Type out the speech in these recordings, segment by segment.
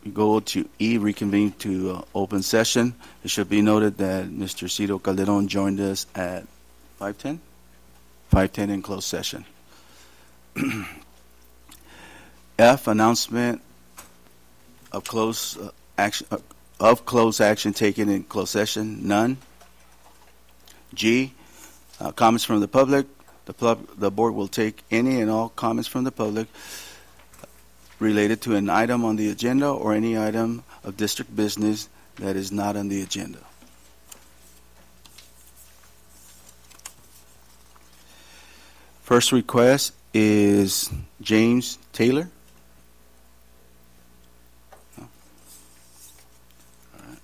We go to E, reconvene to open session. It should be noted that Mr. Cito Calderon joined us at 5:10? 5:10 in closed session. F, announcement of closed action taken in closed session, none. G, comments from the public. The board will take any and all comments from the public related to an item on the agenda or any item of district business that is not on the agenda. First request is James Taylor. No. All right.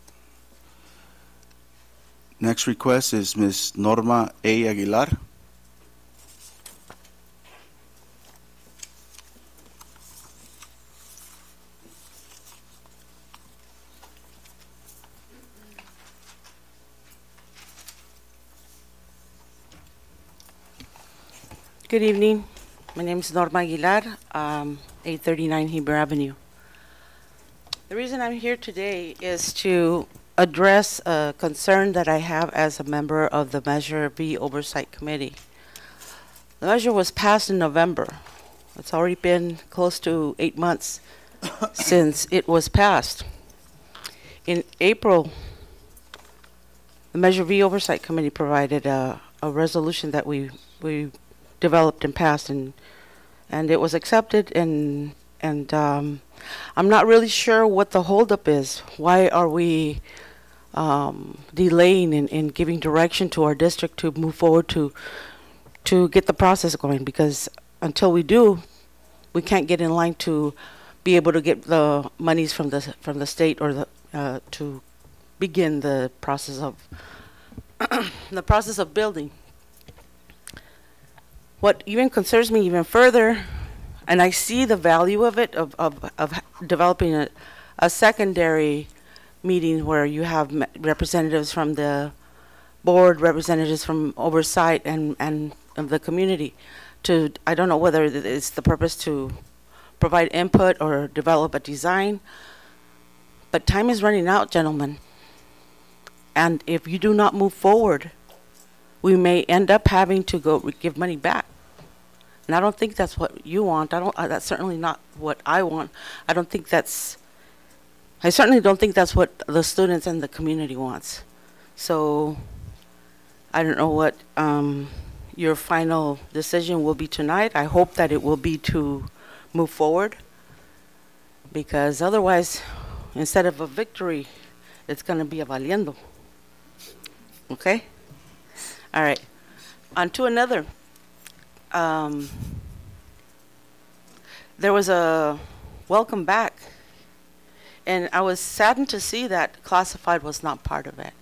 Next request is Ms. Norma A. Aguilar. Good evening. My name is Norma Aguilar, 839 Heber Avenue. The reason I'm here today is to address a concern that I have as a member of the Measure B Oversight Committee. The measure was passed in November. It's already been close to 8 months since it was passed. In April, the Measure B Oversight Committee provided a resolution that we developed and passed, and it was accepted, and I'm not really sure what the holdup is. Why are we delaying in giving direction to our district to move forward to get the process going? Because until we do, we can't get in line to be able to get the monies from the state or to begin the process of building. What even concerns me even further, and I see the value of it, of developing a secondary meeting where you have representatives from the board, representatives from oversight, and of the community. I don't know whether it's the purpose to provide input or develop a design, but time is running out, gentlemen. And if you do not move forward, we may end up having to go give money back. And I don't think that's what you want. That's certainly not what I want. I certainly don't think that's what the students and the community wants. So I don't know what your final decision will be tonight. I hope that it will be to move forward, because otherwise, instead of a victory, it's going to be a valiendo. Okay? All right. On to another. There was a welcome back, and I was saddened to see that classified was not part of it.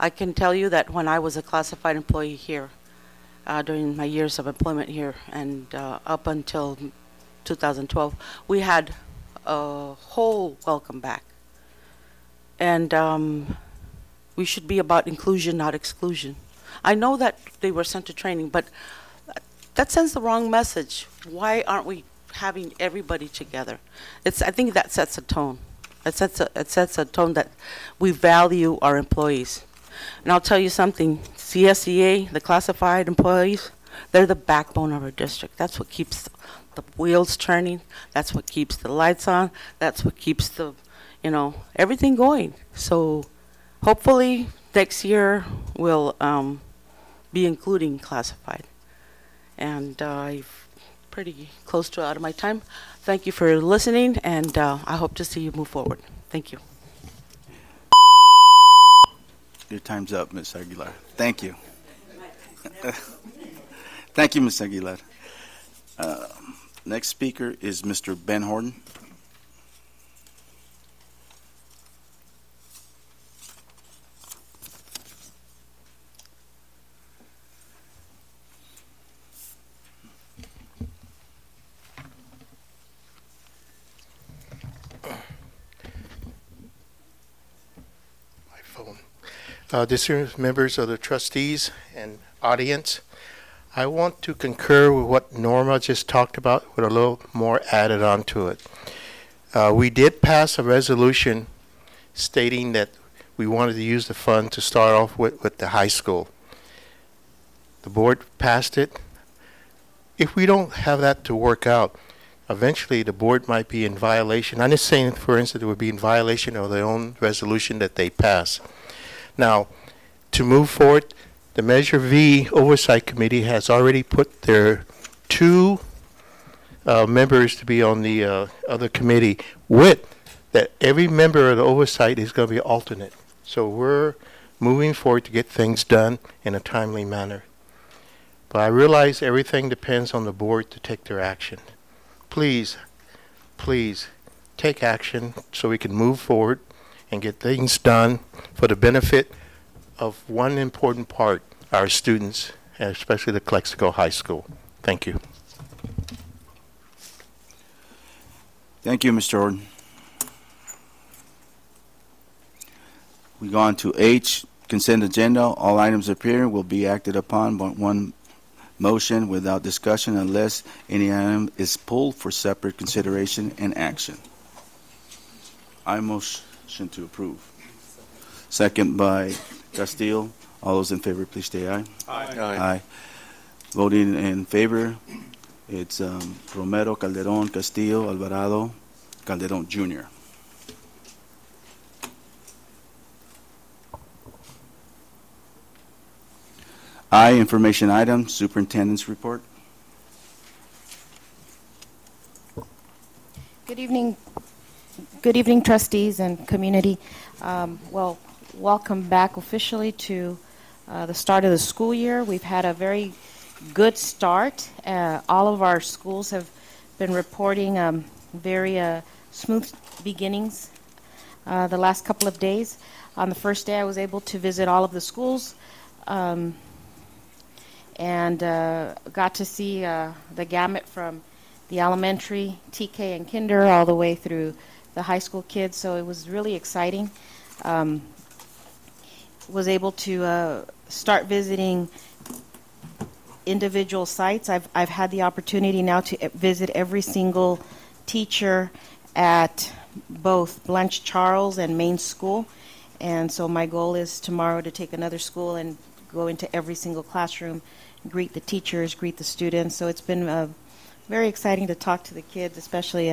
I can tell you that when I was a classified employee here, during my years of employment here, and up until 2012, we had a whole welcome back. And we should be about inclusion, not exclusion. I know that they were sent to training, but that sends the wrong message. Why aren't we having everybody together? I think that sets a tone. It sets a tone that we value our employees. And I'll tell you something, CSEA, the classified employees, they're the backbone of our district. That's what keeps the wheels turning. That's what keeps the lights on. That's what keeps the, everything going. So hopefully next year we'll be including classified. And I'm pretty close to out of my time. Thank you for listening, and I hope to see you move forward. Thank you. Your time's up, Ms. Aguilar. Thank you. Thank you, Ms. Aguilar. Next speaker is Mr. Ben Horton. Distinguished members of the trustees and audience, I want to concur with what Norma just talked about with a little more added on to it. We did pass a resolution stating that we wanted to use the fund to start off with the high school. The board passed it. If we don't have that to work out, eventually the board might be in violation. I'm just saying, for instance, it would be in violation of their own resolution that they pass. Now, to move forward, the Measure V Oversight Committee has already put their two members to be on the other committee, with that every member of the oversight is going to be alternate. So we're moving forward to get things done in a timely manner. But I realize everything depends on the board to take their action. Please, please take action so we can move forward and get things done for the benefit of one important part, our students, and especially the Calexico High School. Thank you. Thank you, Mr. Orton. We go on to H, consent agenda. All items appearing will be acted upon by one motion without discussion unless any item is pulled for separate consideration and action. I motion to approve. Second by Castillo. All those in favor, please say aye. Aye. Aye. Voting in favor, it's Romero, Calderon, Castillo, Alvarado, Calderon Jr. I, information item, superintendent's report. Good evening, trustees and community. Well, welcome back officially to the start of the school year. We've had a very good start. All of our schools have been reporting very smooth beginnings the last couple of days. On the first day, I was able to visit all of the schools and got to see the gamut from the elementary, TK and kinder, all the way through the high school kids. So it was really exciting. Was able to start visiting individual sites. I've had the opportunity now to visit every single teacher at both Blanche Charles and Main School. And so my goal is tomorrow to take another school and go into every single classroom, greet the teachers, greet the students. So it's been very exciting to talk to the kids, especially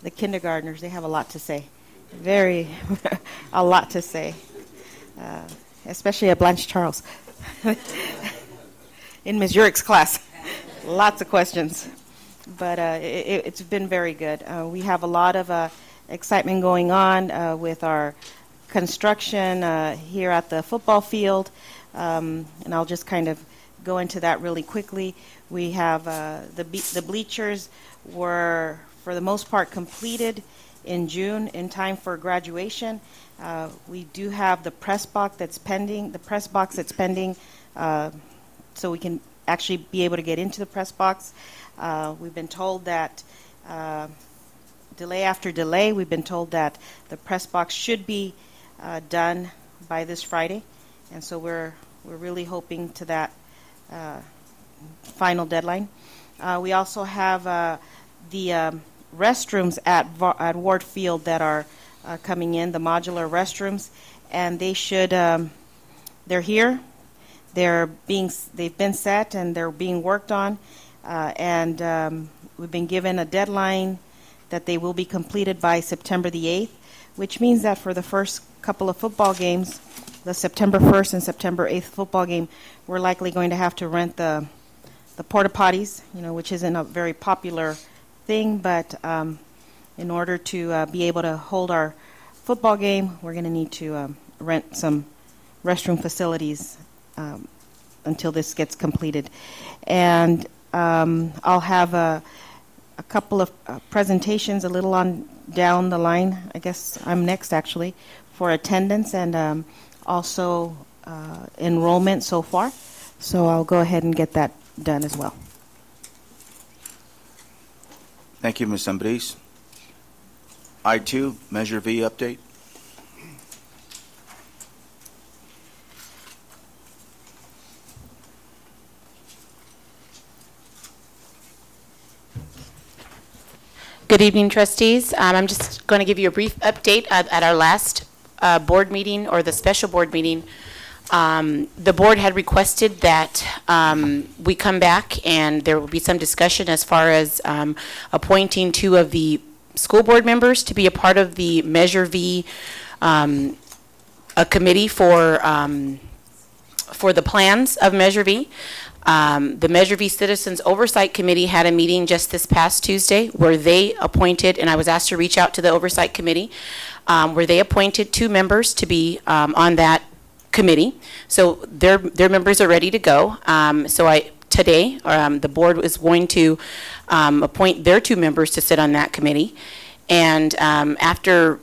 the kindergartners. They have a lot to say, a lot to say, especially at Blanche Charles. In Ms. Urick's class, lots of questions. But it's been very good. We have a lot of excitement going on with our construction here at the football field. And I'll just kind of go into that really quickly. We have the bleachers were, for the most part, completed in June in time for graduation. We do have the press box that's pending. So we can actually be able to get into the press box. We've been told that delay after delay, we've been told that the press box should be done by this Friday, and so we're really hoping to that final deadline. We also have the restrooms at Ward Field that are coming in, the modular restrooms, and they should they're here. They've been set and they're being worked on, and we've been given a deadline that they will be completed by September the 8th, which means that for the first couple of football games, the September 1st and September 8th football game, we're likely going to have to rent the porta potties, which isn't a very popular thing, but in order to be able to hold our football game, we're going to need to rent some restroom facilities until this gets completed. And I'll have a couple of presentations a little on down the line. I guess I'm next, actually, for attendance and also enrollment so far. So I'll go ahead and get that done as well. Thank you, Ms. Ambriz. I2, Measure V update. Good evening, trustees. I'm just going to give you a brief update at our last board meeting, or the special board meeting. The board had requested that we come back and there will be some discussion as far as appointing 2 of the school board members to be a part of the Measure V, a committee for the plans of Measure V. The Measure V Citizens Oversight Committee had a meeting just this past Tuesday where they appointed, and I was asked to reach out to the Oversight Committee, where they appointed 2 members to be on that committee. So their members are ready to go. Today, the board is going to appoint their 2 members to sit on that committee. And after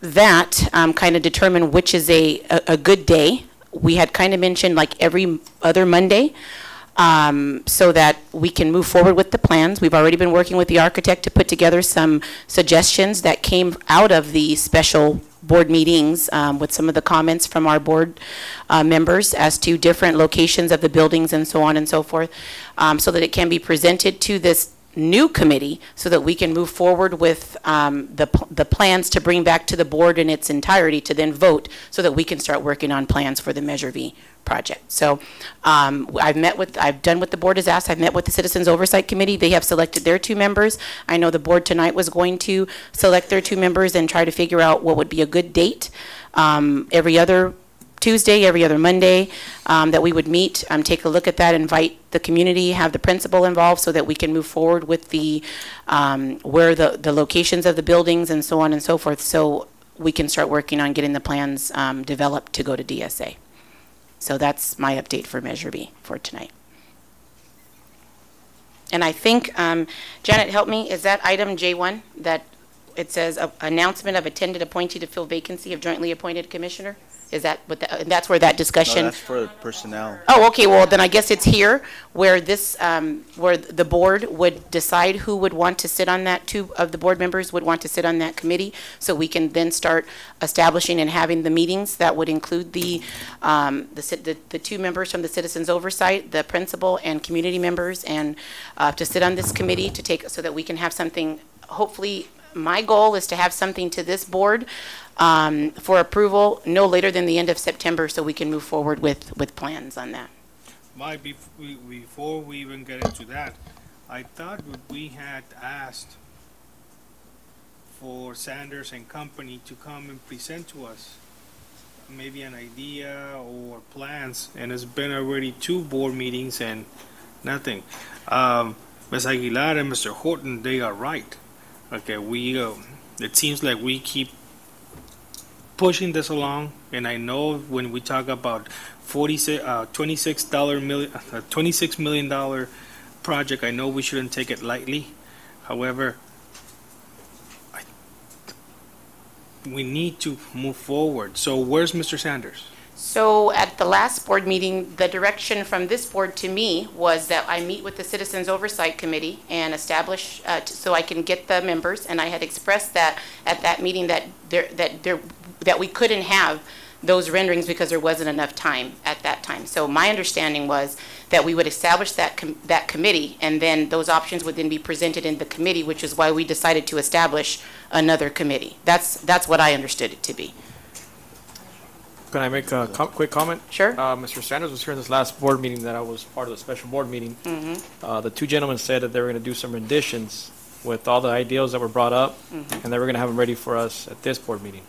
that, kind of determine which is a good day. We had kind of mentioned like every other Monday, so that we can move forward with the plans. We've already been working with the architect to put together some suggestions that came out of the special board meetings, with some of the comments from our board members as to different locations of the buildings and so on and so forth, so that it can be presented to this new committee so that we can move forward with the plans to bring back to the board in its entirety to then vote, so that we can start working on plans for the Measure V project. So I've done what the board has asked. I've met with the Citizens Oversight Committee. They have selected their 2 members. I know the board tonight was going to select their 2 members and try to figure out what would be a good date. Every other Tuesday, every other Monday, that we would meet, take a look at that, invite the community, have the principal involved so that we can move forward with the where the locations of the buildings and so on and so forth, so we can start working on getting the plans developed to go to DSA. So that's my update for Measure B for tonight. And I think, Janet, help me, is that item J1 that it says announcement of attended appointee to fill vacancy of jointly appointed commissioner? Is that what that's where that discussion? No, that's for personnel. Oh, okay. Well, then I guess it's here where this, where the board would decide who would want to sit on that. 2 of the board members would want to sit on that committee, so we can then start establishing and having the meetings that would include the 2 members from the Citizens Oversight, the principal and community members, and to sit on this committee to take, so that we can have something. Hopefully, my goal is to have something to this board for approval no later than the end of September, so we can move forward with plans on that. Before we even get into that, I thought we had asked for Sanders and Company to come and present to us maybe an idea or plans, and it's been already 2 board meetings and nothing. Ms. Aguilar and Mr. Horton, they are right. Okay, it seems like we keep pushing this along, and I know when we talk about $26 million project, I know we shouldn't take it lightly. However, we need to move forward. So where's Mr. Sanders? So at the last board meeting, the direction from this board to me was that I meet with the Citizens Oversight Committee and establish, so I can get the members, and I had expressed that at that meeting that we couldn't have those renderings because there wasn't enough time at that time. So my understanding was that we would establish that committee, and then those options would then be presented in the committee, which is why we decided to establish another committee. That's what I understood it to be. Can I make a quick comment? Sure. Mr. Sanders was here in this last board meeting that I was part of the special board meeting. Mm-hmm. The 2 gentlemen said that they were going to do some renditions with all the ideas that were brought up, Mm-hmm. and they were going to have them ready for us at this board meeting.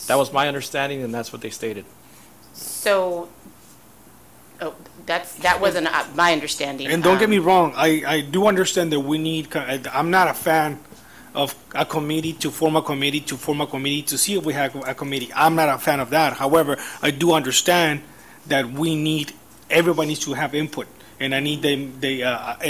That was my understanding, and that's what they stated. So, that wasn't my understanding. And don't get me wrong, I do understand that we need, I'm not a fan of a committee to form a committee to see if we have a committee. I'm not a fan of that. However, I do understand that everybody needs to have input, and I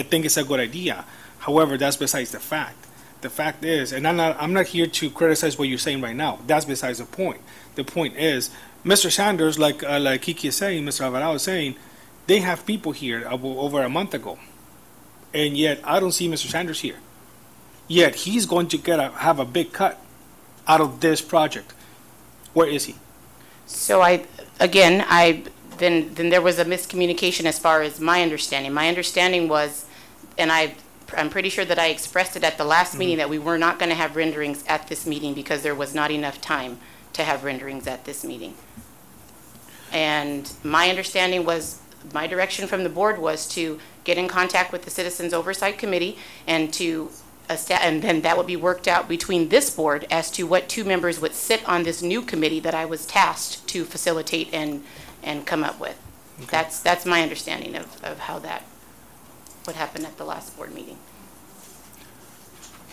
think it's a good idea. However, that's besides the fact. The fact is, and I'm not here to criticize what you're saying right now. That's besides the point. The point is, Mr. Sanders, like Kiki is saying, Mr. Alvarado is saying, they have people here over a month ago, and yet I don't see Mr. Sanders here. Yet he's going to have a big cut out of this project. Where is he? So then there was a miscommunication as far as my understanding. My understanding was, and I'm pretty sure that I expressed it at the last meeting that we were not going to have renderings at this meeting because there was not enough time to have renderings at this meeting. And my understanding was, my direction from the board was to get in contact with the Citizens Oversight Committee and and then that would be worked out between this board as to what 2 members would sit on this new committee that I was tasked to facilitate and come up with. Okay. That's my understanding of how that would happen at the last board meeting.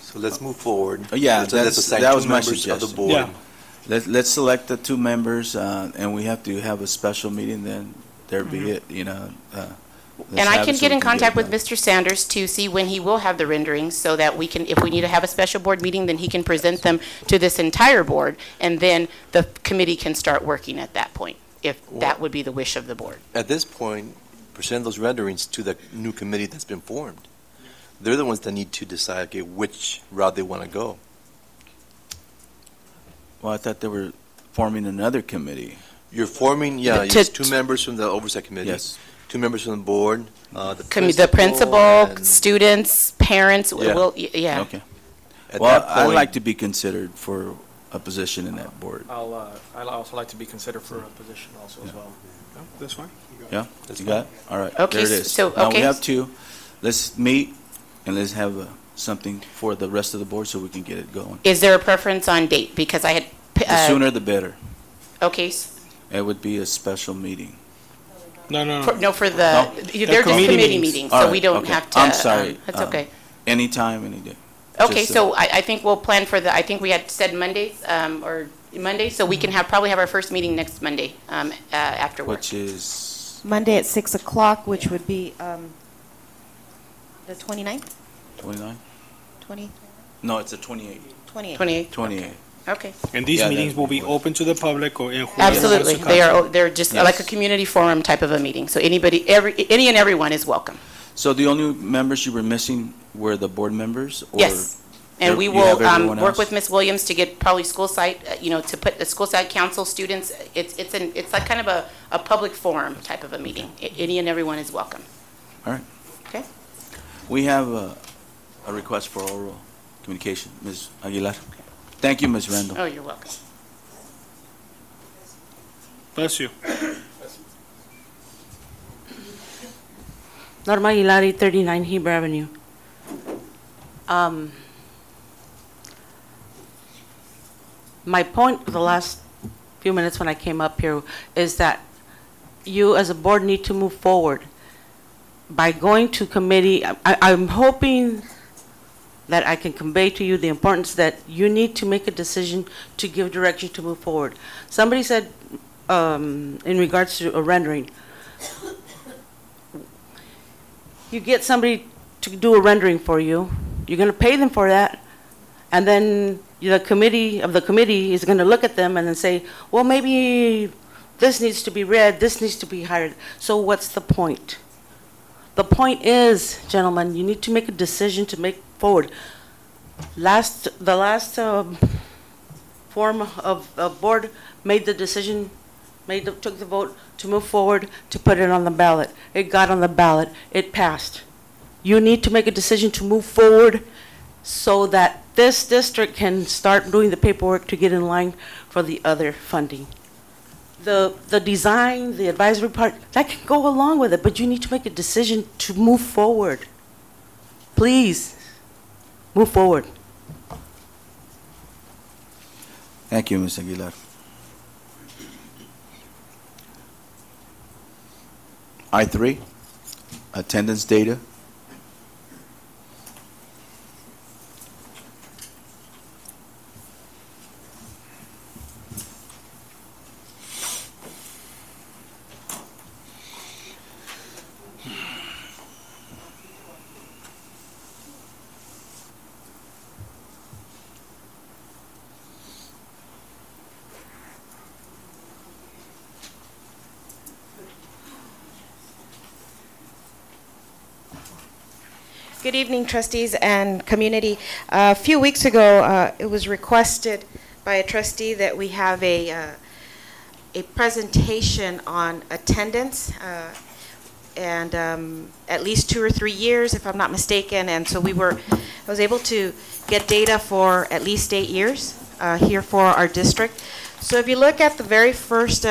So let's move forward. Yeah, so let's assign that 2 was my members of the suggestion. board. Yeah. Let's select the 2 members, and we have to have a special meeting, then there be it, you know. And I can get in contact with Mr. Sanders to see when he will have the renderings so that we can, if we need to have a special board meeting, then he can present them to this entire board, and then the committee can start working at that point, if that would be the wish of the board. At this point, present those renderings to the new committee that's been formed. They're the ones that need to decide, okay, which route they want to go. Well, I thought they were forming another committee. You're forming, yes, 2 members from the Oversight Committee. Yes. 2 members from the board, The principal, and- students, parents, Yeah. yeah. Okay. At Well, that I'd point- like to be considered for a position in that board. I'd also like to be considered for a position also as well. No, that's fine. Yeah? That's You got it? All right. Okay, There it is. so- Now we okay. have 2. Let's meet and let's have something for the rest of the board so we can get it going. Is there a preference on date? Because I had, The sooner the better. okay, It would be a special meeting. No, no, no. for the, No. they're just committee committee meetings. meetings, All so right, we don't okay. have to. I'm sorry. That's okay. Anytime, any day. Okay, Just, so I think we'll plan for I think we had said Mondays, or Monday, so we can probably have our first meeting next Monday, after work. Which is Monday at 6 o'clock, which would be the 29th? 29? 20, No, it's the 28th. 28th. 28th? 28th. Okay. And these Yeah, meetings that- will be open to the public or? Absolutely. They're just Yes. like a community forum type of a meeting. So any and everyone is welcome. So the only members you were missing were the board members? Or Yes. And we you will have everyone work else? with Ms. Williams to get probably school site, to put the school site council students, it's like kind of a public forum type of a meeting. Any and everyone is welcome. All right. Okay? We have a request for oral communication. Ms. Aguilar? Thank you, Ms. Randall. Oh, you're welcome. Bless you. Norma Aguilar, 839 Heber Avenue. My point for the last few minutes when I came up here is that you as a board need to move forward. By going to committee, I'm hoping that I can convey to you the importance that you need to make a decision to give direction to move forward. Somebody said, in regards to a rendering, you get somebody to do a rendering for you, you're going to pay them for that, and then the committee is going to look at them and then say, well, maybe this needs to be read, this needs to be hired. So what's the point? The point is, gentlemen, you need to make a decision to make forward. The last form of board made the decision, took the vote to move forward to put it on the ballot. It got on the ballot. It passed. You need to make a decision to move forward so that this district can start doing the paperwork to get in line for the other funding. The design, the advisory part, that can go along with it, but you need to make a decision to move forward. Please, move forward. Thank you, Ms. Aguilar. I3, attendance data. Good evening, trustees and community. A few weeks ago, it was requested by a trustee that we have a presentation on attendance. at least 2 or 3 years, if I'm not mistaken. And so I was able to get data for at least 8 years here for our district. So if you look at the very first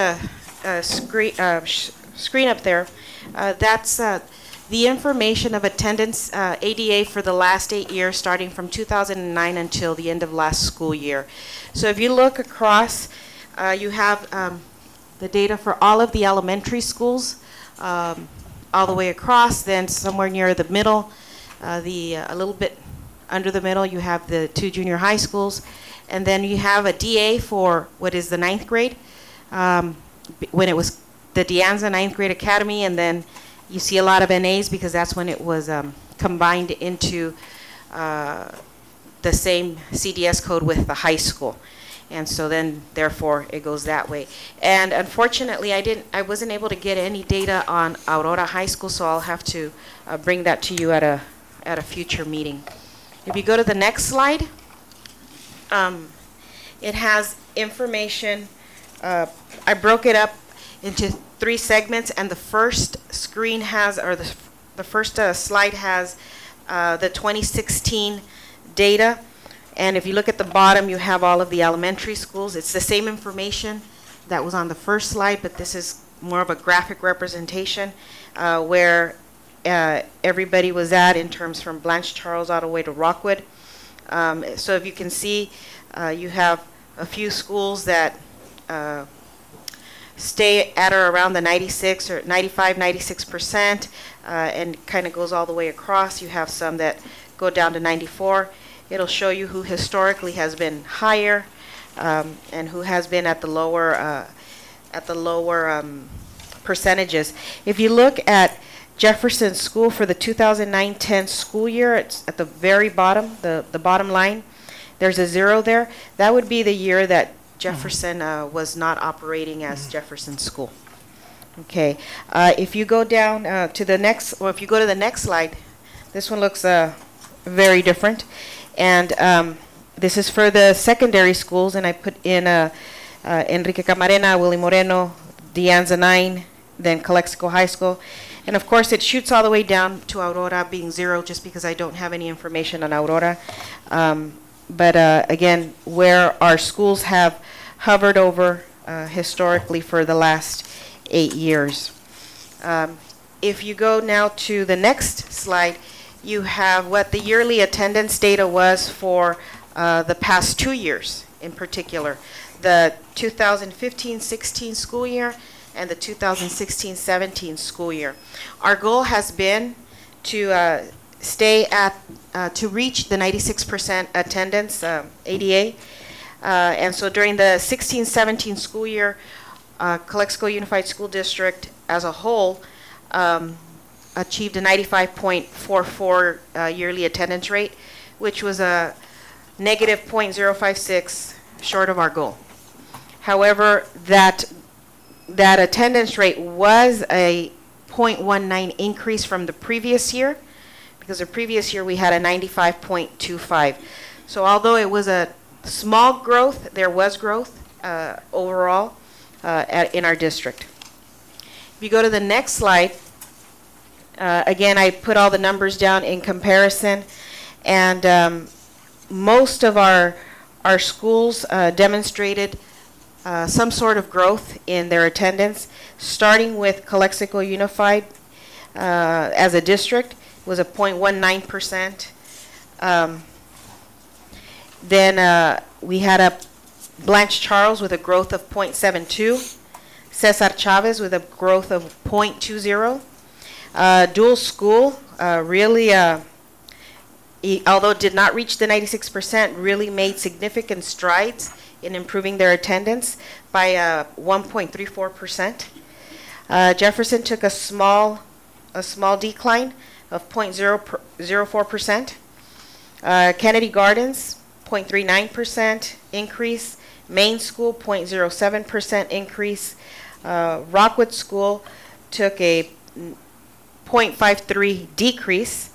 screen up there, that's the information of attendance ADA for the last 8 years, starting from 2009 until the end of last school year. So if you look across, you have the data for all of the elementary schools, all the way across. Then somewhere near the middle, a little bit under the middle, you have the 2 junior high schools. And then you have a DA for what is the 9th grade, when it was the De Anza 9th grade academy. And then you see a lot of NAs because that's when it was combined into the same CDS code with the high school. And so then, therefore, it goes that way. And unfortunately, I wasn't able to get any data on Aurora High School, so I'll have to bring that to you at a future meeting. If you go to the next slide, it has information. I broke it up into 3 segments, and the first screen has, or the first slide has the 2016 data. And if you look at the bottom, you have all of the elementary schools. It's the same information that was on the first slide, but this is more of a graphic representation where everybody was at in terms from Blanche Charles all the way to Rockwood. So if you can see, you have a few schools that stay at or around the 96 or 95, 96%, and kind of goes all the way across. You have some that go down to 94. It'll show you who historically has been higher and who has been at the lower percentages. If you look at Jefferson School for the 2009-10 school year, it's at the very bottom, the bottom line. There's a 0 there. That would be the year that Jefferson was not operating as Jefferson School. Okay. If you go down to the next, or if you go to the next slide, this one looks very different. And this is for the secondary schools, and I put in Enrique Camarena, Willie Moreno, De Anza 9, then Calexico High School. And of course, it shoots all the way down to Aurora being 0, just because I don't have any information on Aurora. But again, where our schools have hovered over historically for the last 8 years. If you go now to the next slide, you have what the yearly attendance data was for the past 2 years in particular, the 2015-16 school year and the 2016-17 school year. Our goal has been to stay at, to reach the 96% attendance, ADA. And so during the 16-17 school year, Calexico Unified School District as a whole achieved a 95.44 yearly attendance rate, which was a negative 0.056 short of our goal. However, that attendance rate was a 0.19 increase from the previous year, because the previous year we had a 95.25. So although it was a small growth, there was growth overall in our district. If you go to the next slide, again, I put all the numbers down in comparison, and most of our schools demonstrated some sort of growth in their attendance, starting with Calexico Unified as a district was a 0.19%. Then we had a Blanche Charles with a growth of 0.72, Cesar Chavez with a growth of 0.20. Dual School really, although it did not reach the 96%, really made significant strides in improving their attendance by 1.34%. Jefferson took a small decline of 0.04%. Kennedy Gardens, 0.39% increase. Main School, 0.07% increase. Rockwood School took a 0.53 decrease.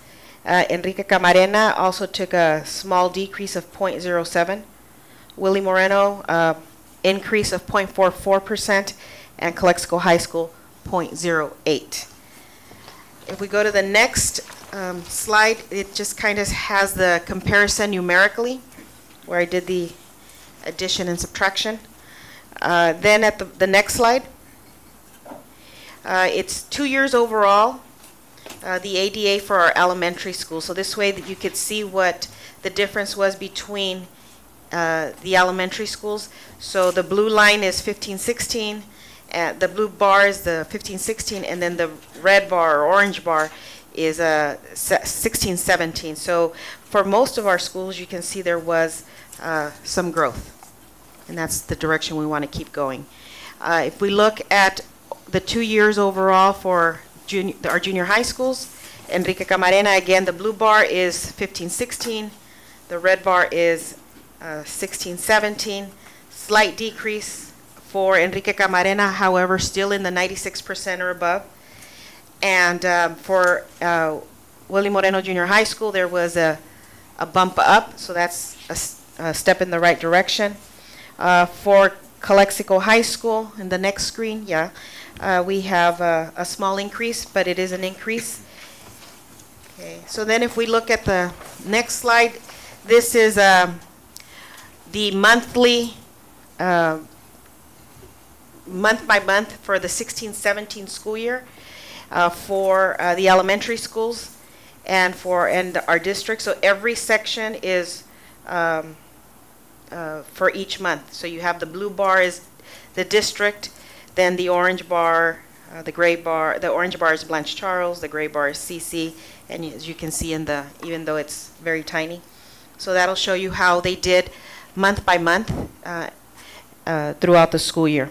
Enrique Camarena also took a small decrease of 0.07. Willie Moreno, increase of 0.44%, and Calexico High School, 0.08. If we go to the next slide, it just kind of has the comparison numerically, where I did the addition and subtraction. Then at the next slide, it's 2 years overall, the ADA for our elementary school. So this way that you could see what the difference was between the elementary schools. So the blue line is 15-16, the blue bar is the 15-16, and then the red bar or orange bar is 16-17. So for most of our schools, you can see there was some growth, and that's the direction we want to keep going. If we look at the 2 years overall for our junior high schools, Enrique Camarena, again, the blue bar is 15-16, the red bar is 16-17, slight decrease for Enrique Camarena, however, still in the 96% or above. And for Willie Moreno Junior High School, there was a bump up, so that's a step in the right direction. For Calexico High School, in the next screen, we have a small increase, but it is an increase. Okay, so then if we look at the next slide, this is the monthly, month by month for the 16-17 school year for the elementary schools and our district. So every section is for each month. So you have the blue bar is the district, then the orange bar, the gray bar, the orange bar is Blanche Charles, the gray bar is CC, and as you can see even though it's very tiny. So that'll show you how they did month by month throughout the school year.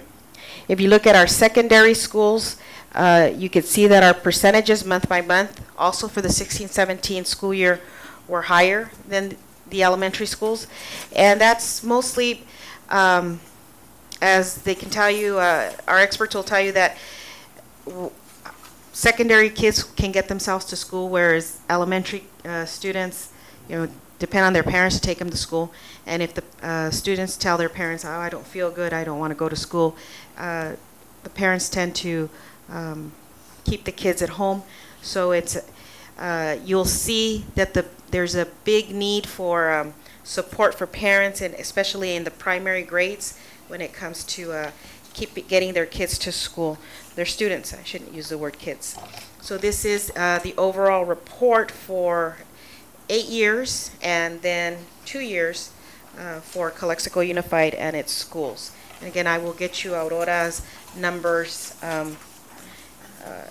If you look at our secondary schools, you can see that our percentages month by month, also for the 16-17 school year, were higher than the elementary schools. And that's mostly, as they can tell you, our experts will tell you that secondary kids can get themselves to school, whereas elementary students, depend on their parents to take them to school. And if the students tell their parents, I don't feel good, I don't want to go to school, the parents tend to keep the kids at home. So it's you'll see that there's a big need for support for parents, and especially in the primary grades when it comes to getting their kids to school. Their students, I shouldn't use the word kids. So this is the overall report for 8 years and then 2 years for Calexico Unified and its schools. And again, I will get you Aurora's numbers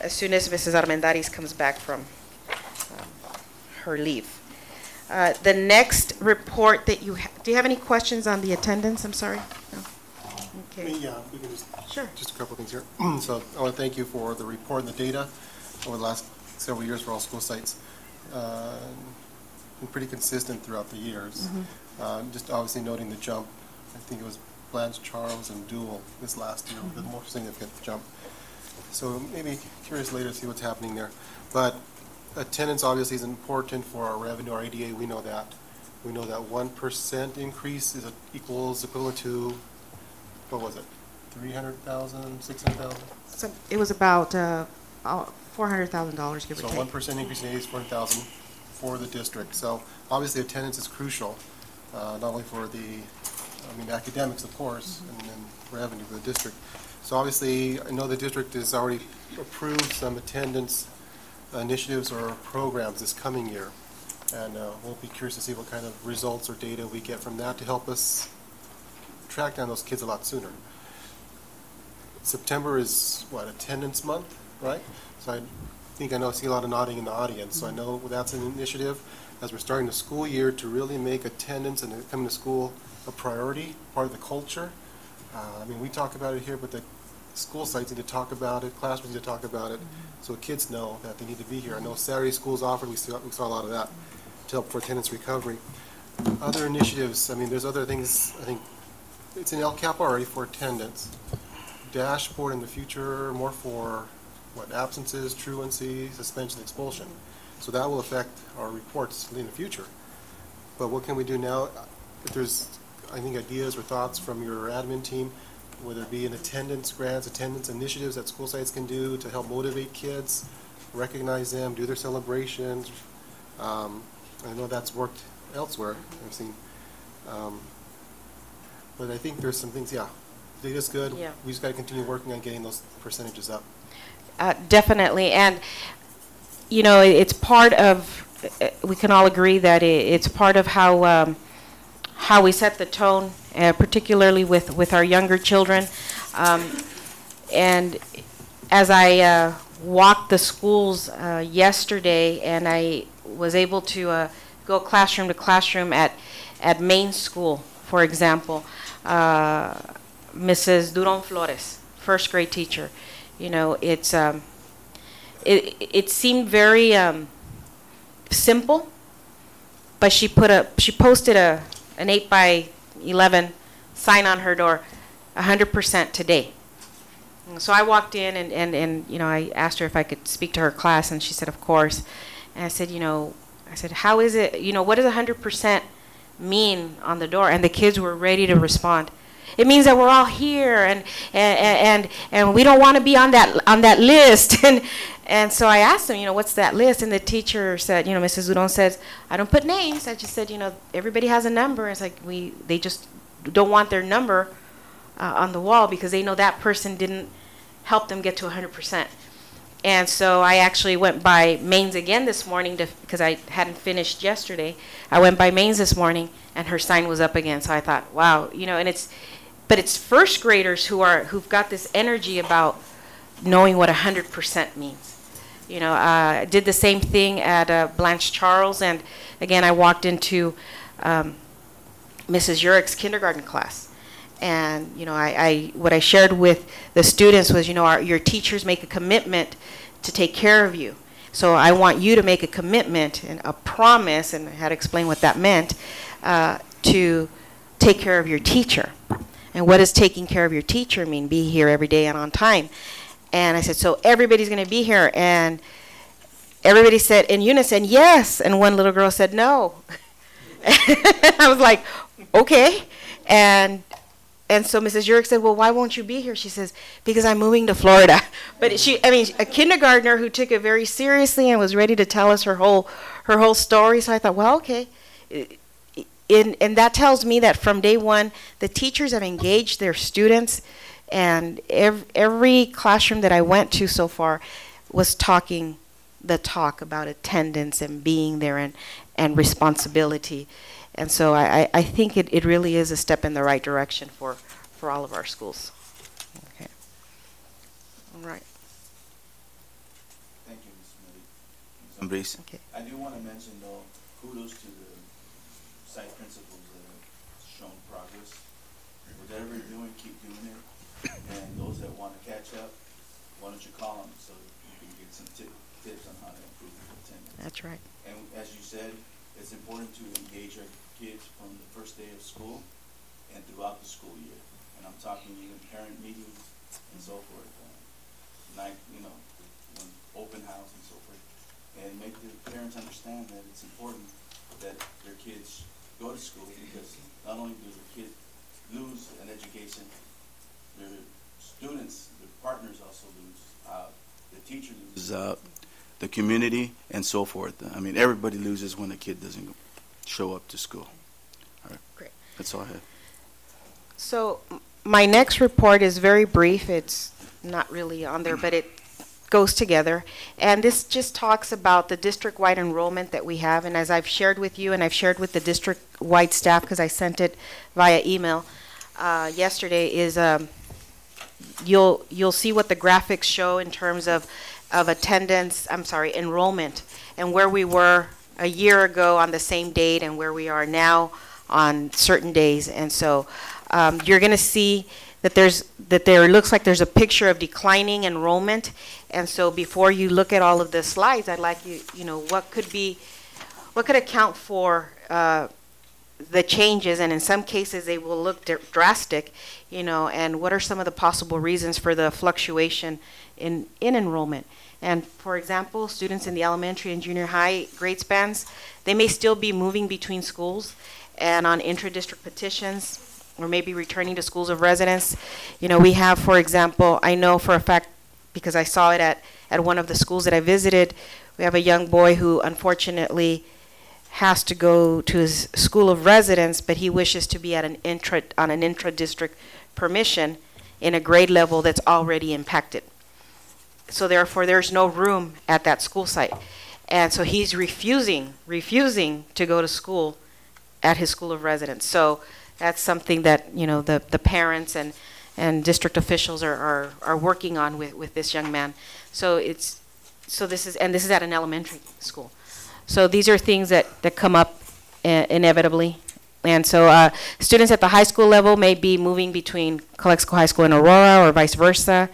as soon as Mrs. Armendariz comes back from her leave. The next report that you do you have any questions on the attendance? I'm sorry. No? Okay. Yeah, we can Sure. just a couple of things here. So I want to thank you for the report and the data over the last several years for all school sites. Been pretty consistent throughout the years. Just obviously noting the jump. I think it was Blanche Charles and Dual this last year, the more significant jump. So maybe curious later to see what's happening there. But attendance obviously is important for our revenue, our ADA. We know that. We know that 1% increase is equivalent to, what was it, 300,000, 600,000? So it was about $400,000, give or So take. 1% increase in ADA is 400,000 for the district. So obviously attendance is crucial, not only for academics, of course, and then revenue for the district. So obviously, I know the district has already approved some attendance initiatives or programs this coming year. And we'll be curious to see what kind of results or data we get from that to help us track down those kids a lot sooner. September is, attendance month, right? So I see a lot of nodding in the audience. So I know that's an initiative as we're starting the school year to really make attendance and coming to school a priority, part of the culture. We talk about it here, but the school sites need to talk about it, classrooms need to talk about it, so kids know that they need to be here. I know Saturday schools offered, we saw a lot of that to help for attendance recovery. Other initiatives, there's other things, I think it's in LCAP already for attendance. Dashboard in the future, more for absences, truancy, suspension, expulsion. So that will affect our reports in the future. But what can we do now? If there's, ideas or thoughts from your admin team, whether it be in attendance grants, attendance initiatives that school sites can do to help motivate kids, recognize them, do their celebrations. I know that's worked elsewhere. I've seen. But I think there's some things, yeah, data's good. Yeah. We just got to continue working on getting those percentages up. Definitely, and you know, it's part of. We can all agree that it's part of how we set the tone, particularly with our younger children. And as I walked the schools yesterday, and I was able to go classroom to classroom at Main School, for example, Mrs. Duron Flores, first grade teacher. You know, it seemed very simple, but she posted an 8x11 sign on her door, 100% today. So I walked in and you know, I asked her if I could speak to her class, and she said, of course. And I said, you know, how is it, you know, what does 100% mean on the door? And the kids were ready to respond. It means that we're all here, and we don't want to be on that list. And so I asked them, you know, what's that list? And the teacher said, you know, Mrs. Udon says, I don't put names. I just said, you know, everybody has a number. It's like they just don't want their number on the wall because they know that person didn't help them get to 100%. And so I actually went by Maine's again this morning because I hadn't finished yesterday. I went by Maine's this morning, and her sign was up again. So I thought, wow, you know, and but it's first graders who've got this energy about knowing what 100% means. You know, I did the same thing at Blanche Charles, and again, I walked into Mrs. Urick's kindergarten class. And, you know, what I shared with the students was, you know, your teachers make a commitment to take care of you. So I want you to make a commitment and a promise, and I had to explain what that meant, to take care of your teacher. And what does taking care of your teacher mean? Be here every day and on time. And I said, so everybody's going to be here. And everybody said in unison, yes. And one little girl said, no. I was like, okay. And so Mrs. Urick said, well, why won't you be here? She says, because I'm moving to Florida. But a kindergartner who took it very seriously and was ready to tell us her whole story. So I thought, well, okay. And that tells me that from day one, the teachers have engaged their students, and every classroom that I went to so far was talking the talk about attendance and being there and responsibility. And so I think it really is a step in the right direction for all of our schools. Okay. All right. Thank you, Ms. Medi. Okay. I do want to mention, though, kudos to the site principals that have shown progress. Whatever you're doing, keep doing it. And those that want to catch up, why don't you call them so you can get some tips on how to improve your attendance. That's right. And as you said, it's important to engage our kids from the first day of school and throughout the school year. And I'm talking even parent meetings and so forth, when open house and so forth. And make the parents understand that it's important that their kids go to school, because not only do the kids lose an education, their students, their partners also lose. The teacher loses the community and so forth. I mean, everybody loses when a kid doesn't show up to school. All right. Great. That's all I have. So my next report is very brief. It's not really on there, but it goes together. And this just talks about the district-wide enrollment that we have. And as I've shared with you, and I've shared with the district-wide staff, because I sent it via email yesterday, is you'll see what the graphics show in terms of enrollment, and where we were a year ago on the same date and where we are now on certain days. And so you're going to see that there looks like there's a picture of declining enrollment. And so before you look at all of the slides, I'd like you know, what could account for the changes, and in some cases they will look drastic, you know, and what are some of the possible reasons for the fluctuation in enrollment. And for example, students in the elementary and junior high grade spans, they may still be moving between schools and on intra-district petitions, or maybe returning to schools of residence. You know, we have, for example, I know for a fact because I saw it at one of the schools that I visited. We have a young boy who unfortunately has to go to his school of residence, but he wishes to be at an intra-district permission in a grade level that's already impacted. So therefore, there's no room at that school site. And so he's refusing to go to school at his school of residence. So that's something that, you know, the parents and district officials are working on with this young man. So this is at an elementary school. So these are things that come up inevitably. And so students at the high school level may be moving between Calexico High School and Aurora or vice versa.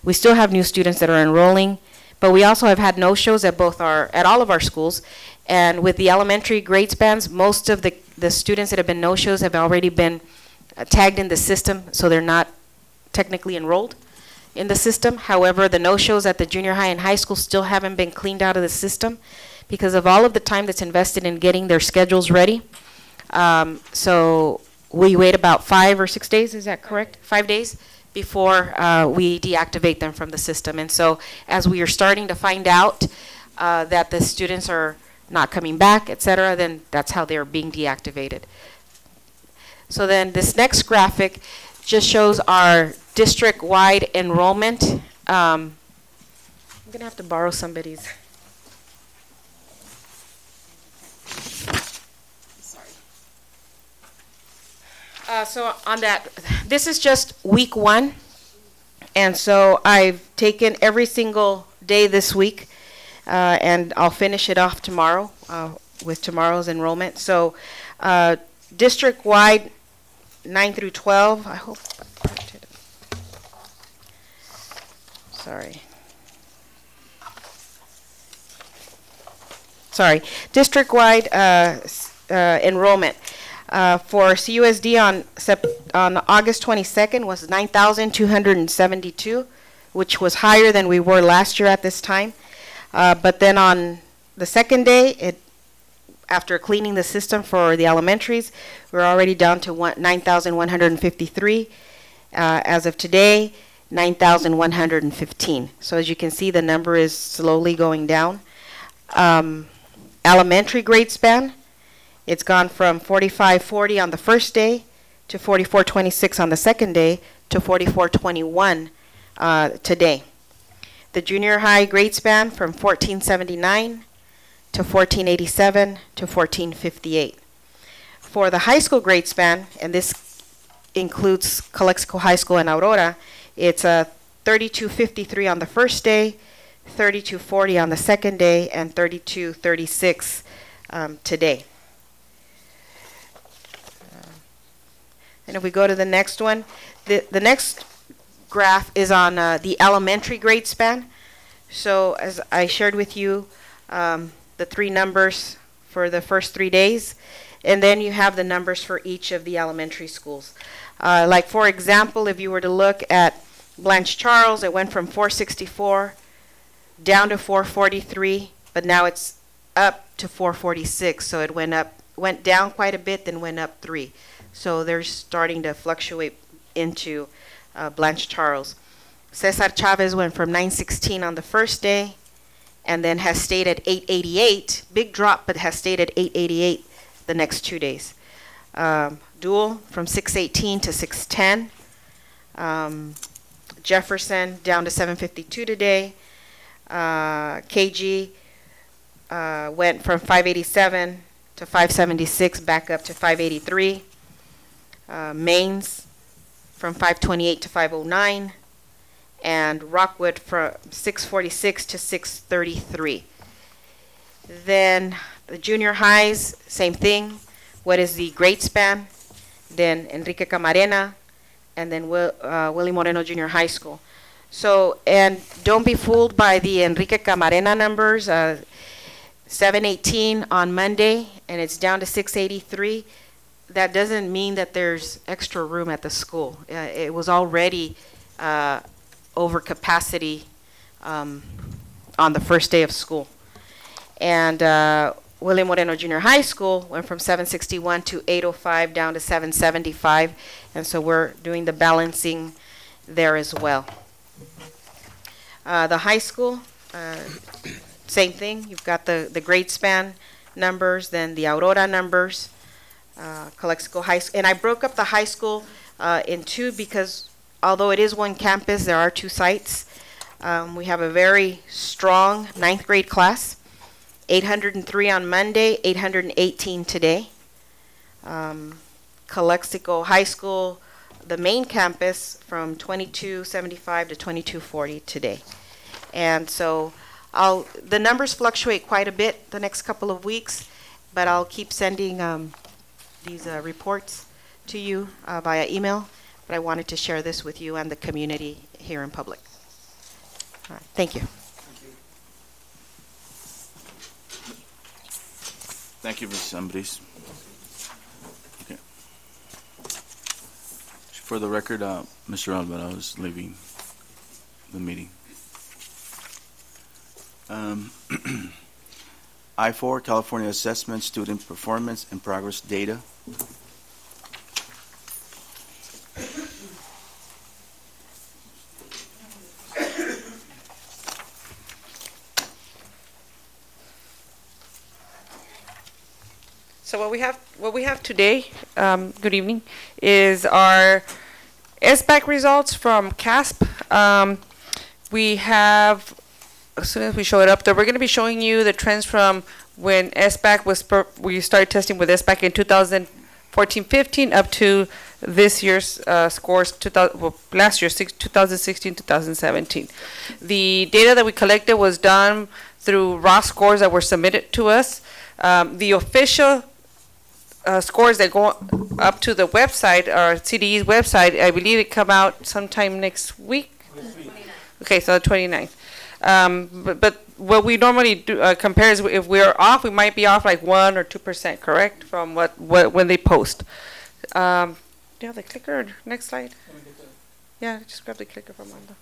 We still have new students that are enrolling, but we also have had no-shows at all of our schools. And with the elementary grade spans, most of the students that have been no-shows have already been tagged in the system, so they're not technically enrolled in the system. However, the no-shows at the junior high and high school still haven't been cleaned out of the system because of all of the time that's invested in getting their schedules ready. So we wait about 5 or 6 days, is that correct? 5 days before we deactivate them from the system. And so as we are starting to find out that the students are not coming back, et cetera, then that's how they're being deactivated. So then this next graphic just shows our district-wide enrollment. I'm going to have to borrow somebody's. So on that, this is just week 1. And so I've taken every single day this week, and I'll finish it off tomorrow with tomorrow's enrollment. So district-wide, 9 through 12, I hope I printed it. Sorry, district-wide enrollment. For CUSD on August 22nd was 9,272, which was higher than we were last year at this time. But then on the second day, after cleaning the system for the elementaries, we're already down to 9,153. As of today, 9,115. So as you can see, the number is slowly going down. Elementary grade span, it's gone from 4540 on the first day to 4426 on the second day to 4421 today. The junior high grade span from 1479 to 1487 to 1458. For the high school grade span, and this includes Calexico High School and Aurora, it's 3253 on the first day, 3240 on the second day, and 3236 today. And if we go to the next one, the next graph is on the elementary grade span. So as I shared with you, the 3 numbers for the first 3 days, and then you have the numbers for each of the elementary schools. Like for example, if you were to look at Blanche Charles, it went from 464 down to 443, but now it's up to 446. So it went down quite a bit, then went up 3. So they're starting to fluctuate into Blanche Charles. Cesar Chavez went from 916 on the first day and then has stayed at 888. Big drop, but has stayed at 888 the next 2 days. Dual from 618 to 610. Jefferson down to 752 today. KG went from 587 to 576, back up to 583. Mains from 528 to 509, and Rockwood from 646 to 633. Then the junior highs, same thing. What is the grade span? Then Enrique Camarena, and then Willie Moreno Junior High School. So, and don't be fooled by the Enrique Camarena numbers. 718 on Monday, and it's down to 683. That doesn't mean that there's extra room at the school. It was already over capacity on the first day of school. And William Moreno Junior High School went from 761 to 805 down to 775. And so we're doing the balancing there as well. The high school, same thing. You've got the grade span numbers, then the Aurora numbers, Calexico High School. And I broke up the high school in two because although it is one campus, there are two sites. We have a very strong ninth grade class, 803 on Monday, 818 today. Calexico High School, the main campus, from 2275 to 2240 today. And so the numbers fluctuate quite a bit the next couple of weeks, but I'll keep sending these reports to you via email. But I wanted to share this with you and the community here in public. All right, thank you. Thank you, Ms. Ambris. Okay. For the record, Mr. Alvarado is leaving the meeting. I-4, California Assessment, Student Performance and Progress Data. So what we have today, good evening, is our SBAC results from CASP. We have, as soon as we show it up, that we're going to be showing you the trends from when SBAC was, we started testing with SBAC in 2014-15 up to this year's scores, last year's 2016-2017. The data that we collected was done through raw scores that were submitted to us. The official scores that go up to the website, our CDE's website, I believe it come out sometime next week. Okay, so the 29th. But what we normally do compare is if we're off, we might be off like 1 or 2%, correct, from what when they post. Do you have the clicker? Next slide. Yeah, just grab the clicker from Wanda.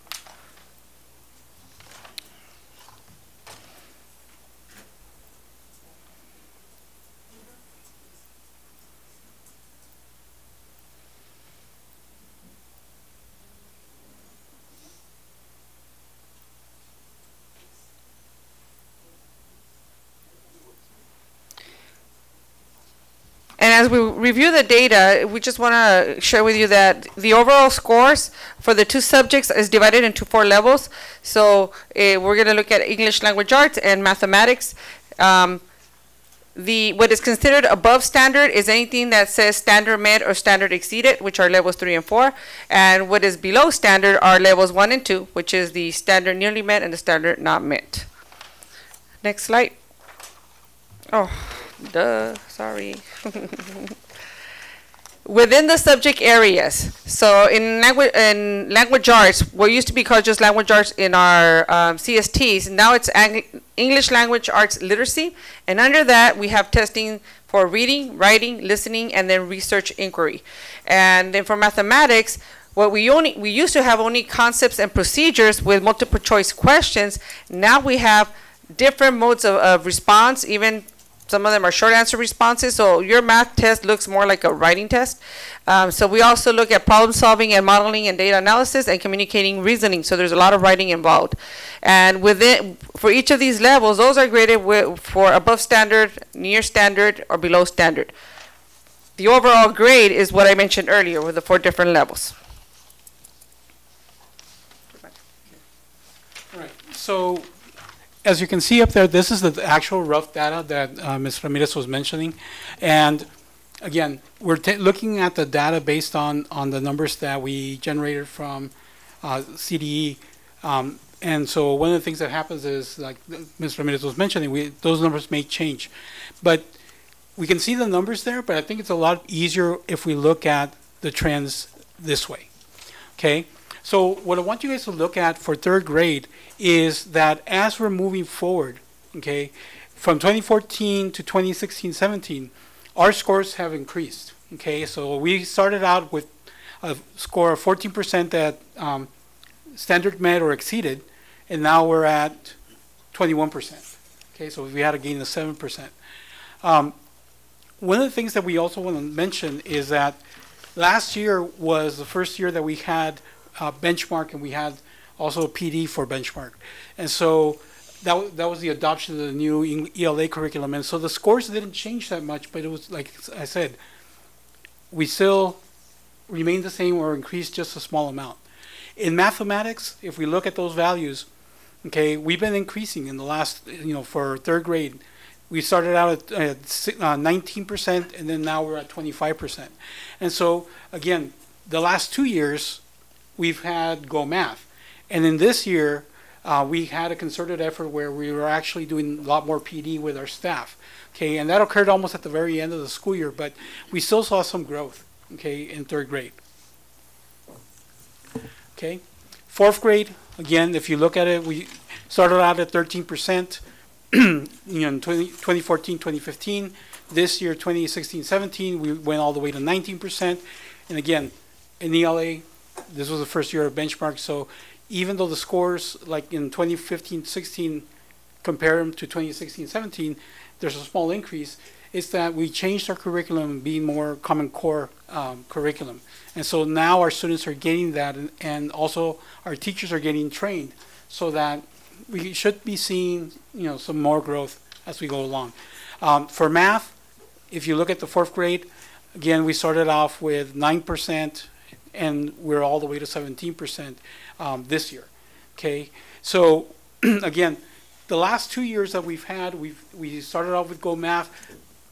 And as we review the data, we just want to share with you that the overall scores for the two subjects is divided into 4 levels. So we're going to look at English Language Arts and Mathematics. What is considered above standard is anything that says standard met or standard exceeded, which are levels 3 and 4. And what is below standard are levels 1 and 2, which is the standard nearly met and the standard not met. Next slide. Oh. Duh, sorry. Within the subject areas, so in language arts, what used to be called just language arts in our CSTs, now it's English language arts literacy, and under that we have testing for reading, writing, listening, and then research inquiry. And then for mathematics, what we used to have only concepts and procedures with multiple choice questions. Now we have different modes of response, even some of them are short answer responses, so your math test looks more like a writing test. So we also look at problem solving and modeling and data analysis and communicating reasoning, so there's a lot of writing involved. And within, for each of these levels, those are graded for above standard, near standard, or below standard. The overall grade is what I mentioned earlier with the 4 different levels. All right, so as you can see up there, this is the actual rough data that Ms. Ramirez was mentioning. And again, we're looking at the data based on the numbers that we generated from CDE. And so one of the things that happens is, like Ms. Ramirez was mentioning, those numbers may change. But we can see the numbers there, but I think it's a lot easier if we look at the trends this way. Okay? So what I want you guys to look at for 3rd grade is that as we're moving forward, okay, from 2014 to 2016-17, our scores have increased. Okay, so we started out with a score of 14% that standard met or exceeded, and now we're at 21%. Okay, so we had a gain of 7%. One of the things that we also want to mention is that last year was the first year that we had benchmark and we had also PD for benchmark. And so that was the adoption of the new ELA curriculum. And so the scores didn't change that much, but it was, like I said, we still remained the same or increased just a small amount. In mathematics, if we look at those values, okay, we've been increasing in the last, for third grade. We started out at 19%, and then now we're at 25%. And so, again, the last 2 years, we've had Go Math. And in this year, we had a concerted effort where we were actually doing a lot more PD with our staff. Okay, and that occurred almost at the very end of the school year, but we still saw some growth, okay, in third grade. Okay, fourth grade, again, if you look at it, we started out at 13%, in 2014, 2015. This year, 2016, 17, we went all the way to 19%. And again, in ELA, this was the first year of benchmark, so even though the scores, like in 2015, 16, compare them to 2016, 17, there's a small increase. It's that we changed our curriculum and being more Common Core curriculum. And so now our students are getting that, and also our teachers are getting trained, so that we should be seeing, some more growth as we go along. For math, if you look at the fourth grade, again, we started off with 9%, and we're all the way to 17% this year. Okay, so again, the last 2 years that we've had, we started off with Go Math.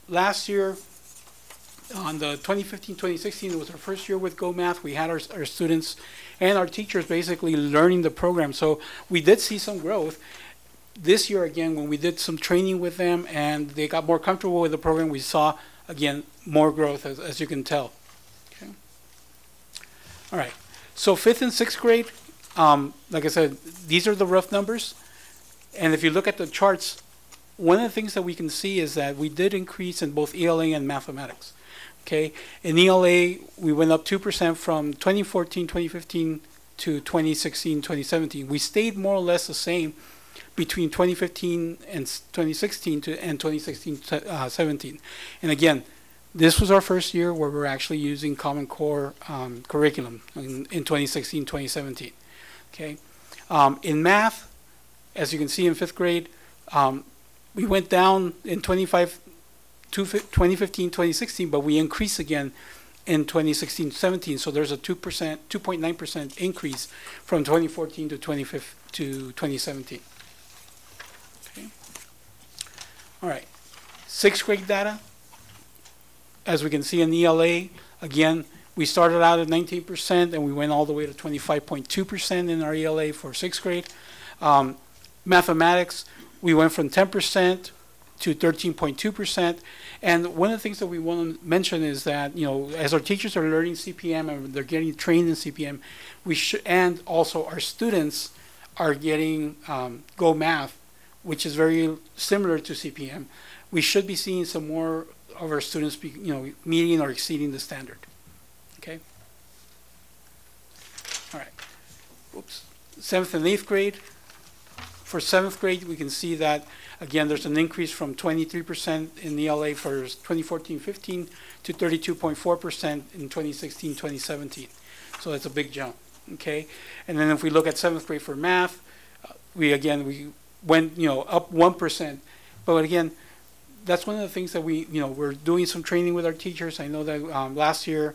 Last year, on the 2015, 2016, it was our first year with Go Math. We had our students and our teachers basically learning the program. So we did see some growth. This year, again, when we did some training with them and they got more comfortable with the program, we saw, again, more growth, as you can tell. Okay. All right. So fifth and sixth grade, like I said, these are the rough numbers. And if you look at the charts, one of the things that we can see is that we did increase in both ELA and mathematics. Okay, in ELA, we went up 2% from 2014, 2015 to 2016, 2017. We stayed more or less the same between 2015 and 2016 and 2016, 17. And again, this was our first year where we're actually using Common Core curriculum in 2016, 2017. Okay, in math, as you can see in fifth grade, we went down in 2015, 2016, but we increased again in 2016, 17. So there's a 2.9% increase from 2014 to 2017. Okay. All right. Sixth grade data. As we can see in ELA, again, we started out at 19% and we went all the way to 25.2% in our ELA for sixth grade. Mathematics, we went from 10% to 13.2%. And one of the things that we want to mention is that, as our teachers are learning CPM and they're getting trained in CPM, and also our students are getting Go Math, which is very similar to CPM, we should be seeing some more of our students meeting or exceeding the standard. Okay? All right. Oops. Seventh and eighth grade. For seventh grade, we can see that, again, there's an increase from 23% in ELA for 2014-15 to 32.4% in 2016-2017. So that's a big jump, okay? And then if we look at seventh grade for math, we went, up 1%. But again, that's one of the things that we're doing some training with our teachers. I know that last year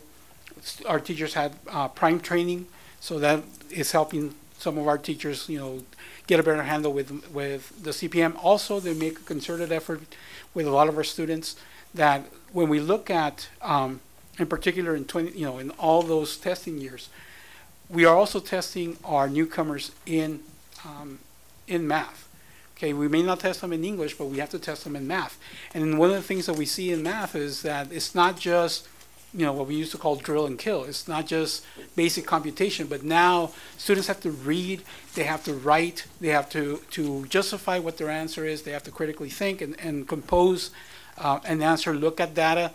our teachers had prime training, so that is helping some of our teachers, get a better handle with the CPM. Also, they make a concerted effort with a lot of our students that when we look at, in particular in in all those testing years, we are also testing our newcomers in math. Okay, we may not test them in English, but we have to test them in math. And one of the things that we see in math is that it's not just what we used to call drill and kill. It's not just basic computation, but now students have to read, they have to write, they have to justify what their answer is, they have to critically think and compose an answer, look at data,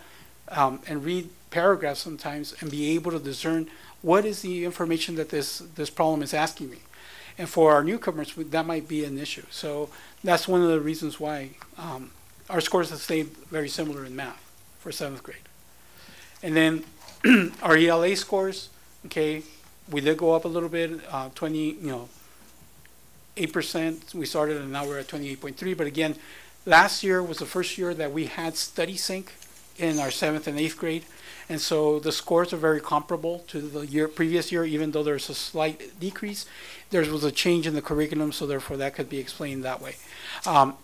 and read paragraphs sometimes and be able to discern what is the information that this problem is asking me. And for our newcomers, that might be an issue. So that's one of the reasons why our scores have stayed very similar in math for seventh grade. And then our ELA scores, okay, we did go up a little bit, 8%. We started and now we're at 28.3. But again, last year was the first year that we had study sync in our 7th and 8th grade. And so the scores are very comparable to the previous year, even though there's a slight decrease. There was a change in the curriculum, so therefore that could be explained that way.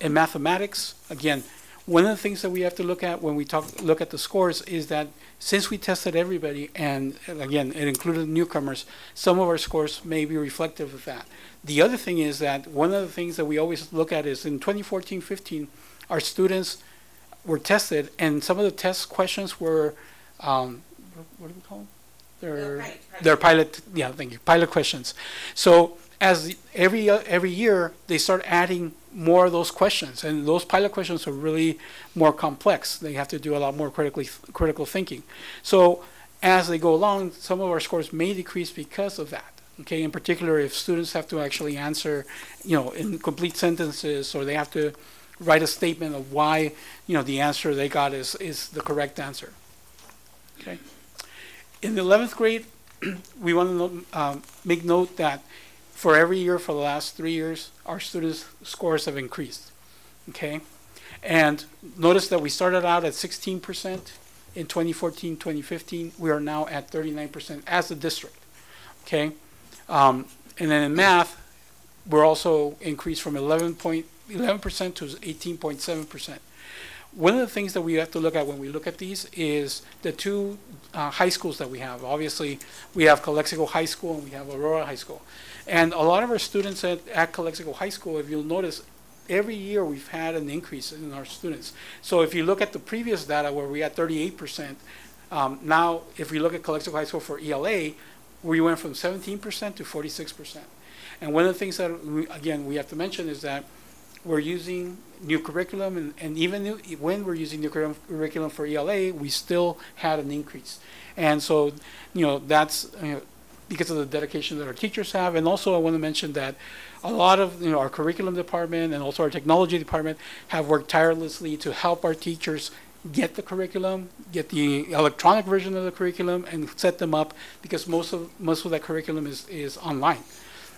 In mathematics, again, one of the things that we have to look at when we look at the scores is that since we tested everybody, and again, it included newcomers, some of our scores may be reflective of that. The other thing is that one of the things that we always look at is in 2014-15, our students were tested, and some of the test questions were, what do we call them? They're pilot, yeah, thank you, pilot questions. So as every year, they start adding more of those questions, and those pilot questions are really more complex. They have to do a lot more critical thinking. So as they go along, some of our scores may decrease because of that. Okay, in particular, if students have to actually answer, in complete sentences, or they have to write a statement of why, the answer they got is the correct answer. Okay. In the 11th grade, we want to make note that for every year for the last 3 years, our students' scores have increased. Okay, and notice that we started out at 16% in 2014-2015. We are now at 39% as a district. Okay. And then in math, we're also increased from 11% to 18.7%. One of the things that we have to look at when we look at these is the two high schools that we have. Obviously, we have Calexico High School and we have Aurora High School. And a lot of our students at Calexico High School, if you'll notice, every year we've had an increase in our students. So if you look at the previous data where we had 38%, now if we look at Calexico High School for ELA, we went from 17% to 46%. And one of the things that, we have to mention is that we're using new curriculum, and even when we're using new curriculum for ELA, we still had an increase. And so, that's because of the dedication that our teachers have. And also I want to mention that a lot of our curriculum department and also our technology department have worked tirelessly to help our teachers get the curriculum, get the electronic version of the curriculum, and set them up, because most of that curriculum is online.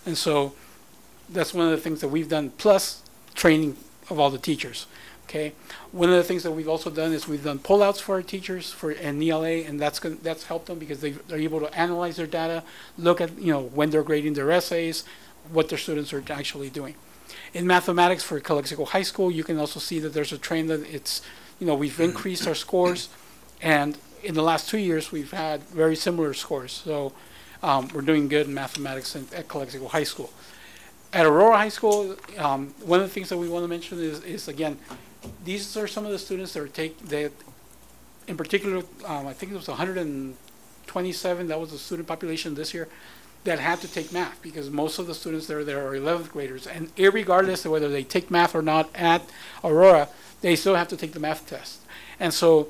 And so that's one of the things that we've done, plus training of all the teachers. Okay, one of the things that we've also done is we've done pullouts for our teachers and ELA, and that's helped them because they're able to analyze their data, look at when they're grading their essays, what their students are actually doing. In mathematics for Calexico High School, you can also see that there's a trend that it's we've increased our scores, and in the last 2 years we've had very similar scores. So we're doing good in mathematics at Calexico High School. At Aurora High School, one of the things that we want to mention is again, these are some of the students that in particular, I think it was 127, that was the student population this year, that had to take math, because most of the students there are 11th graders, and irregardless of whether they take math or not at Aurora, they still have to take the math test. And so,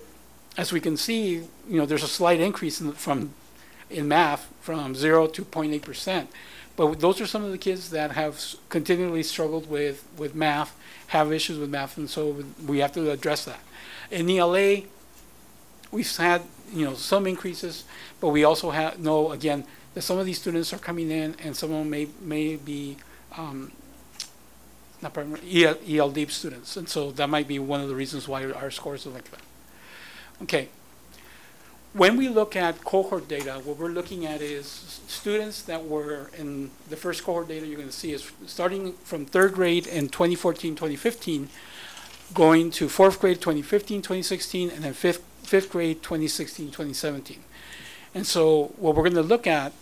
as we can see, there's a slight increase in math from 0 to 0.8%. But those are some of the kids that have continually struggled with math, have issues with math, and so we have to address that. In ELA, we've had some increases, but we also know again that some of these students are coming in, and some of them may be not primary, EL deep students, and so that might be one of the reasons why our scores are like that. Okay. When we look at cohort data, what we're looking at is students that were in the first cohort data you're going to see is starting from 3rd grade in 2014-2015, going to 4th grade 2015-2016, and then 5th grade 2016-2017. And so what we're going to look at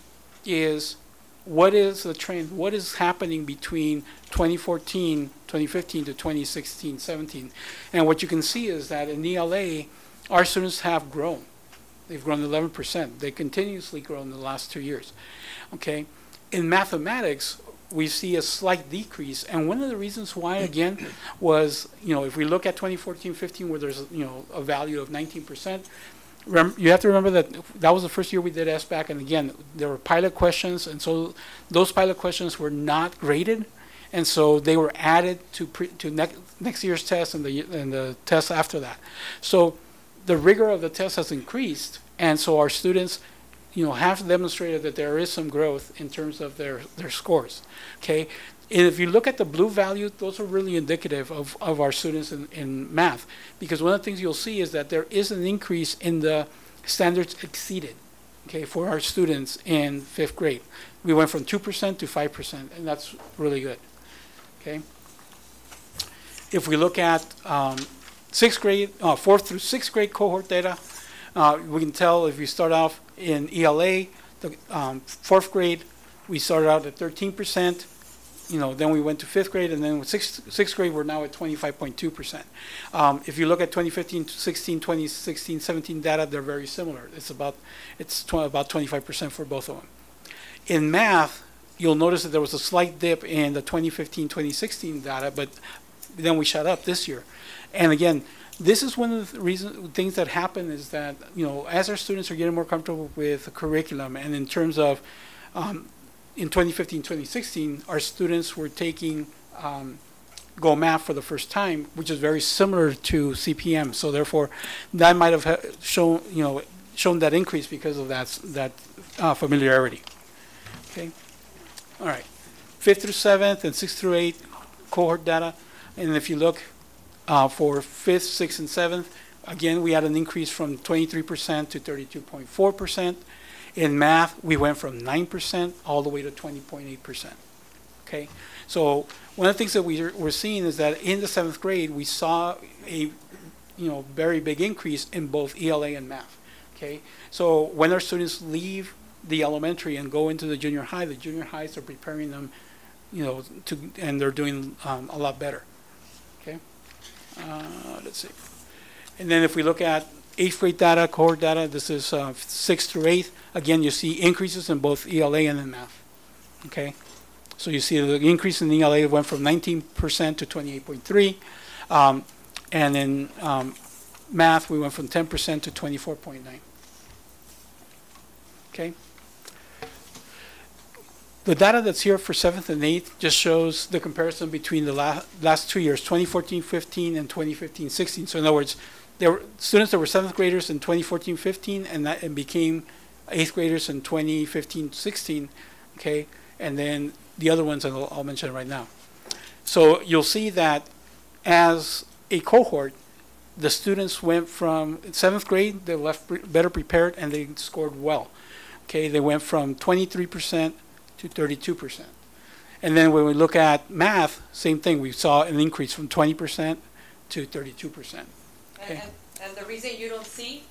is what is the trend, what is happening between 2015 to 2016-17. And what you can see is that in ELA, our students have grown. They've grown 11%. They continuously grown in the last 2 years. Okay. In mathematics, we see a slight decrease, and one of the reasons why, again, was if we look at 2014-15, where there's a value of 19%, you have to remember that was the first year we did SBAC, and again, there were pilot questions, and so those pilot questions were not graded, and so they were added to next year's test and the tests after that. So the rigor of the test has increased, and so our students, have demonstrated that there is some growth in terms of their scores. Okay, If you look at the blue value, those are really indicative of our students in math, because one of the things you'll see is that there is an increase in the standards exceeded, okay, for our students in 5th grade. We went from 2% to 5%, and that's really good, okay? If we look at 6th grade, 4th through 6th grade cohort data, we can tell if we start off in ELA, the 4th grade, we started out at 13%. Then we went to 5th grade, and then with 6th grade, we're now at 25.2%. If you look at 2015, 16, 2016, 17 data, they're very similar. It's about 25% for both of them. In math, you'll notice that there was a slight dip in the 2015, 2016 data, but then we shot up this year. And again, this is one of the things that happen is that, as our students are getting more comfortable with the curriculum, and in terms of in 2015, 2016, our students were taking Go Math for the first time, which is very similar to CPM. So therefore, that might have shown that increase because of that familiarity. Okay. All right. 5th through 7th and 6th through 8th cohort data, and if you look for 5th, 6th, and 7th, again we had an increase from 23% to 32.4%. In math, we went from 9% all the way to 20.8%. Okay, so one of the things that we're seeing is that in the 7th grade, we saw a very big increase in both ELA and math. Okay, so when our students leave the elementary and go into the junior high, the junior highs are preparing them, and they're doing a lot better. Okay, let's see, and then if we look at 8th grade data, cohort data, this is 6th through 8th. Again, you see increases in both ELA and in math. Okay, so you see the increase in ELA went from 19% to 28.3%, and in math we went from 10% to 24.9%. Okay. The data that's here for 7th and 8th just shows the comparison between the last 2 years, 2014-15 and 2015-16. So in other words, there were students that were 7th graders in 2014-15 and became 8th graders in 2015-16, okay? And then the other ones I'll mention right now. So you'll see that as a cohort, the students went from 7th grade, they left better prepared and they scored well. Okay, they went from 23% to 32%. And then when we look at math, same thing, we saw an increase from 20% to 32%. Okay. And the reason you don't see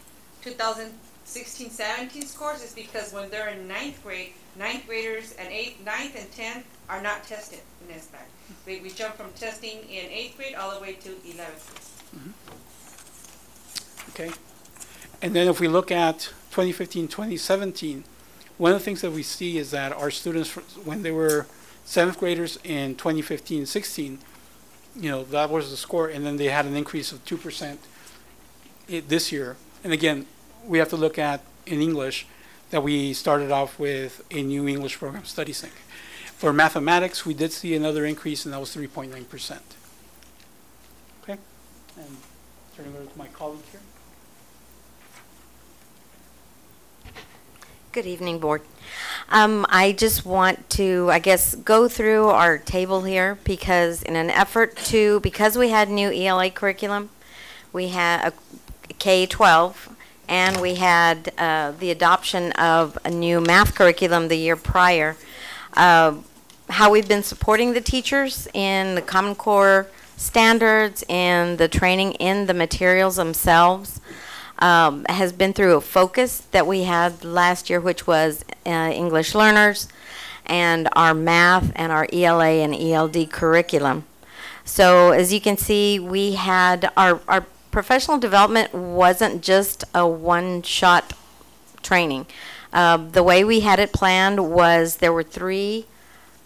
2016-17 scores is because when they're in 9th grade, 9th graders and 9th and 10th are not tested in SBAC. We jump from testing in 8th grade all the way to 11th grade. Mm-hmm. Okay. And then if we look at 2015-2017, one of the things that we see is that our students, when they were 7th graders in 2015-16, that was the score, and then they had an increase of 2% this year. And again, we have to look at, in English, that we started off with a new English program, StudySync. For mathematics, we did see another increase, and that was 3.9%. Okay? And turning over to my colleague here. Good evening, Board. I just want to, go through our table here because in an effort to, because we had new ELA curriculum, we had a K-12, and we had the adoption of a new math curriculum the year prior. How we've been supporting the teachers in the Common Core standards and the training in the materials themselves has been through a focus that we had last year, which was English learners and our math and our ELA and ELD curriculum. So as you can see, we had our professional development wasn't just a one-shot training. The way we had it planned was there were 3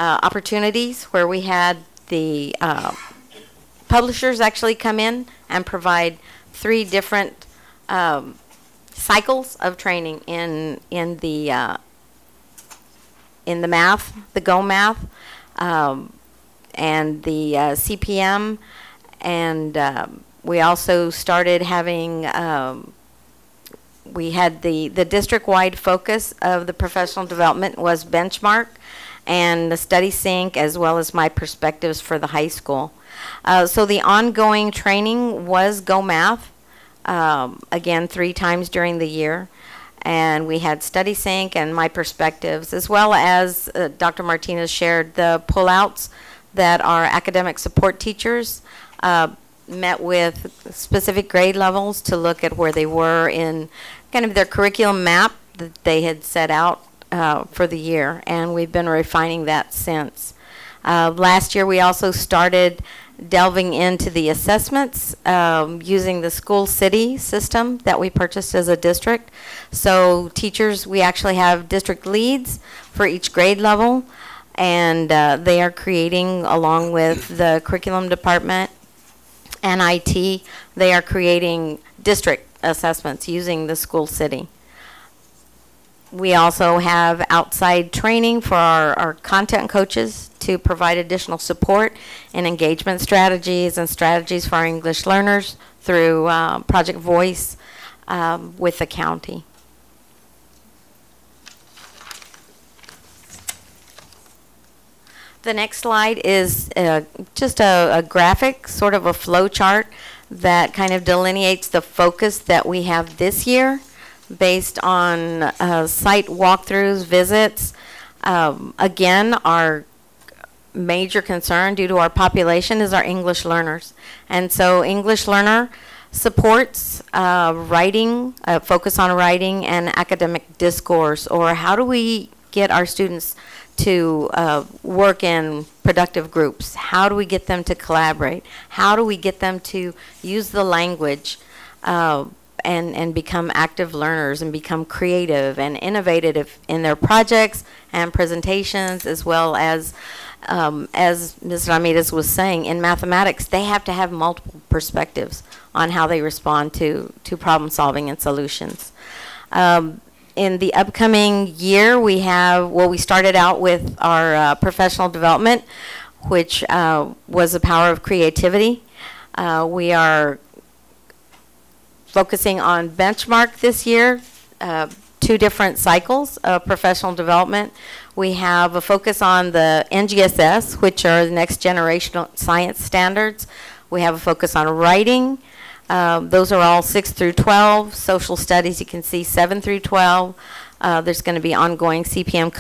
opportunities where we had the publishers actually come in and provide 3 different cycles of training in the math, the Go Math, and the CPM, and we also started having, we had the district-wide focus of the professional development was benchmark, and the study sync, as well as my perspectives for the high school. So the ongoing training was Go Math, again, 3 times during the year. And we had study sync and my perspectives, as well as Dr. Martinez shared the pullouts that our academic support teachers met with specific grade levels to look at where they were in kind of their curriculum map that they had set out for the year, and we've been refining that since. Last year we also started delving into the assessments using the school city system that we purchased as a district. So teachers, we actually have district leads for each grade level, and they are creating, along with the curriculum department and IT, they are creating district assessments using the school city. We also have outside training for our content coaches to provide additional support and engagement strategies and strategies for our English learners through Project Voice with the county. The next slide is just a graphic, sort of a flow chart that kind of delineates the focus that we have this year based on site walkthroughs, visits. Again, our major concern due to our population is our English learners. And so English learner supports writing, focus on writing and academic discourse, or how do we get our students to work in productive groups? How do we get them to collaborate? How do we get them to use the language and become active learners and become creative and innovative in their projects and presentations, as well as Ms. Ramirez was saying, in mathematics, they have to have multiple perspectives on how they respond to problem solving and solutions. In the upcoming year, we have, well, we started out with our professional development, which was the power of creativity. We are focusing on benchmark this year, 2 different cycles of professional development. We have a focus on the NGSS, which are the next generation science standards. We have a focus on writing. Those are all 6 through 12. Social studies, you can see 7 through 12. There's going to be ongoing CPM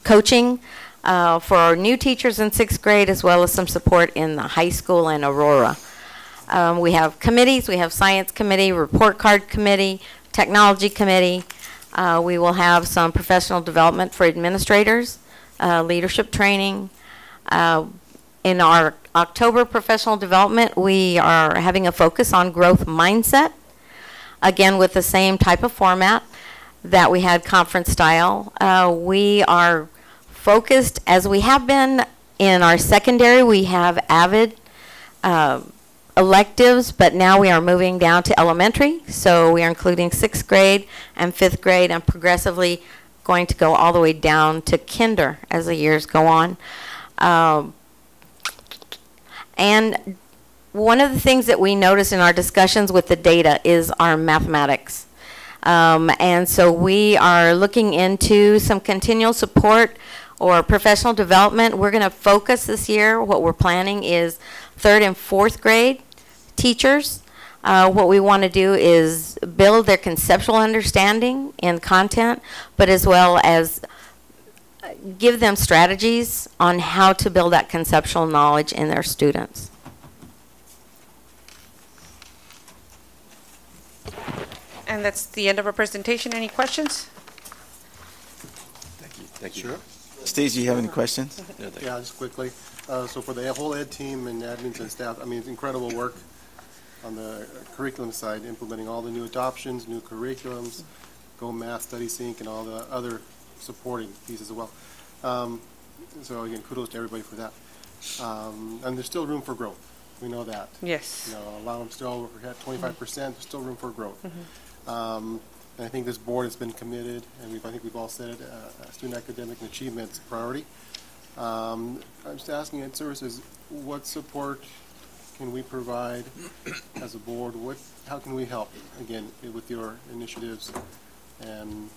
coaching for our new teachers in 6th grade, as well as some support in the high school and Aurora. We have committees. We have science committee, report card committee, technology committee. We will have some professional development for administrators, leadership training. In our October professional development, we are having a focus on growth mindset, again with the same type of format that we had conference style. We are focused, as we have been in our secondary, we have AVID electives, but now we are moving down to elementary, so we are including 6th grade and 5th grade, and progressively going to go all the way down to kinder as the years go on. And one of the things that we notice in our discussions with the data is our mathematics. And so we are looking into some continual support or professional development. We're going to focus this year, what we're planning is 3rd and 4th grade teachers. What we want to do is build their conceptual understanding in content, but as well as give them strategies on how to build that conceptual knowledge in their students. And that's the end of our presentation. Any questions? Thank you. Thank you. Sure. Steve, do you have any questions? Yeah, just quickly. So for the whole ed team and admins and staff, I mean, it's incredible work on the curriculum side, implementing all the new adoptions, new curriculums, Go Math, Study Sync, and all the other supporting pieces as well. So again, kudos to everybody for that. And there's still room for growth. We know that. Yes. You know, a lot of them still at 25%. There's still room for growth. And I think this board has been committed, and I think we've all said it, student academic achievement is a priority. I'm just asking Ed Services, what support can we provide as a board? How can we help, again, with your initiatives and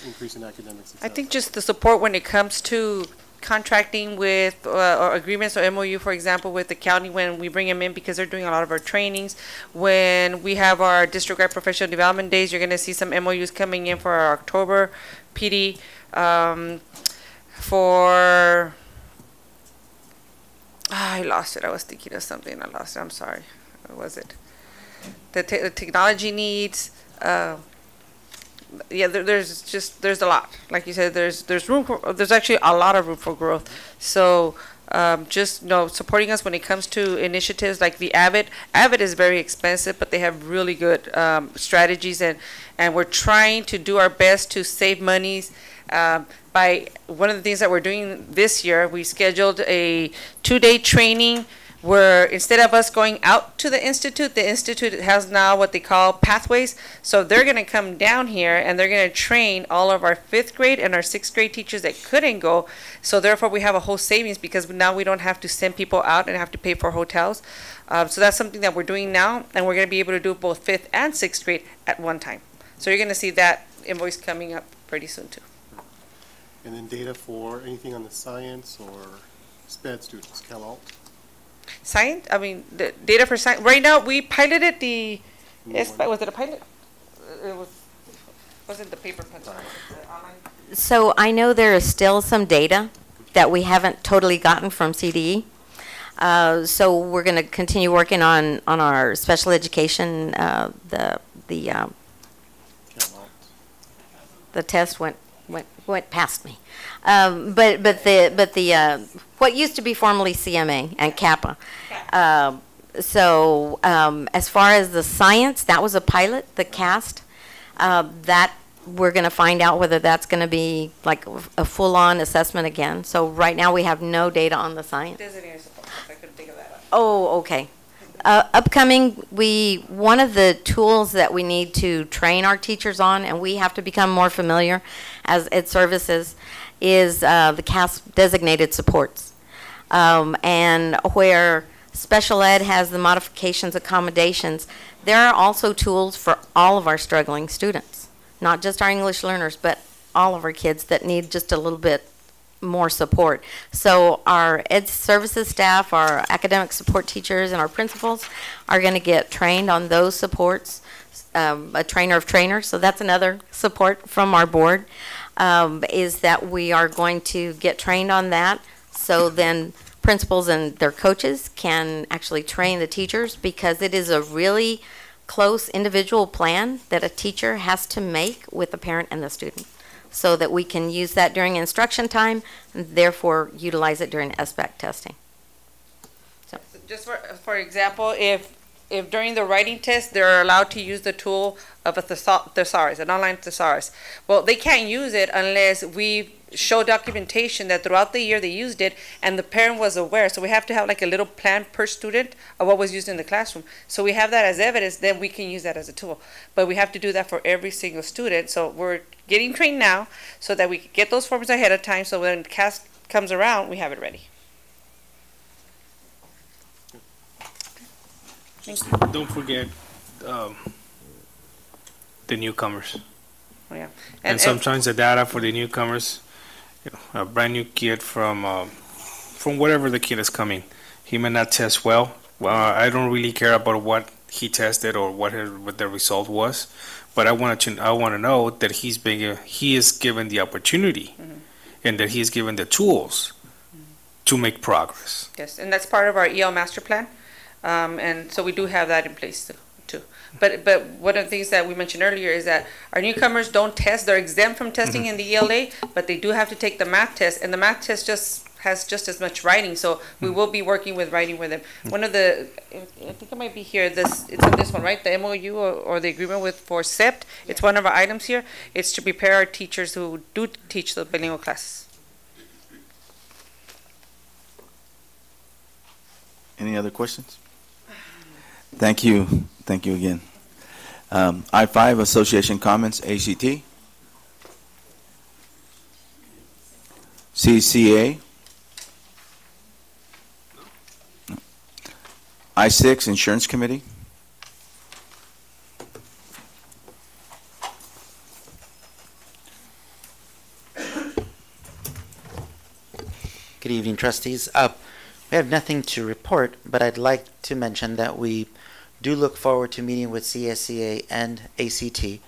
increase in academic success? I think just the support when it comes to contracting with, or agreements or MOU, for example, with the county when we bring them in because they're doing a lot of our trainings. When we have our district-wide professional development days, you're going to see some MOUs coming in for our October PD. I lost it. I was thinking of something. I lost it. I'm sorry. What was it? The technology needs. Yeah, there's a lot. Like you said, there's room for, there's actually a lot of room for growth. So just supporting us when it comes to initiatives like the Avid. Avid is very expensive, but they have really good strategies, and we're trying to do our best to save monies. By one of the things that we're doing this year, we scheduled a 2-day training where instead of us going out to the institute has now what they call pathways. So they're going to come down here and they're going to train all of our 5th grade and our 6th grade teachers that couldn't go. So therefore we have a whole savings because now we don't have to send people out and have to pay for hotels. So that's something that we're doing now, and we're going to be able to do both 5th and 6th grade at one time. So you're going to see that invoice coming up pretty soon too. And then data for anything on the science or SPED students, CalAlt? Science? I mean, the data for science. Right now, we piloted the. Was it a pilot? It wasn't the paper pencil. So I know there is still some data that we haven't totally gotten from CDE. So we're going to continue working on our special education. The test went past me, but the what used to be formerly CMA and Kappa. So as far as the science, that was a pilot, the CAST. That we're going to find out whether that's going to be like a full-on assessment again. So right now we have no data on the science. I couldn't think of that. Oh, okay. Upcoming, one of the tools that we need to train our teachers on, and we have to become more familiar as Ed Services, is the CAS designated supports. And where special ed has the modifications, accommodations, there are also tools for all of our struggling students, not just our English learners, but all of our kids that need just a little bit more support. So our Ed Services staff, our academic support teachers, and our principals are going to get trained on those supports, a trainer of trainers. So that's another support from our board, is that we are going to get trained on that. So then principals and their coaches can actually train the teachers, because it is a really close individual plan that a teacher has to make with the parent and the student, so that we can use that during instruction time, and therefore utilize it during SBAC testing. So just for example, if during the writing test they're allowed to use the tool of a thesaurus, an online thesaurus, well, they can't use it unless we show documentation that throughout the year they used it and the parent was aware. So we have to have like a little plan per student of what was used in the classroom. So we have that as evidence, then we can use that as a tool. But we have to do that for every single student. So we're getting trained now so that we can get those forms ahead of time, so when CAS comes around, we have it ready. Thank you. Don't forget the newcomers. Oh, yeah. And sometimes the data for the newcomers, a brand new kid from whatever the kid is coming, he may not test well. I don't really care about what he tested or what the result was, but I want to know that he is given the opportunity, and that he is given the tools to make progress. Yes, and that's part of our EL master plan, and so we do have that in place too. But one of the things that we mentioned earlier is that our newcomers don't test; they're exempt from testing in the ELA, but they do have to take the math test, and the math test has just as much writing, so we will be working with writing with them. One of the, I think it might be here, it's on this one, right? The MOU or the agreement for SEPT, it's one of our items here. It's to prepare our teachers who do teach the bilingual classes. Any other questions? Thank you. Thank you again. I-5, Association Comments, ACT. CCA. I-6, Insurance Committee. Good evening, trustees. We have nothing to report, but I'd like to mention that we do look forward to meeting with CSCA and ACT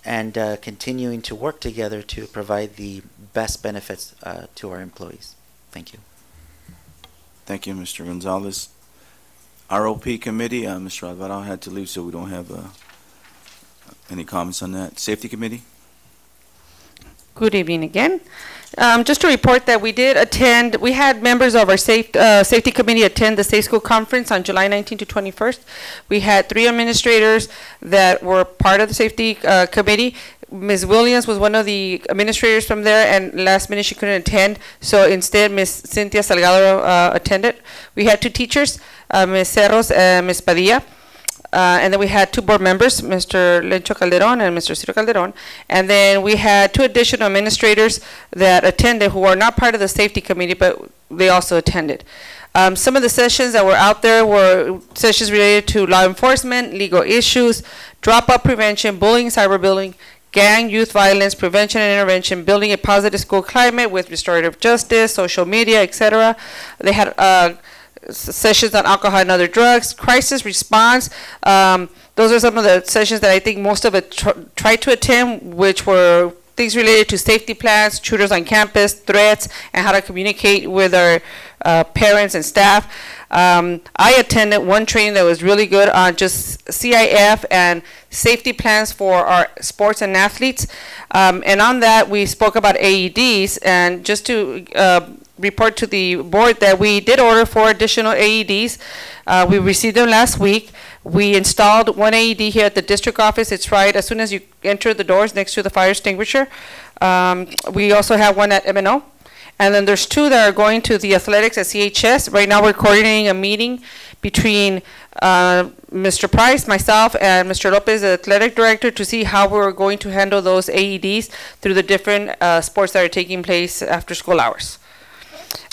and continuing to work together to provide the best benefits to our employees. Thank you. Thank you, Mr. Gonzalez. ROP committee, Mr. Alvaro had to leave, so we don't have any comments on that. Safety committee? Good evening again. Just to report that we did attend, we had members of our safety committee attend the Safe School Conference on July 19th to 21st. We had 3 administrators that were part of the safety committee. Ms. Williams was one of the administrators from there, and last minute she couldn't attend, so instead Ms. Cynthia Salgado attended. We had 2 teachers, Ms. Cerros and Ms. Padilla. And then we had 2 board members, Mr. Lencho Calderon and Mr. Ciro Calderon. And then we had 2 additional administrators that attended who are not part of the safety committee, but they also attended. Some of the sessions that were out there were sessions related to law enforcement, legal issues, dropout prevention, bullying, cyberbullying, gang, youth violence, prevention and intervention, building a positive school climate with restorative justice, social media, etc. They had sessions on alcohol and other drugs, crisis response. Those are some of the sessions that I think most of it tried to attend, which were things related to safety plans, shooters on campus, threats, and how to communicate with our parents and staff. I attended one training that was really good on just CIF and safety plans for our sports and athletes. And on that, we spoke about AEDs, and just to report to the board that we did order 4 additional AEDs. We received them last week. We installed 1 AED here at the district office. It's right as soon as you enter the doors next to the fire extinguisher. We also have 1 at MNO. And then there's 2 that are going to the athletics at CHS. Right now we're coordinating a meeting between Mr. Price, myself, and Mr. Lopez, the athletic director, to see how we're going to handle those AEDs through the different sports that are taking place after school hours.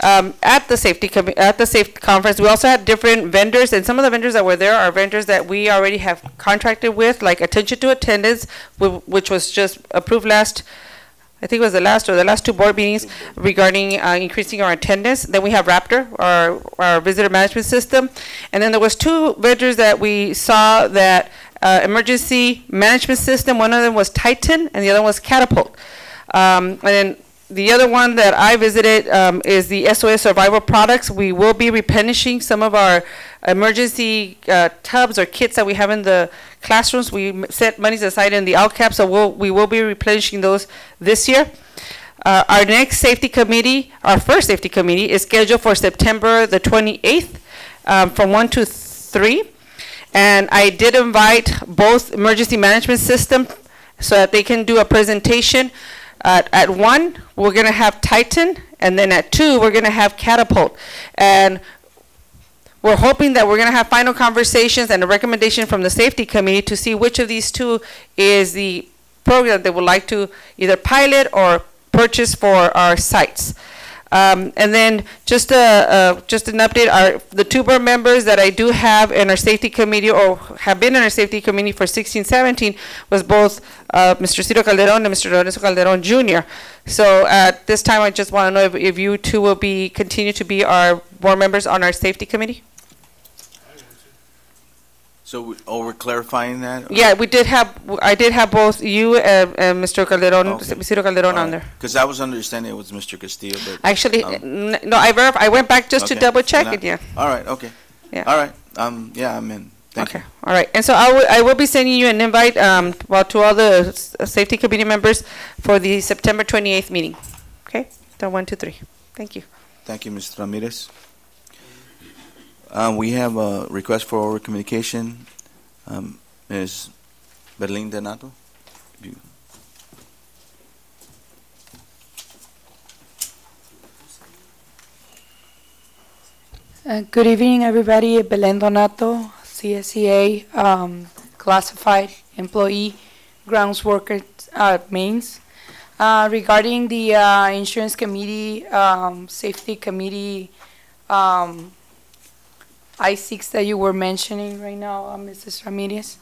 At the safety conference, we also had different vendors, and some of the vendors that were there are vendors that we already have contracted with, like Attention to Attendance, which was just approved last, I think it was the last 2 board meetings regarding increasing our attendance. Then we have Raptor, our visitor management system, and then there was 2 vendors that we saw that emergency management system. One of them was Titan, and the other one was Catapult. And then the other one that I visited is the SOS Survival Products. We will be replenishing some of our emergency tubs or kits that we have in the classrooms. We set monies aside in the LCAP, so we will be replenishing those this year. Our next safety committee, our first safety committee, is scheduled for September the 28th from 1 to 3. And I did invite both emergency management system so that they can do a presentation. At 1, we're going to have Titan, and then at 2, we're going to have Catapult. And we're hoping that we're going to have final conversations and a recommendation from the safety committee to see which of these 2 is the program they would like to either pilot or purchase for our sites. And then just an update, the 2 board members that I do have in our safety committee or have been in our safety committee for 16-17 was both Mr. Ciro Calderon and Mr. Lorenzo Calderon Jr. So at this time, I just want to know if you 2 will continue to be our board members on our safety committee. So, we're clarifying that? Yeah, I did have both you and Mr. Calderon, Ciro Calderon on there. Because I was understanding it was Mr. Castillo, but... Actually, no, I went back just to double check it, yeah. All right, okay. Yeah. All right, yeah, I'm in. Thank you. All right, and so I will be sending you an invite, to all the safety committee members for the September 28th meeting. Okay, so 1, 2, 3. Thank you. Thank you, Mr. Ramirez. We have a request for oral communication. Ms. Berlin Donato. Good evening, everybody. Belen Donato, CSCA, classified employee, grounds worker at Mains. Regarding the insurance committee, safety committee, I-6 that you were mentioning right now, Mrs. Ramirez.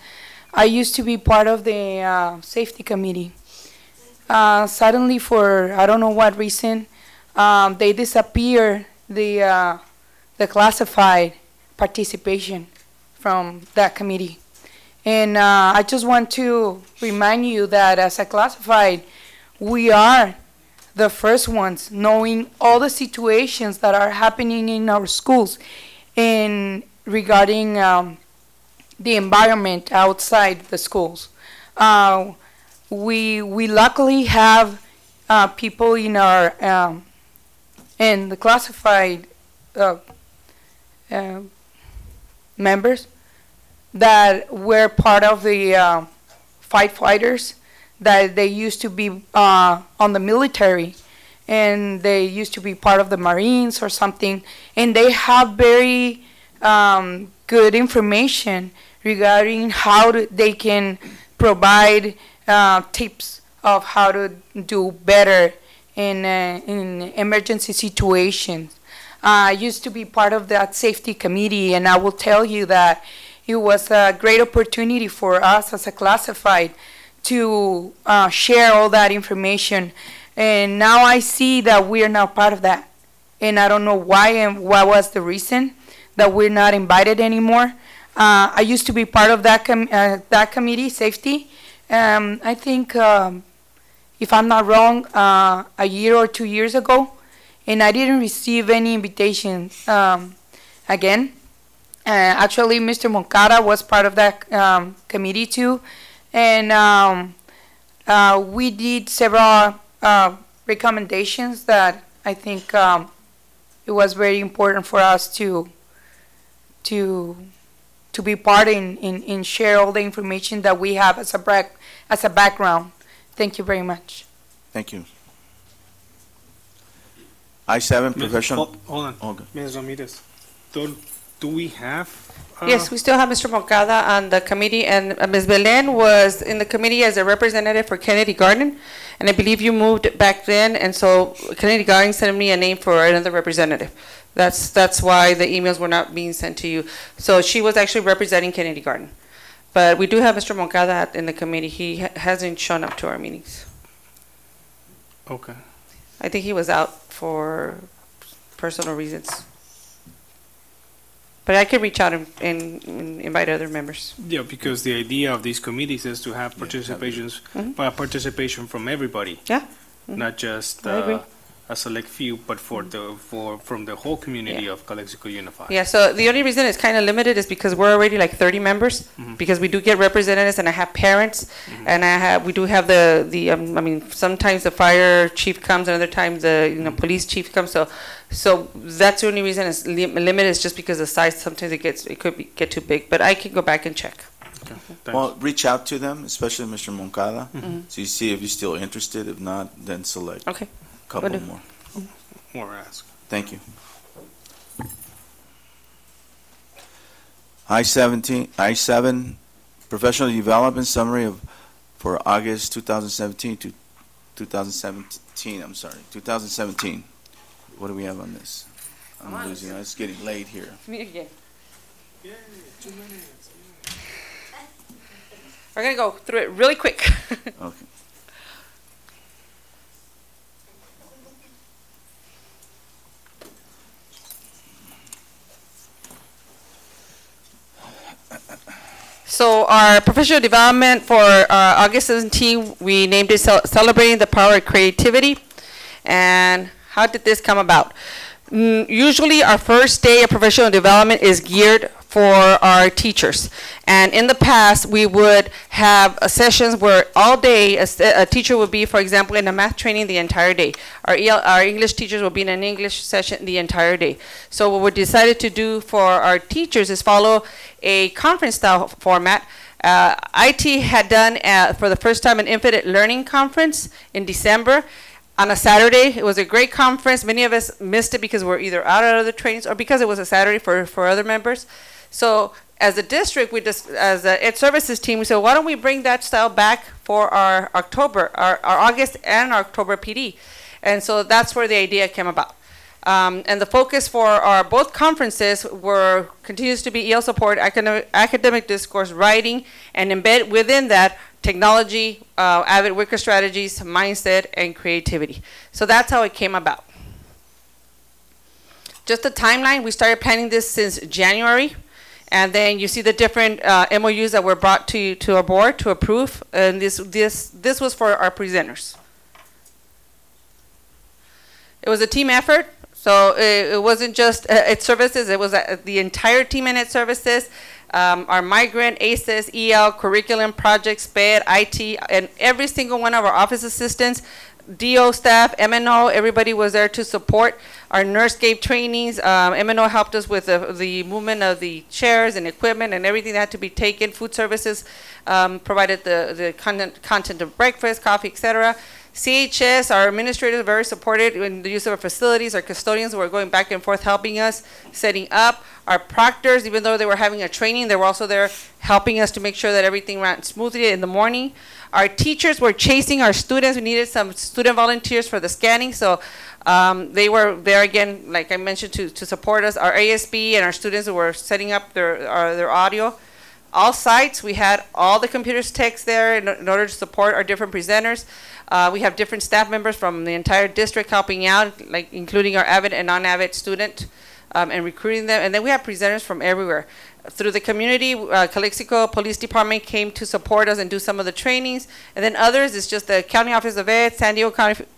I used to be part of the safety committee. Suddenly, for I don't know what reason, they disappear the classified participation from that committee. And I just want to remind you that as a classified, we are the first ones knowing all the situations that are happening in our schools and regarding the environment outside the schools. We luckily have people in our in the classified members that were part of the firefighters, that they used to be on the military, and they used to be part of the Marines or something, and they have very good information regarding how they can provide tips of how to do better in emergency situations. I used to be part of that safety committee, and I will tell you that it was a great opportunity for us as a classified to share all that information. And now I see that we are not part of that. And I don't know why and what was the reason that we're not invited anymore. I used to be part of that committee, safety. I think, if I'm not wrong, a year or 2 years ago, and I didn't receive any invitation again. Actually, Mr. Moncada was part of that committee too, and we did several recommendations that I think it was very important for us to be part in share all the information that we have as a background. Thank you very much. Thank you. I-7, professional. Hold on. Okay. Ms. Ramirez, do we have? Yes, we still have Mr. Moncada on the committee, and Ms. Belen was in the committee as a representative for Kennedy Garden, and I believe you moved back then, and so Kennedy Garden sent me a name for another representative. That's why the emails were not being sent to you. So she was actually representing Kennedy Garden. But we do have Mr. Moncada in the committee. He hasn't shown up to our meetings. Okay. I think he was out for personal reasons. But I can reach out and invite other members. Yeah, because the idea of these committees is to have participation from everybody. Yeah. Not just I agree. a select few, but from the whole community of Calexico Unified. Yeah, so the only reason it's kind of limited is because we're already like 30 members, because we do get representatives, and I have parents, and we do have I mean, sometimes the fire chief comes, and other times the police chief comes. So that's the only reason it's limited, is just because the size. Sometimes it could get too big, but I can go back and check. Okay, well, reach out to them, especially Mr. Moncada, so you see if you're still interested. If not, then select. Okay. Couple more. More ask. Thank you. I-7, professional development summary for August 2017 to 2017. I'm sorry, 2017. What do we have on this? I'm losing. It's getting late here. Me again. Yeah, 2 minutes. We're gonna go through it really quick. Okay. So our professional development for August 17, we named it Celebrating the Power of Creativity. And how did this come about? Usually our first day of professional development is geared for our teachers. And in the past, we would have sessions where all day a teacher would be, for example, in a math training the entire day. Our English teachers will be in an English session the entire day. So what we decided to do for our teachers is follow a conference-style format. IT had done, for the first time, an Infinite Learning Conference in December. On a Saturday. It was a great conference. Many of us missed it because we're either out at other trainings or because it was a Saturday for other members. So as a district, as the Ed Services team, we said, why don't we bring that style back for our October, our August and our October PD? And so that's where the idea came about. And the focus for our both conferences continues to be EL support, academic discourse, writing, and embed within that technology, avid worker strategies, mindset, and creativity. So that's how it came about. just a timeline, we started planning this since January. And then you see the different MOUs that were brought to our board to approve. And this was for our presenters. It was a team effort. So it wasn't just Ed Services, it was the entire team in Ed Services, our migrant, ACES, EL, curriculum, projects, SPED, IT, and every single one of our office assistants, DO staff, MNO, everybody was there to support. Our nurse gave trainings. MNO helped us with the movement of the chairs and equipment and everything that had to be taken. Food services provided the content of breakfast, coffee, etc. CHS, our administrators, very supported in the use of our facilities. Our custodians were going back and forth helping us, setting up. Our proctors, even though they were having a training, they were also there helping us to make sure that everything ran smoothly in the morning. Our teachers were chasing our students. We needed some student volunteers for the scanning, so they were there again, like I mentioned, to support us. Our ASB and our students who were setting up their audio. All sites, we had all the computers techs there in order to support our different presenters. We have different staff members from the entire district helping out, like including our avid and non-avid student, and recruiting them. And then we have presenters from everywhere. Through the community, Calexico Police Department came to support us and do some of the trainings. And then others, it's just the County Office of Ed, San Diego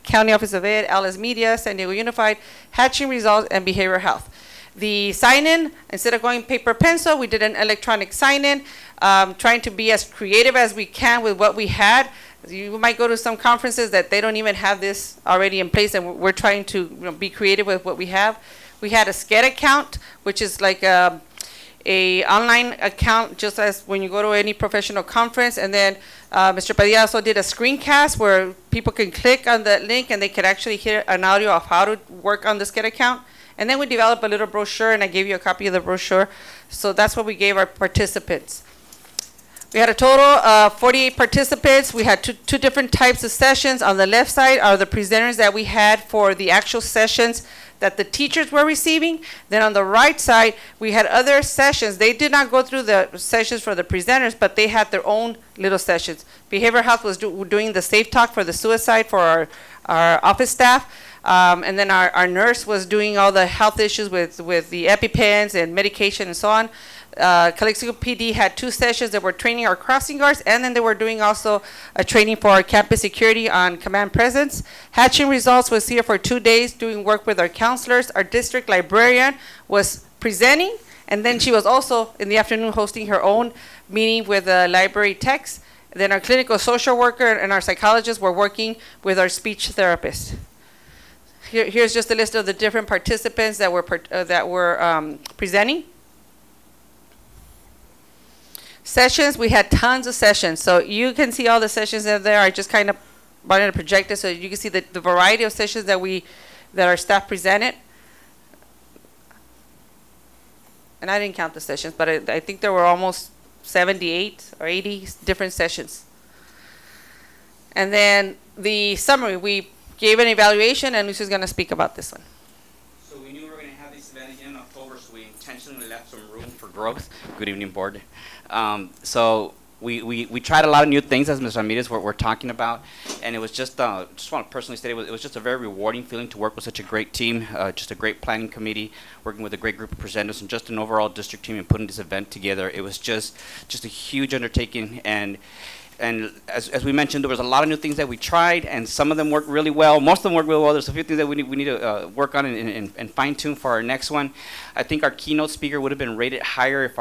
County Office of Ed, LS Media, San Diego Unified, Hatching Results, and Behavioral Health. The sign-in, instead of going paper pencil, we did an electronic sign-in, trying to be as creative as we can with what we had. You might go to some conferences that they don't even have this already in place, and we're trying to be creative with what we have. We had a SCED account, which is like a online account, just as when you go to any professional conference. And then Mr. Padilla also did a screencast where people can click on the link and they can actually hear an audio of how to work on the SCED account. And then we developed a little brochure, and I gave you a copy of the brochure. So that's what we gave our participants. We had a total of 48 participants. We had two different types of sessions. On the left side are the presenters that we had for the actual sessions that the teachers were receiving. Then on the right side, we had other sessions. They did not go through the sessions for the presenters, but they had their own little sessions. Behavioral Health was doing the Safe Talk for the suicide for our office staff. And then our nurse was doing all the health issues with the EpiPens and medication and so on. Calexico PD had 2 sessions that were training our crossing guards, and then they were doing also a training for our campus security on command presence. Hatching Results was here for 2 days doing work with our counselors. Our district librarian was presenting, and then she was also in the afternoon hosting her own meeting with the library techs. Then our clinical social worker and our psychologists were working with our speech therapist. Here's just a list of the different participants that were presenting. Sessions, we had tons of sessions. So you can see all the sessions in there. I just kind of wanted to project it so you can see the variety of sessions that our staff presented. And I didn't count the sessions, but I think there were almost 78 or 80 different sessions. And then the summary, we gave an evaluation, and Lucy's going to speak about this one. So we knew we were going to have this event again in October, so we intentionally left some room for growth. Good evening, board. So we tried a lot of new things, as Ms. Ramirez were talking about, and it was just want to personally state it was just a very rewarding feeling to work with such a great team, just a great planning committee, working with a great group of presenters, and just an overall district team and putting this event together. It was just a huge undertaking, and as we mentioned, there was a lot of new things that we tried, and some of them worked really well. Most of them worked really well. There's a few things that we need to work on and fine-tune for our next one. I think our keynote speaker would have been rated higher if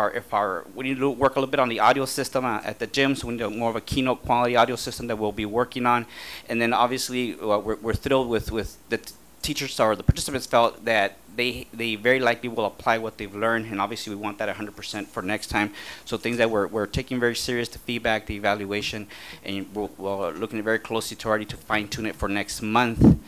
we need to work a little bit on the audio system at the gym, so we need more of a keynote quality audio system that we'll be working on. And then obviously we're thrilled with the teachers or the participants felt that they very likely will apply what they've learned, and obviously we want that 100% for next time. So things that we're taking very serious, the feedback, the evaluation, and we're looking very closely to fine tune it for next month.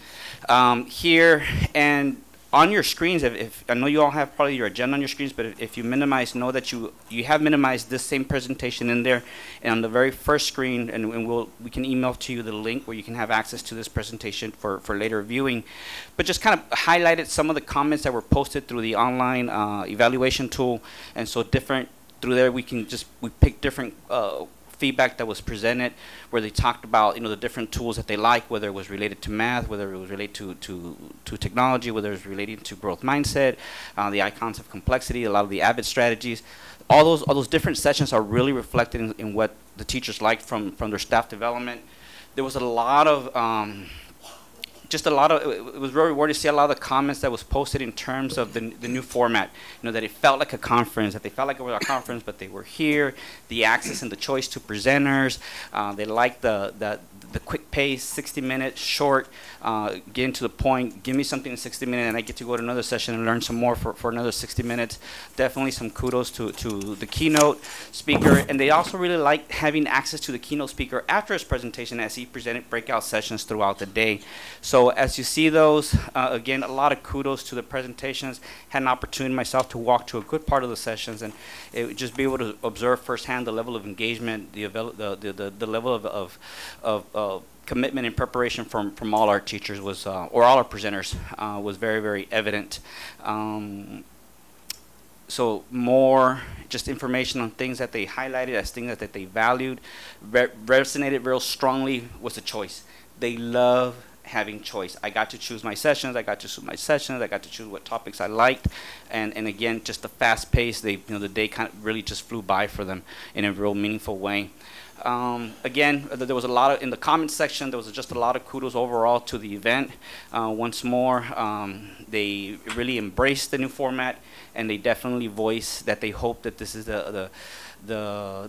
Here and on your screens, if I know you all have probably your agenda on your screens, but if you minimize, know that you have minimized this same presentation in there, and on the very first screen, and we can email to you the link where you can have access to this presentation for later viewing. But just kind of highlighted some of the comments that were posted through the online evaluation tool, and so through there we pick different feedback that was presented, where they talked about, the different tools that they like, whether it was related to math, whether it was related to technology, whether it was related to growth mindset, the icons of complexity, a lot of the Avid strategies. All those different sessions are really reflected in what the teachers liked from their staff development. There was a lot of it was very rewarding to see a lot of the comments that was posted in terms of the new format. That it felt like a conference, that they felt like it was a conference, but they were here, the access and the choice to presenters. They liked the quick pace, 60-minute, short, getting to the point, give me something in 60 minutes, and I get to go to another session and learn some more for another 60 minutes. Definitely some kudos to the keynote speaker. And they also really liked having access to the keynote speaker after his presentation as he presented breakout sessions throughout the day. So as you see those, again, a lot of kudos to the presentations. Had an opportunity myself to walk to a good part of the sessions and just be able to observe firsthand the level of engagement, the level of commitment and preparation from all our teachers was, or all our presenters, was very, very evident. So more just information on things that they highlighted as things that they valued, resonated real strongly was the choice. They love having choice. I got to choose my sessions. I got to choose what topics I liked, and again, just the fast pace. The day kind of really just flew by for them in a real meaningful way. Again, there was a lot of, in the comments section, there was just a lot of kudos overall to the event. Once more, they really embraced the new format, and they definitely voiced that they hope that this is the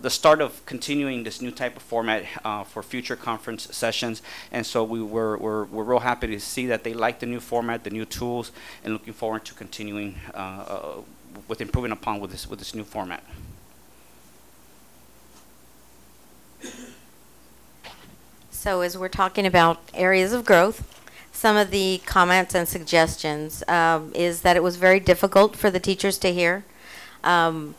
start of continuing this new type of format for future conference sessions. And so we're real happy to see that they like the new format, the new tools, and looking forward to continuing with improving upon with this new format. So as we're talking about areas of growth, some of the comments and suggestions is that it was very difficult for the teachers to hear. Some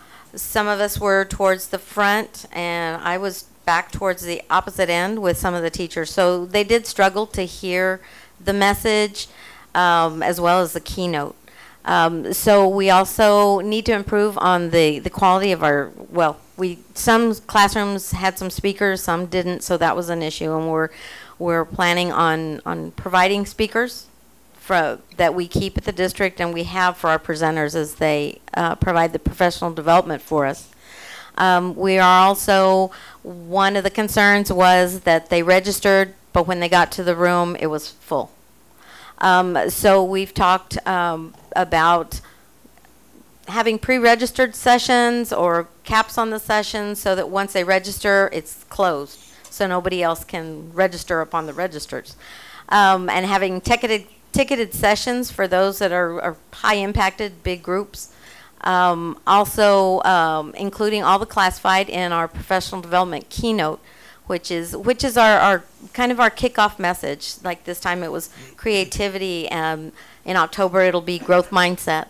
of us were towards the front, and I was back towards the opposite end with some of the teachers. So they did struggle to hear the message as well as the keynote. So we also need to improve on the quality of our, some classrooms had some speakers, some didn't, so that was an issue, and we're planning on providing speakers that we keep at the district and we have for our presenters as they provide the professional development for us. We are also, one of the concerns was that they registered, but when they got to the room, it was full. So we've talked about having pre-registered sessions or caps on the sessions so that once they register, it's closed, so nobody else can register upon the registers. And having ticketed sessions for those that are high impacted, big groups. Also including all the classified in our professional development keynote, which is our kind of our kickoff message. Like this time it was creativity, and in October it'll be growth mindset.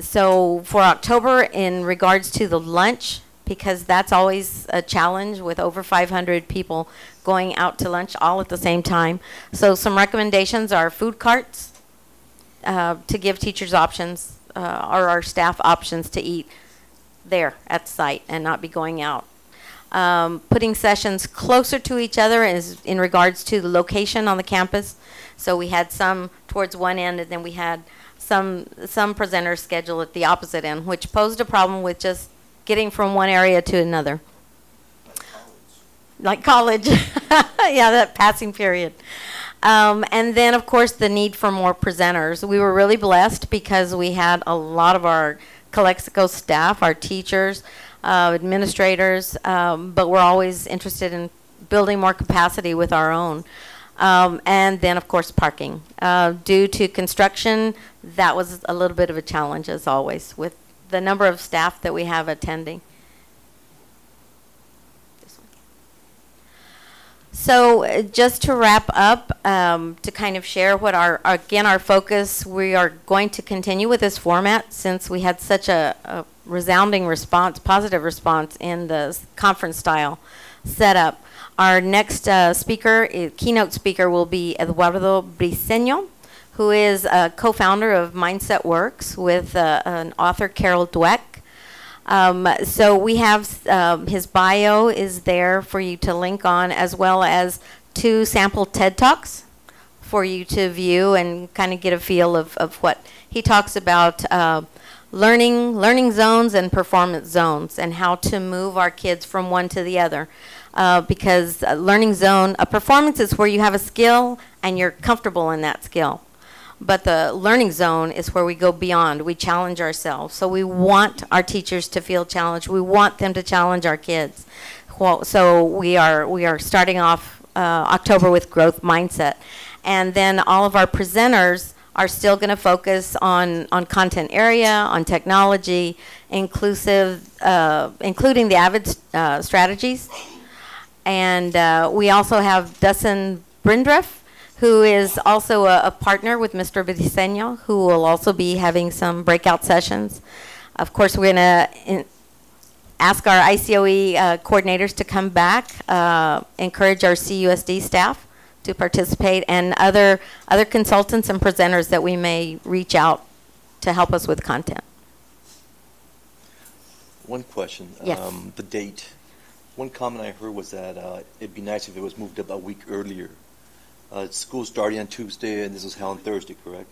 So for October, in regards to the lunch, because that's always a challenge with over 500 people going out to lunch all at the same time. So some recommendations are food carts to give teachers options or our staff options to eat there at the site and not be going out. Putting sessions closer to each other is in regards to the location on the campus. So we had some towards one end, and then we had some presenters scheduled at the opposite end, which posed a problem with just getting from one area to another. Like college. Yeah, that passing period. And then, of course, the need for more presenters. We were really blessed because we had a lot of our Calexico staff, our teachers, administrators, but we're always interested in building more capacity with our own. And then, of course, parking. Due to construction, that was a little bit of a challenge, as always, with the number of staff that we have attending. So just to wrap up, to kind of share what again, our focus, we are going to continue with this format since we had such a resounding response, positive response in the conference style setup. Our next keynote speaker will be Eduardo Briceño, who is a co-founder of Mindset Works with an author, Carol Dweck. So we have, his bio is there for you to link on, as well as 2 sample TED Talks for you to view and kind of get a feel of what he talks about, learning zones and performance zones, and how to move our kids from one to the other. Because a learning zone, a performance is where you have a skill and you're comfortable in that skill. But the learning zone is where we go beyond. We challenge ourselves. So we want our teachers to feel challenged. We want them to challenge our kids. Well, so we are starting off October with growth mindset. And then all of our presenters are still going to focus on content area, on technology, including the AVID strategies. And we also have Dustin Brindreff, who is also a partner with Mr. Vidiseño, who will also be having some breakout sessions. Of course, we're going to ask our ICOE coordinators to come back, encourage our CUSD staff to participate, and other consultants and presenters that we may reach out to help us with content. One question. Yes. The date. One comment I heard was that it'd be nice if it was moved up a week earlier. School starting on Tuesday, and this was held on Thursday, correct?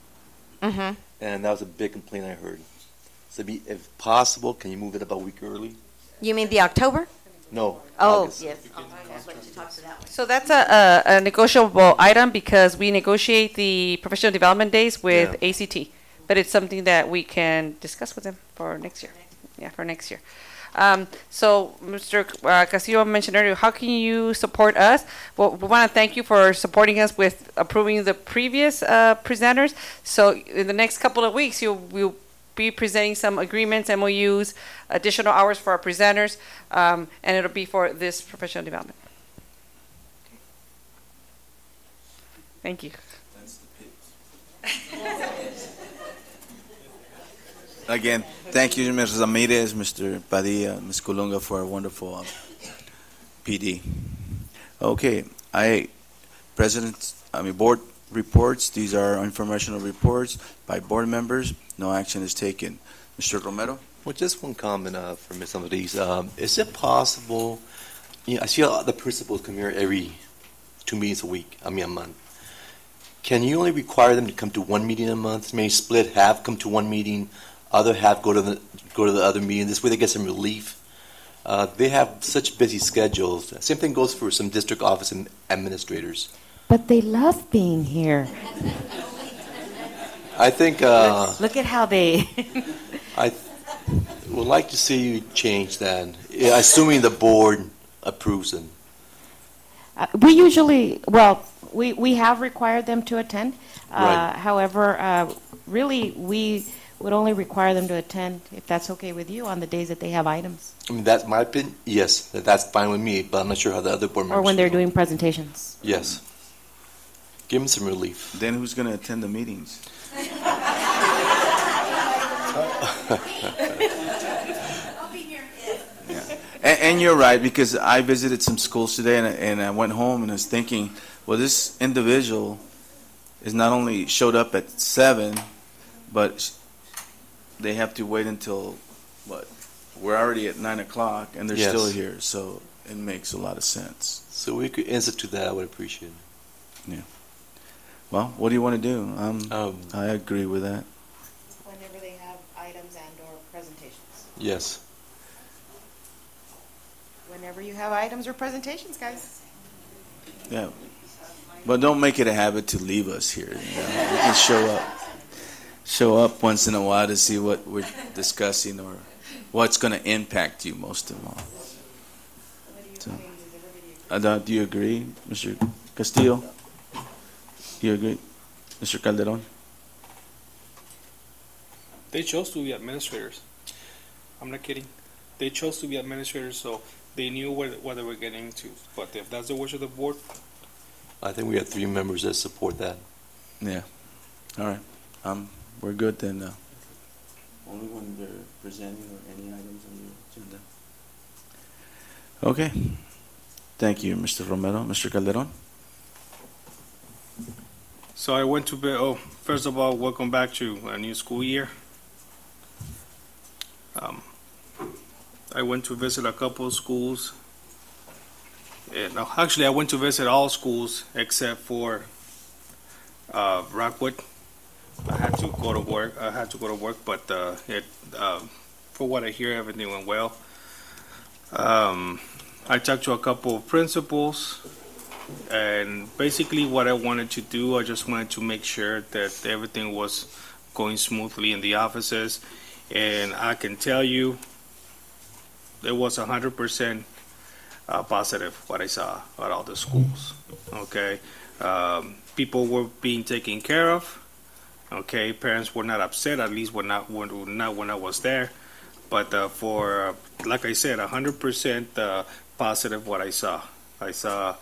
Mm-hmm. And that was a big complaint I heard. So, if possible, can you move it up a week early? You mean the October? No. Oh, August. yes. I'll let you talk to that one. So that's a negotiable item because we negotiate the professional development days with ACT, but it's something that we can discuss with them for next year. Yeah, for next year. So Mr. Castillo mentioned earlier, how can you support us? Well, we want to thank you for supporting us with approving the previous presenters. So in the next couple of weeks, we'll be presenting some agreements, MOUs, additional hours for our presenters, and it'll be for this professional development. Thank you. Again, thank you, Mr. Ramirez, Mr. Padilla, Ms. Colunga, for a wonderful PD. Okay, board reports. These are informational reports by board members. No action is taken. Mr. Romero? Well, just one comment from some of these. Is it possible, I see a lot of the principals come here every 2 meetings a month. Can you only require them to come to 1 meeting a month? Maybe split half, come to 1 meeting, other half go to the other meeting. This way they get some relief. They have such busy schedules. Same thing goes for some district office administrators. But they love being here. I think Look at how they. I would like to see you change that, assuming the board approves them. We usually, we have required them to attend. Right. However, really, we would only require them to attend, if that's okay with you, on the days that they have items. I mean, that's my opinion. Yes, that's fine with me, but I'm not sure how the other board members Or when they're feel. doing presentations. Yes. Give them some relief. Then who's going to attend the meetings? And you're right, because I visited some schools today, and I went home and I was thinking, well, this individual is not only showed up at 7, but they have to wait until, we're already at 9 o'clock, and they're Yes. still here, so it makes a lot of sense. So we could institute that. I would appreciate it. Yeah. Well, what do you want to do? I agree with that. Whenever they have items and/or presentations. Yes. Whenever you have items or presentations, guys. Yeah. But don't make it a habit to leave us here. You can show up once in a while to see what we're discussing or what's going to impact you most of all. So, do you agree, Mr. Castillo? You agree, Mr. Calderon? They chose to be administrators. I'm not kidding. They chose to be administrators, so they knew what they were getting into. But if that's the wish of the board, I think we have 3 members that support that. Yeah. All right. We're good then. Only when they're presenting or any items on the agenda. Okay. Thank you, Mr. Romero. Mr. Calderon? so I went to bed. First of all, welcome back to a new school year. I went to visit a couple of schools. No, actually, I went to visit all schools except for Rockwood. I had to go to work. But for what I hear, everything went well. I talked to a couple of principals, and basically what I wanted to do, I just wanted to make sure that everything was going smoothly in the offices, and I can tell you it was 100% positive what I saw at all the schools. Okay, people were being taken care of. Okay, parents were not upset, at least not when I was there. But like I said, 100% positive what I saw. I saw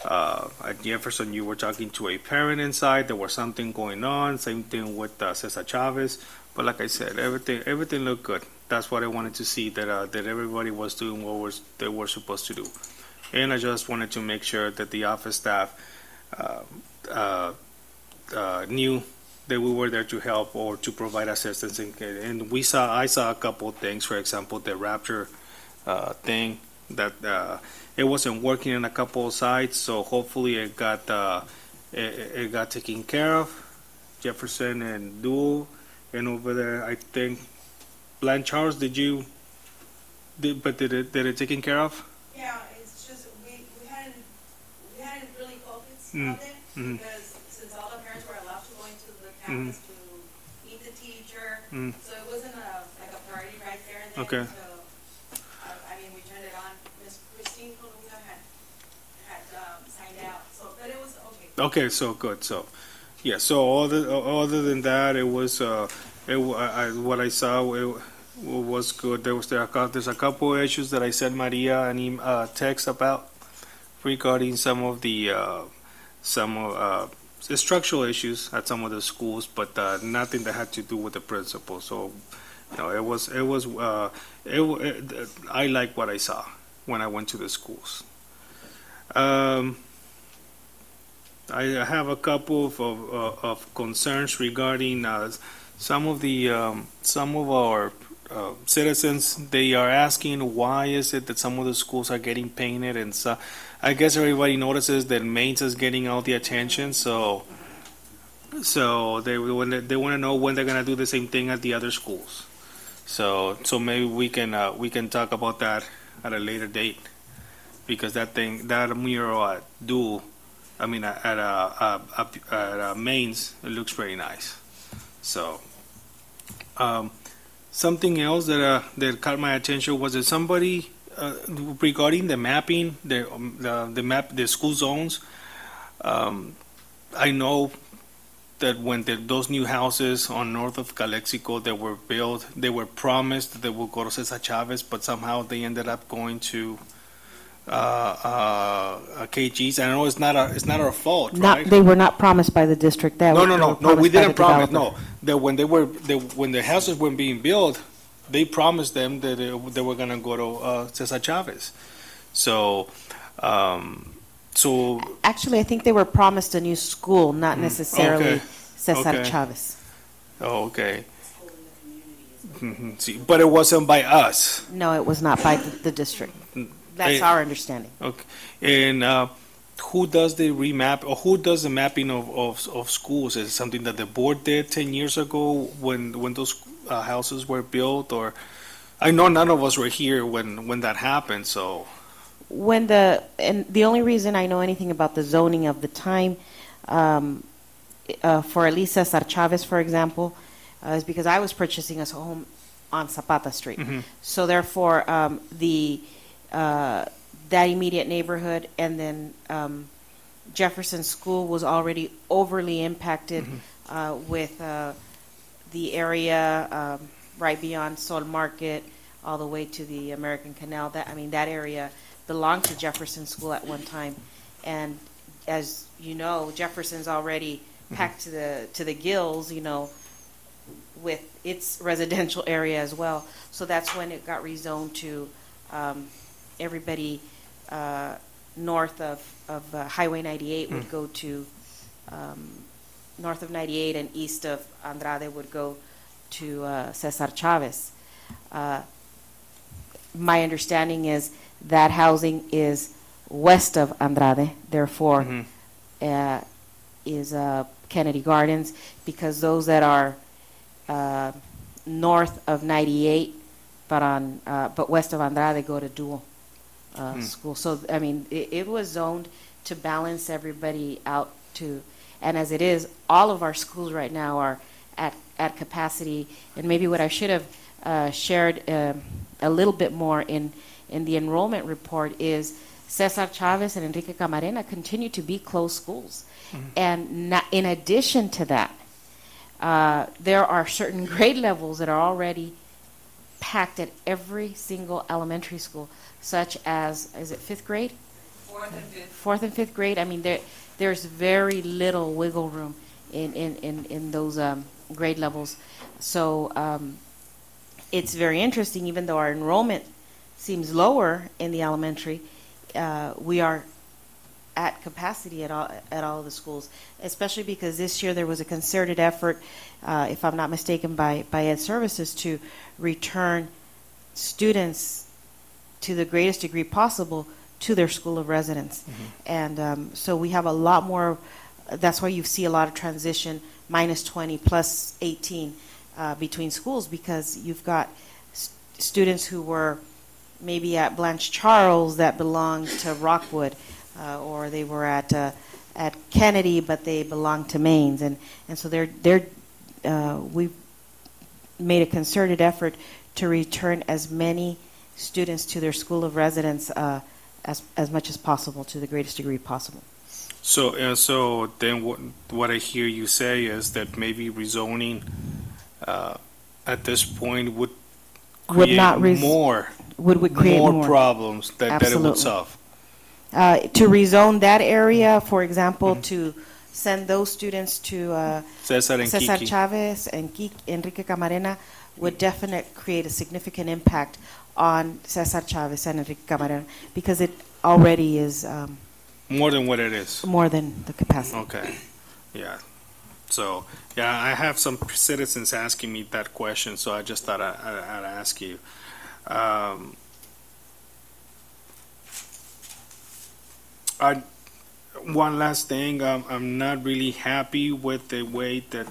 at Jefferson, you were talking to a parent inside. There was something going on. Same thing with Cesar Chavez. But like I said, everything looked good. That's what I wanted to see, that everybody was doing what they were supposed to do. And I just wanted to make sure that the office staff knew that we were there to help or to provide assistance. And I saw a couple of things. For example, the Rapture thing that it wasn't working in a couple of sites, so hopefully it got taken care of. Jefferson and Dual, and over there, I think Blanchard's. Did it taken care of? Yeah, it's just we hadn't really focused on it because since all the parents were allowed to go into the campus to meet the teacher, so it wasn't like a priority right there and then. Okay. So I mean, we turned it on. Miss Christine Columbia had signed out, so but it was okay. Okay, so good. So yeah. So other than that, it was what I saw. It was good. There's a couple of issues that I sent Maria an text about regarding some of the structural issues at some of the schools, but nothing that had to do with the principal. So, I like what I saw when I went to the schools. I have a couple of concerns regarding some of our citizens. They are asking why is it that some of the schools are getting painted, and so I guess everybody notices that Mainz is getting all the attention. So they want to know when they're gonna do the same thing at the other schools. So maybe we can talk about that at a later date, because that mural at Dual, I mean at Mainz, it looks very nice. So something else that caught my attention was that somebody regarding the mapping, the school zones. I know that when those new houses on north of Calexico that were built, they were promised that they would go to Cesar Chavez, but somehow they ended up going to KG's. I know it's not our fault, right? They were not promised by the district. No, we didn't promise. No, that when the houses were being built, they promised them that they were going to go to Cesar Chavez. So actually, I think they were promised a new school, not necessarily Cesar Chavez. Oh, okay. See, but it wasn't by us. No, it was not by the district. That's our understanding. Okay. And who does the remap, or who does the mapping of schools? Is it something that the board did 10 years ago when those houses were built? Or I know none of us were here when that happened. So and the only reason I know anything about the zoning of the time, for at least Cesar Chavez, for example, is because I was purchasing a home on Zapata Street. So therefore, that immediate neighborhood, and then Jefferson School was already overly impacted with the area right beyond Sol Market all the way to the American Canal. That area belonged to Jefferson School at one time, and as you know, Jefferson's already packed to the gills, with its residential area as well. So that's when it got rezoned to everybody north of Highway 98 would go to north of 98, and east of Andrade would go to Cesar Chavez. my understanding is that housing is west of Andrade, therefore is Kennedy Gardens, because those that are north of 98 but west of Andrade go to dual school. So I mean, it was zoned to balance everybody out to, and as it is, all of our schools right now are at capacity. And maybe what I should have shared a little bit more in the enrollment report is Cesar Chavez and Enrique Camarena continue to be closed schools. And in addition to that, there are certain grade levels that are already packed at every single elementary school, such as, is it fifth grade? Fourth and fifth grade. I mean, there's very little wiggle room in those grade levels. So it's very interesting, even though our enrollment seems lower in the elementary, we are at capacity at all of the schools, especially because this year there was a concerted effort, if I'm not mistaken, by Ed Services to return students to the greatest degree possible to their school of residence. And so we have a lot more, that's why you see a lot of transition, -20, +18 between schools, because you've got students who were maybe at Blanche Charles that belonged to Rockwood, or they were at Kennedy, but they belonged to Maines, and so we've made a concerted effort to return as many students to their school of residence as much as possible, to the greatest degree possible. So then what I hear you say is that maybe rezoning at this point would create more problems that it would solve. To rezone that area, for example, to send those students to Cesar Chavez and Enrique Camarena would definitely create a significant impact on Cesar Chavez and Enrique Camarena, because it already is more than what it is. More than the capacity. Okay. Yeah. So, yeah, I have some citizens asking me that question, so I just thought I'd ask you. One last thing, I'm not really happy with the way that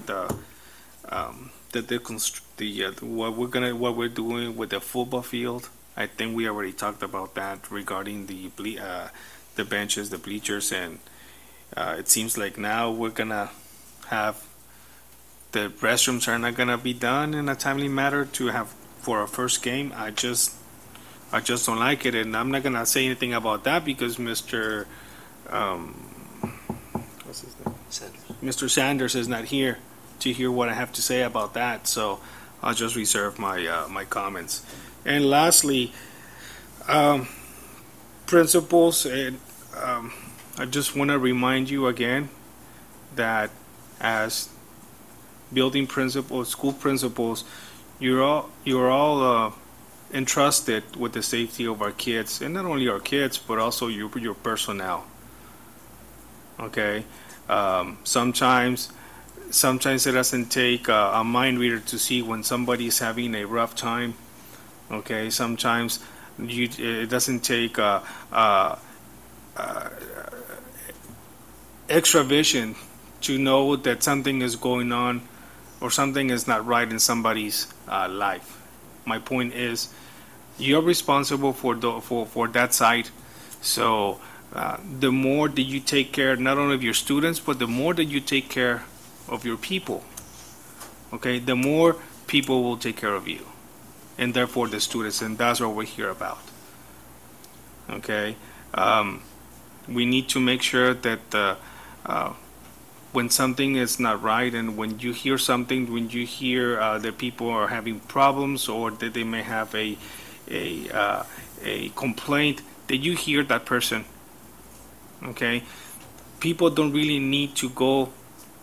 what we're doing with the football field. I think we already talked about that regarding the benches, the bleachers, and it seems like now we're gonna have the restrooms are not gonna be done in a timely manner to have for our first game. I just don't like it, and I'm not gonna say anything about that because Mr. What's his name? Mr. Sanders is not here to hear what I have to say about that, so I'll just reserve my comments. And lastly, principals, and I just want to remind you again that as building principals, school principals, you're all entrusted with the safety of our kids, and not only our kids, but also your personnel. Okay, sometimes it doesn't take a mind reader to see when somebody's having a rough time. Okay, sometimes it doesn't take extra vision to know that something is going on or something is not right in somebody's life. My point is, you're responsible for that side. So the more that you take care not only of your students, but the more that you take care of your people, okay, the more people will take care of you, and therefore the students, and that's what we're here about. Okay, we need to make sure that when something is not right, and when you hear something, when you hear that people are having problems or that they may have a complaint, that you hear that person. Okay, people don't really need to go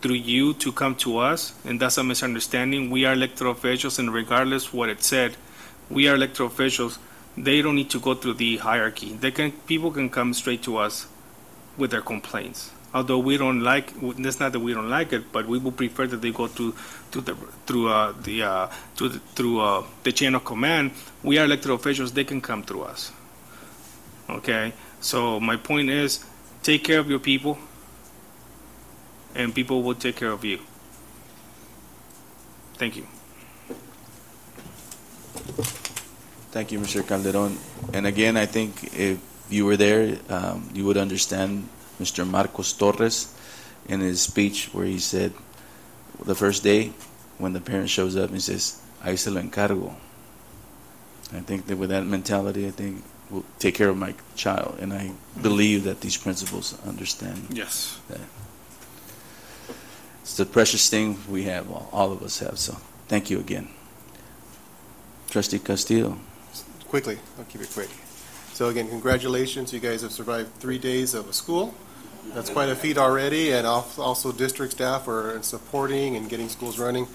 through you to come to us, and that's a misunderstanding. We are elected officials, and regardless what it said, we are elected officials. They don't need to go through the hierarchy. People can come straight to us with their complaints. Although we don't like, it's not that we don't like it, but we would prefer that they go through the chain of command. We are elected officials; they can come through us. Okay, so my point is, take care of your people, and people will take care of you. Thank you. Thank you, Mr. Calderon. And again, I think if you were there, you would understand Mr. Marcos Torres in his speech where he said, the first day when the parent shows up, he says, "Ahí se lo encargo." I think that with that mentality, I think we'll take care of my child. And I believe that these principals understand Yes. that. It's the precious thing we have, all of us have. So thank you again. Trustee Castillo. Quickly, I'll keep it quick. So again, congratulations, you guys have survived 3 days of a school. That's quite a feat already, and also district staff are supporting and getting schools running.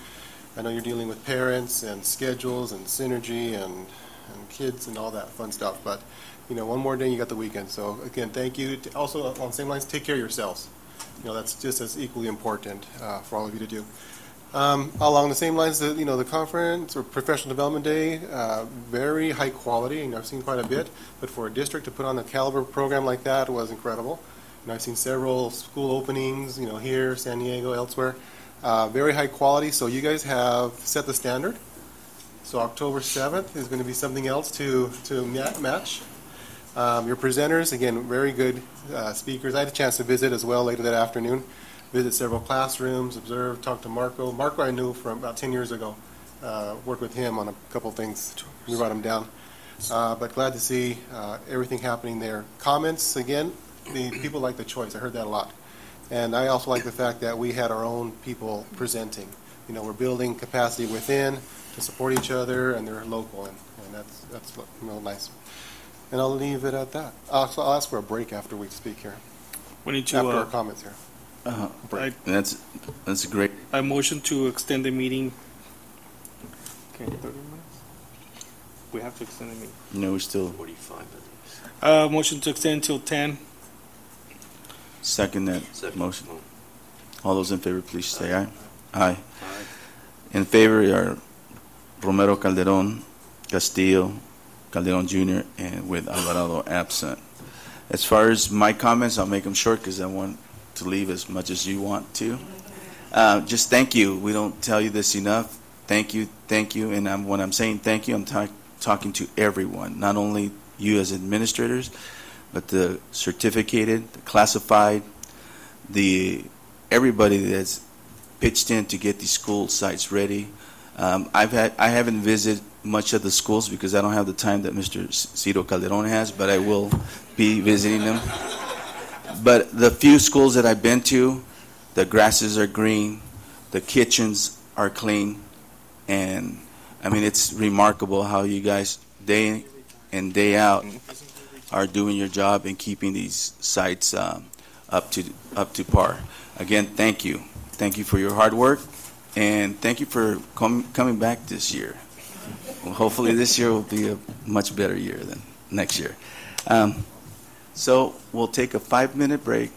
I know you're dealing with parents and schedules and synergy and kids and all that fun stuff, but you know, one more day you got the weekend. So again, thank you. Also, on the same lines, take care of yourselves. You know, that's just as equally important for all of you to do. Along the same lines, the conference or professional development day, very high quality, and I've seen quite a bit. But for a district to put on a caliber program like that was incredible. And I've seen several school openings, you know, here, San Diego, elsewhere. Very high quality. So you guys have set the standard. So October 7th is going to be something else to match. Your presenters, again, very good speakers. I had a chance to visit as well later that afternoon. Visit several classrooms, observe, talk to Marco. Marco I knew from about 10 years ago. Worked with him on a couple things. We brought him down. But glad to see everything happening there. Comments, again, the people like the choice. I heard that a lot. And I also like the fact that we had our own people presenting. You know, we're building capacity within to support each other, and they're local, and that's nice. And I'll leave it at that. I'll ask for a break after we speak here. We need to, after our comments here. That's great. I motion to extend the meeting. Okay, 30 minutes? We have to extend the meeting. No, we're still 45. Motion to extend until 10. Second that motion. All those in favor, please say aye. Aye. In favor are Romero Calderon, Castillo, Calderon Jr., and with Alvarado absent. As far as my comments, I'll make them short because I want to leave as much as you want to. Just thank you. We don't tell you this enough. Thank you. And when I'm saying thank you, I'm talking to everyone, not only you as administrators, but the certificated, the classified, everybody that's pitched in to get these school sites ready. I haven't visited much of the schools because I don't have the time that Mr. Ciro Calderon has, but I will be visiting them. But the few schools that I've been to, the grasses are green, the kitchens are clean, and I mean, it's remarkable how you guys day in, day out are doing your job and keeping these sites up to par. Again, thank you. Thank you for your hard work, and thank you for coming back this year. Well, hopefully this year will be a much better year than next year. So we'll take a 5-minute break,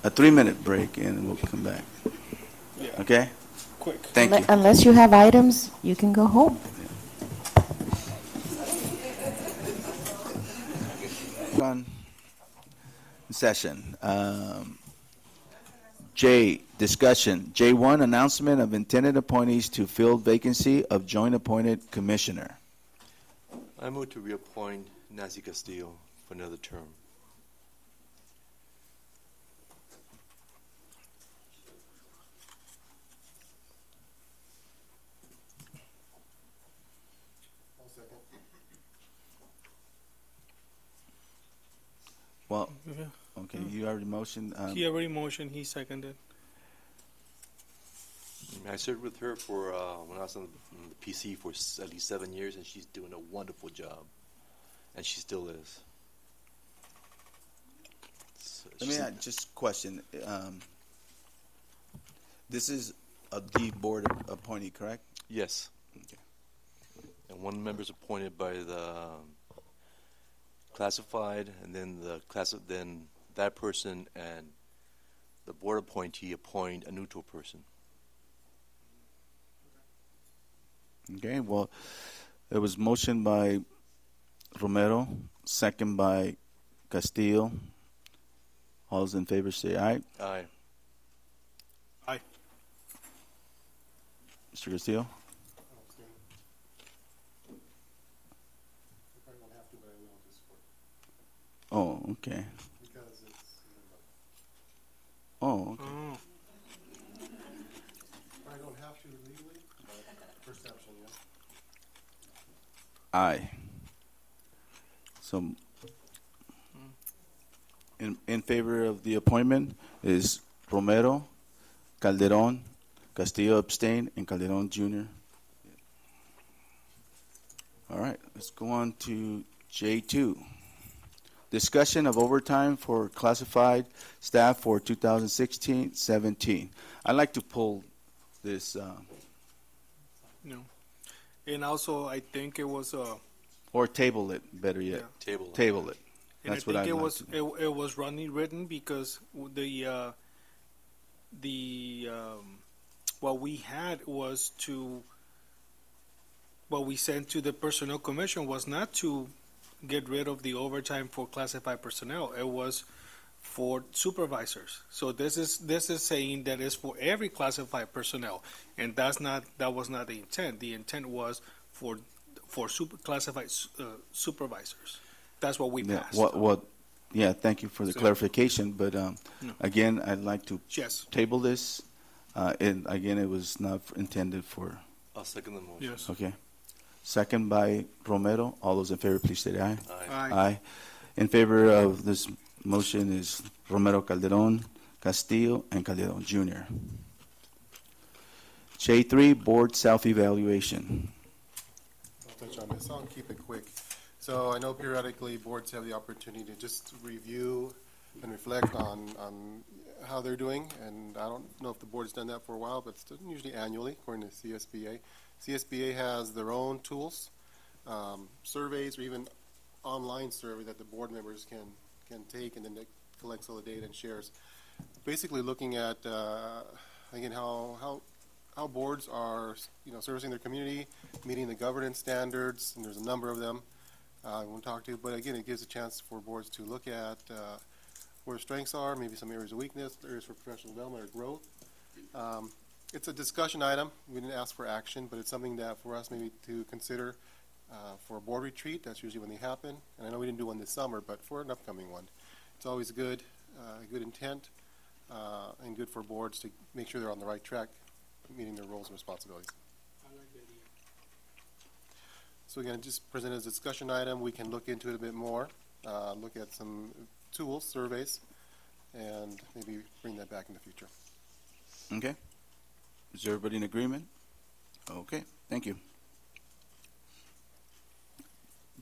a 3-minute break, and we'll come back. Okay? Quick. Thank you. Unless you have items, you can go home. On session. J, discussion. J1, announcement of intended appointees to fill vacancy of joint appointed commissioner. I move to reappoint Nancy Castillo for another term. Well, okay, you already motioned. He already motioned, he seconded. I served with her for when I was on the PC for at least 7 years, and she's doing a wonderful job, and she still is. Let me just question. This is the board appointee, correct? Yes. Okay. And one member is appointed by the classified, and then that person and the board appointee appoint a neutral person. Okay, well, it was motion by Romero, second by Castillo. All those in favor say aye. Aye. Aye. Mr. Castillo? Oh, okay. Because it's. Oh, okay. Oh. I don't have to legally, but perception, yeah. Aye. So, in favor of the appointment is Romero, Calderon, Castillo abstain, and Calderon Jr. All right, let's go on to J2. Discussion of overtime for classified staff for 2016-17. I'd like to pull this. No. And also, I think it was Or table it, better yet. Yeah. Table it. and That's I what think I'd it like was to do. it was runny written because what we had was to what we sent to the personnel commission was not to get rid of the overtime for classified personnel. It was for supervisors. So this is saying that it's for every classified personnel, and that was not the intent. The intent was for classified supervisors. That's what we Yeah, passed. yeah, thank you for the So- clarification, but again, I'd like to Yes. table this. And again, it was not intended for, I'll second the motion. Yes. okay. Second by Romero. All those in favor, please say aye. Aye. Aye. In favor of this motion is Romero, Calderon, Castillo, and Calderon Jr. J3, Board Self-Evaluation. I'll touch on this. I'll keep it quick. So I know periodically boards have the opportunity to just review and reflect on how they're doing, and I don't know if the board's done that for a while, but it's done usually annually, according to CSBA. CSBA has their own tools, surveys, or even online survey that the board members can take, and then it collects all the data and shares. Basically, looking at again how boards are servicing their community, meeting the governance standards, and there's a number of them I won't talk to. But again, it gives a chance for boards to look at where strengths are, maybe some areas of weakness, areas for professional development or growth. It's a discussion item. We didn't ask for action, but it's something that for us maybe to consider for a board retreat. That's usually when they happen. And I know we didn't do one this summer, but for an upcoming one, it's always good intent and good for boards to make sure they're on the right track, meeting their roles and responsibilities. So again, just present as a discussion item. We can look into it a bit more, look at some tools, surveys, and maybe bring that back in the future. Okay. Is everybody in agreement? Okay, thank you.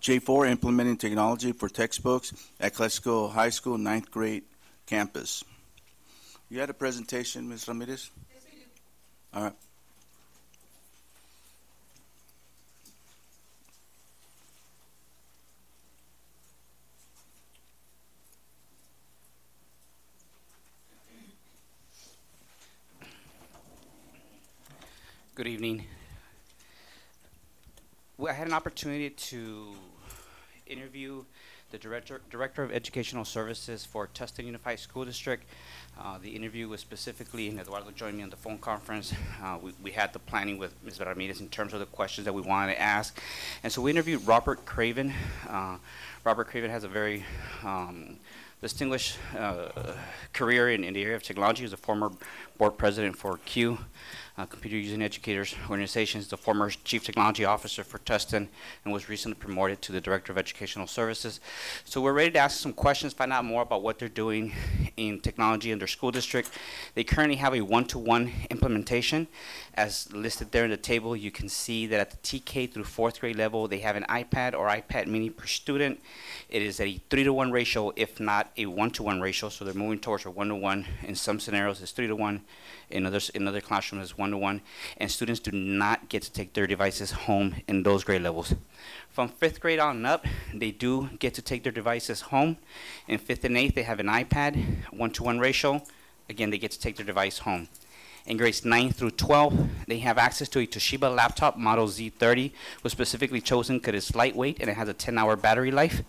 J4, Implementing Technology for Textbooks at Classical High School 9th grade campus. You had a presentation, Ms. Ramirez? Yes, we do. All right. Good evening. I had an opportunity to interview the Director of Educational Services for Tustin Unified School District. The interview was specifically, and Eduardo joined me on the phone conference. We had the planning with Ms. Ramirez in terms of the questions that we wanted to ask. And so we interviewed Robert Craven. Robert Craven has a very distinguished career in the area of technology. He was a former board president for CUE, Computer Using Educators Organizations, the former Chief Technology Officer for Tustin, and was recently promoted to the Director of Educational Services. So we're ready to ask some questions, find out more about what they're doing in technology in their school district. They currently have a one-to-one implementation. As listed there in the table, you can see that at the TK through 4th grade level, they have an iPad or iPad mini per student. It is a 3-to-1 ratio, if not a 1-to-1 ratio, so they're moving towards a 1-to-1. In some scenarios, it's 3-to-1. In other classrooms, it's 1 one-to-one, and students do not get to take their devices home in those grade levels. From 5th grade on up, they do get to take their devices home. In 5th and 8th, they have an iPad, 1-to-1 ratio. Again, they get to take their device home. In grades 9 through 12, they have access to a Toshiba laptop model Z30, was specifically chosen because it's lightweight and it has a 10-hour battery life.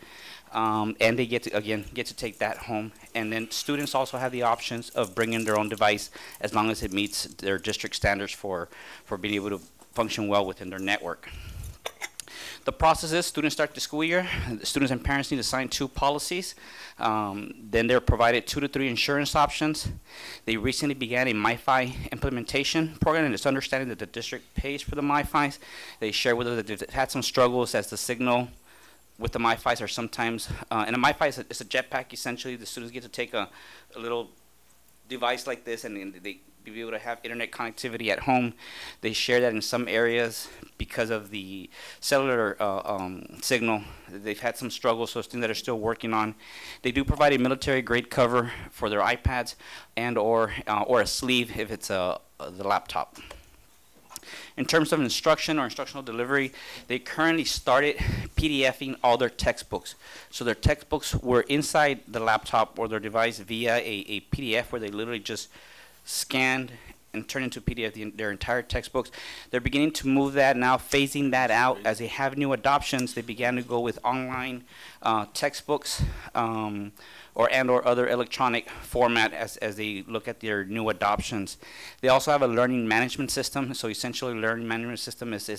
And they get to take that home. And then students also have the options of bringing their own device as long as it meets their district standards for being able to function well within their network. The process is students start the school year. The students and parents need to sign 2 policies. Then they're provided 2 to 3 insurance options. They recently began a MiFi implementation program, and it's understanding that the district pays for the MiFis. They share with us that they've had some struggles as the signal with the MiFis are sometimes, and a MiFi is a jetpack essentially. The students get to take a little device like this and they be able to have internet connectivity at home. They share that in some areas because of the cellular signal. They've had some struggles, so it's things that are still working on. They do provide a military grade cover for their iPads and or a sleeve if it's the laptop. In terms of instruction or instructional delivery, they currently started PDFing all their textbooks. So their textbooks were inside the laptop or their device via a PDF where they literally just scanned and turned into PDF their entire textbooks. They're beginning to move that now, phasing that out. As they have new adoptions, they began to go with online textbooks or other electronic format as they look at their new adoptions. They also have a learning management system. So essentially, learning management system is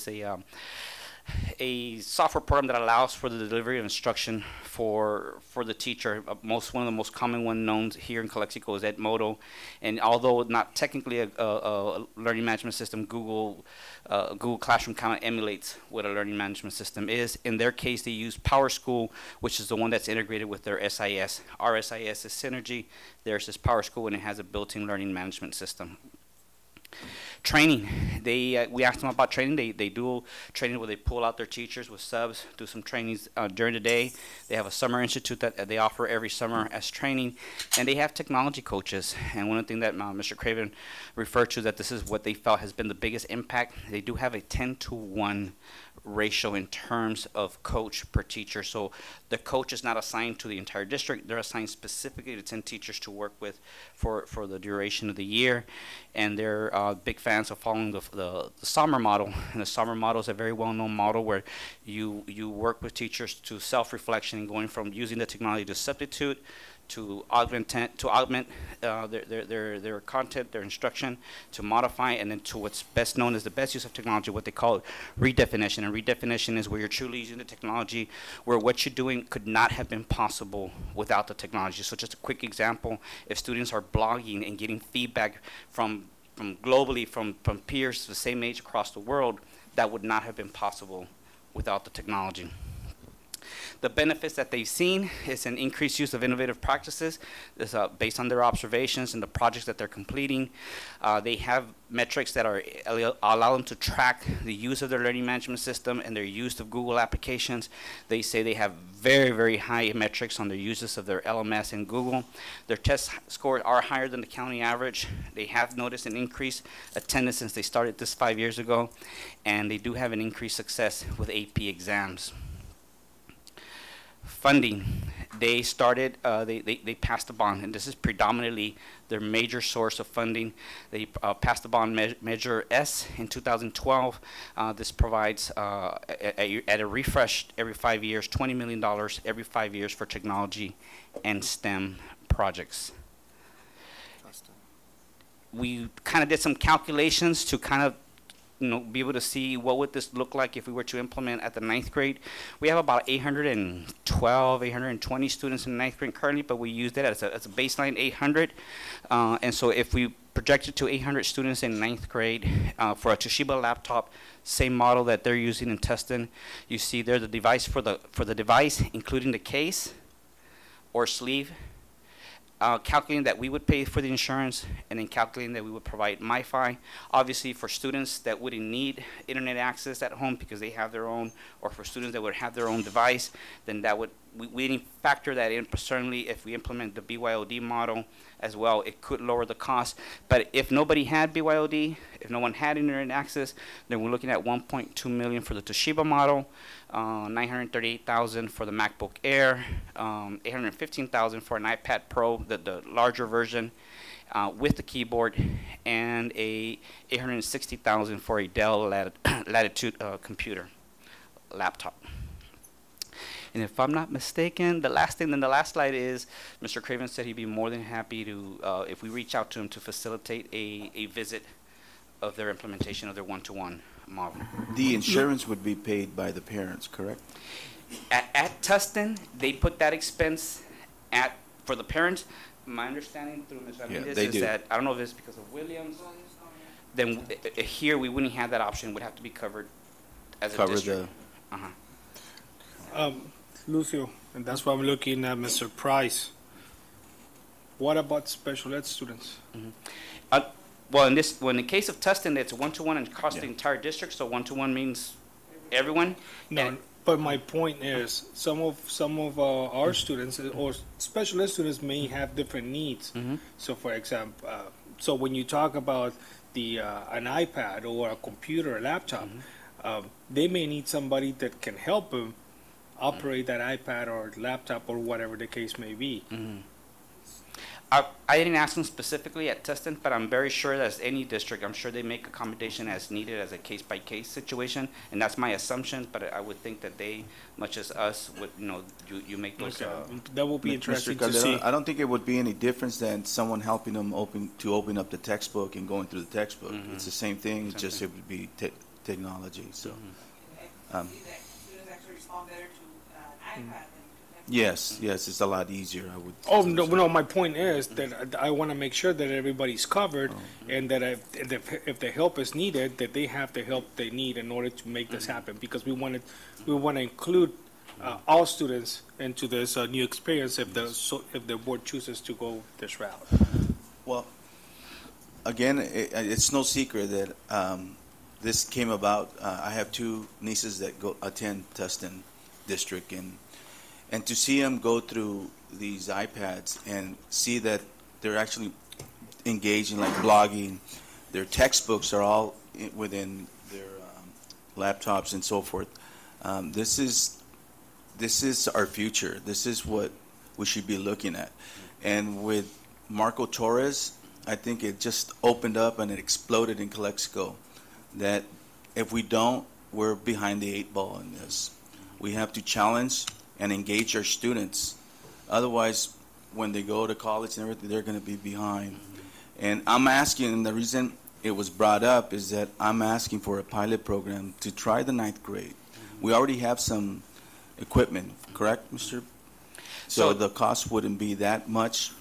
a software program that allows for the delivery of instruction for the teacher. One of the most common one known here in Calexico is Edmodo, and although not technically a learning management system, Google Classroom kind of emulates what a learning management system is. In their case, they use PowerSchool, which is the one that's integrated with their SIS. Our SIS is Synergy, theirs is PowerSchool, and it has a built-in learning management system. Training. We asked them about training. They do training where they pull out their teachers with subs, do some trainings during the day. They have a summer institute that they offer every summer as training, and they have technology coaches. And one of the things that Mr. Craven referred to, that this is what they felt has been the biggest impact. They do have a 10-to-1 ratio in terms of coach per teacher. So the coach is not assigned to the entire district. They're assigned specifically to 10 teachers to work with for the duration of the year. And they're big fans of following the summer model. And the summer model is a very well-known model where you work with teachers to self-reflection and going from using the technology to substitute, to augment their content, their instruction, to modify, and then to what's best known as the best use of technology, what they call redefinition. And redefinition is where you're truly using the technology, where what you're doing could not have been possible without the technology. So just a quick example, if students are blogging and getting feedback from globally from peers the same age across the world, that would not have been possible without the technology. The benefits that they've seen is an increased use of innovative practices based on their observations and the projects that they're completing. They have metrics that allow them to track the use of their learning management system and their use of Google applications. They say they have very, very high metrics on their uses of their LMS and Google. Their test scores are higher than the county average. They have noticed an increased attendance since they started this 5 years ago, and they do have an increased success with AP exams. Funding. They started, they passed a bond, and this is predominantly their major source of funding. They passed the bond Measure S in 2012. This provides, at a refresh every 5 years, $20 million every 5 years for technology and STEM projects. We kind of did some calculations to kind of be able to see what would this look like if we were to implement at the 9th grade. We have about 812, 820 students in the 9th grade currently, but we used it as a baseline 800. And so if we projected to 800 students in 9th grade for a Toshiba laptop, same model that they're using in Tustin, you see there the device for the device, including the case or sleeve, calculating that we would pay for the insurance, and then calculating that we would provide MiFi. Obviously, for students that wouldn't need internet access at home because they have their own, or for students that would have their own device, then that would, we didn't factor that in, but certainly if we implement the BYOD model as well, it could lower the cost. But if nobody had BYOD, if no one had internet access, then we're looking at $1.2 million for the Toshiba model, $938,000 for the MacBook Air, $815,000 for an iPad Pro, the larger version, with the keyboard, and $860,000 for a Dell Latitude computer laptop. And if I'm not mistaken, the last slide is Mr. Craven said he'd be more than happy to, if we reach out to him, to facilitate a visit of their implementation of their one-to-one model. The insurance would be paid by the parents, correct? At Tustin, they put that expense for the parents. My understanding through Ms. Ramirez is that, I don't know if it's because of Williams, then here we wouldn't have that option. It would have to be covered as a district. Lucio, and that's why I'm looking at Mr. Price. What about special ed students? Well, in the case of Tustin, it's one-to-one and across the entire district, so one-to-one means everyone. No, but my point is, some of our students or special ed students may have different needs. So, for example, so when you talk about an iPad or a computer, a laptop, they may need somebody that can help them operate that iPad or laptop or whatever the case may be. I didn't ask them specifically at Tustin, but I'm very sure that as any district, I'm sure they make accommodation as needed as a case-by-case situation, and that's my assumption, but I would think that they, much as us, would, you make those... That will be interesting to see. I don't think it would be any difference than someone helping them open up the textbook and going through the textbook. It's the same thing, it's just it would be technology, so... Students actually respond better to iPad. Yes, it's a lot easier, I would. Oh, no, my point is that I want to make sure that everybody's covered, and that if the help is needed, that they have the help they need in order to make this happen, because we want to include all students into this new experience if the board chooses to go this route. Well, again, it's no secret that this came about. I have two nieces that attend Tustin District, and to see them go through these iPads and see that they're actually engaged in like blogging, their textbooks are all within their laptops and so forth. This is our future. This is what we should be looking at. And with Marco Torres, I think it just opened up and it exploded in Calexico. That if we don't, we're behind the 8 ball in this. We have to challenge and engage our students. Otherwise, when they go to college and everything, they're going to be behind. And I'm asking, and the reason it was brought up is that I'm asking for a pilot program to try the 9th grade. We already have some equipment, correct, Mr.? So the cost wouldn't be that much.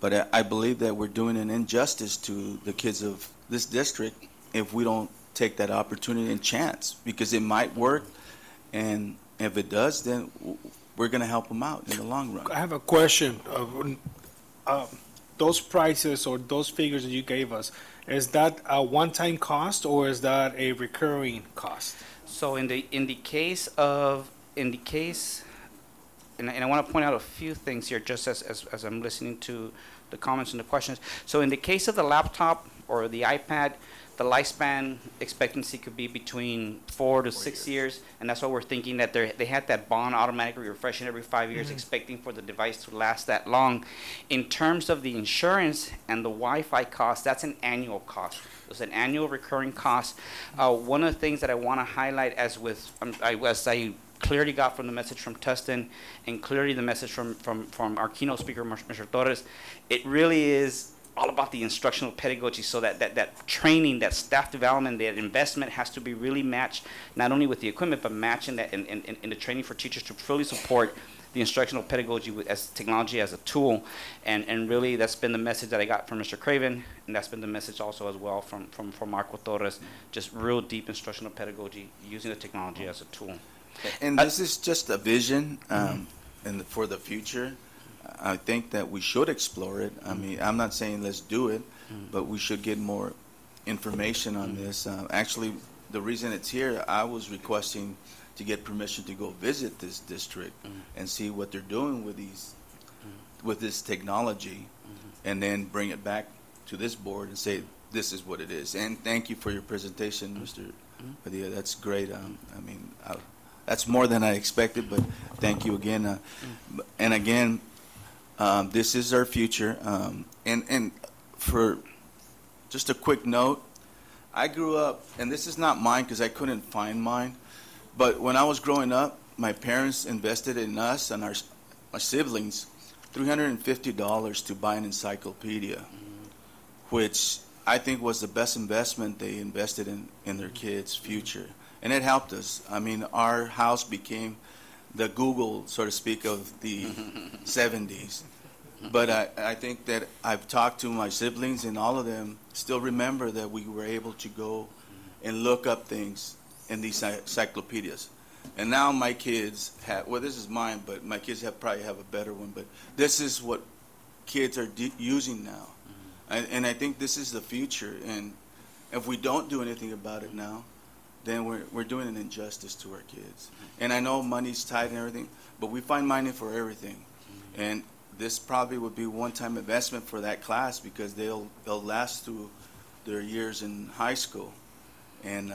But I believe that we're doing an injustice to the kids of this district if we don't take that opportunity and chance, because it might work, and if it does, then we're going to help them out in the long run. I have a question. Those prices or those figures that you gave us, is that a one-time cost or is that a recurring cost? So in the case, and I want to point out a few things here, just as I'm listening to the comments and the questions. So in the case of the laptop or the iPad, the lifespan expectancy could be between 4 to 6 years, and that's why we're thinking that they had that bond automatically refreshing every 5 years, expecting for the device to last that long. In terms of the insurance and the Wi-Fi cost, that's an annual cost. It's an annual recurring cost. One of the things that I want to highlight, as I clearly got from the message from Tustin and clearly the message from our keynote speaker, Mr. Torres, it really is all about the instructional pedagogy, so that training, that staff development, that investment has to be really matched, not only with the equipment, but matching that in the training for teachers to fully support the instructional pedagogy as technology as a tool. And really that's been the message that I got from Mr. Craven, and that's been the message also as well from Marco Torres, just real deep instructional pedagogy using the technology as a tool. And this is just a vision and for the future. I think that we should explore it. I mean, I'm not saying let's do it, but we should get more information on this. Actually, the reason it's here, I was requesting to get permission to go visit this district and see what they're doing with with this technology, and then bring it back to this board and say, this is what it is. And thank you for your presentation, Mr. Padilla. That's great. I mean, that's more than I expected, but thank you again. And again, this is our future. And for just a quick note, I grew up, and this is not mine because I couldn't find mine, but when I was growing up, my parents invested in us and our siblings $350 to buy an encyclopedia, which I think was the best investment they invested in their kids' future. And it helped us. I mean, our house became the Google, so to speak, of the 70s. But I think that I've talked to my siblings, and all of them still remember that we were able to go and look up things in these encyclopedias. And now my kids have, well, this is mine, but my kids probably have a better one. But this is what kids are using now. And I think this is the future. And if we don't do anything about it now, then we're doing an injustice to our kids. And I know money's tight and everything, but we find money for everything. And this probably would be one-time investment for that class because they'll last through their years in high school. And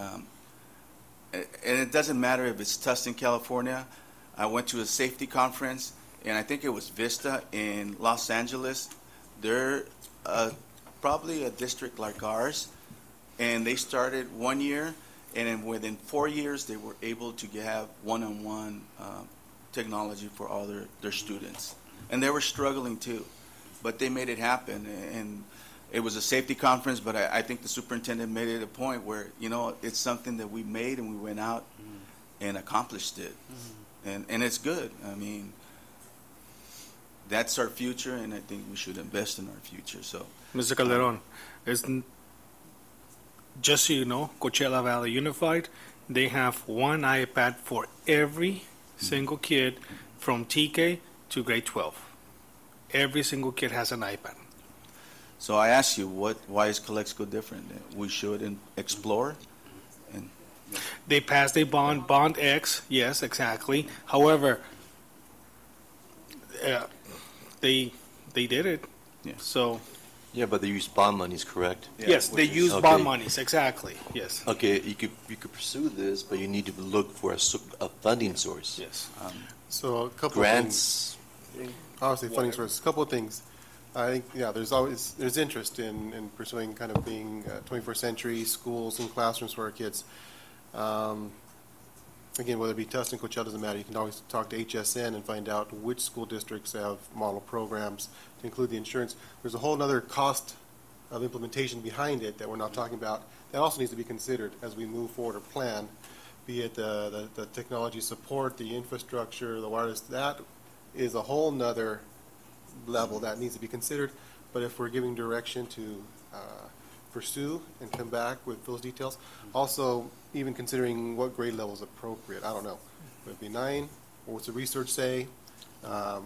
it doesn't matter if it's Tustin, California. I went to a safety conference, and I think it was Vista in Los Angeles. They're probably a district like ours, and they started 1 year, and then within 4 years they were able to have one-on-one technology for all their students. And they were struggling too, but they made it happen. And it was a safety conference, but I think the superintendent made it a point where, you know, it's something that we made and we went out and accomplished it. And it's good. I mean, that's our future, and I think we should invest in our future. So, Mr. Calderon, just so you know, Coachella Valley Unified, they have one iPad for every single kid from TK to grade 12. Every single kid has an iPad. So I ask you, why is Calexico different? We should explore. And they passed a bond X, yes, exactly. However, they did it. Yeah. So. Yeah, but they use bond monies, correct? Yes, they use bond monies, exactly. Yes. Okay, you could pursue this, but you need to look for a funding source. Yes. So a couple grants. Of things. Obviously, funding source. A couple of things. I think, yeah, there's interest in pursuing kind of being 21st century schools and classrooms for our kids. Again, whether it be Tustin, Coachella, doesn't matter. You can always talk to HSN and find out which school districts have model programs to include the insurance. There's a whole other cost of implementation behind it that we're not talking about. That also needs to be considered as we move forward or plan, be it the technology support, the infrastructure, the wireless. That is a whole nother level that needs to be considered. But if we're giving direction to pursue and come back with those details, also even considering what grade level is appropriate. I don't know. Would it be 9? Or what's the research say?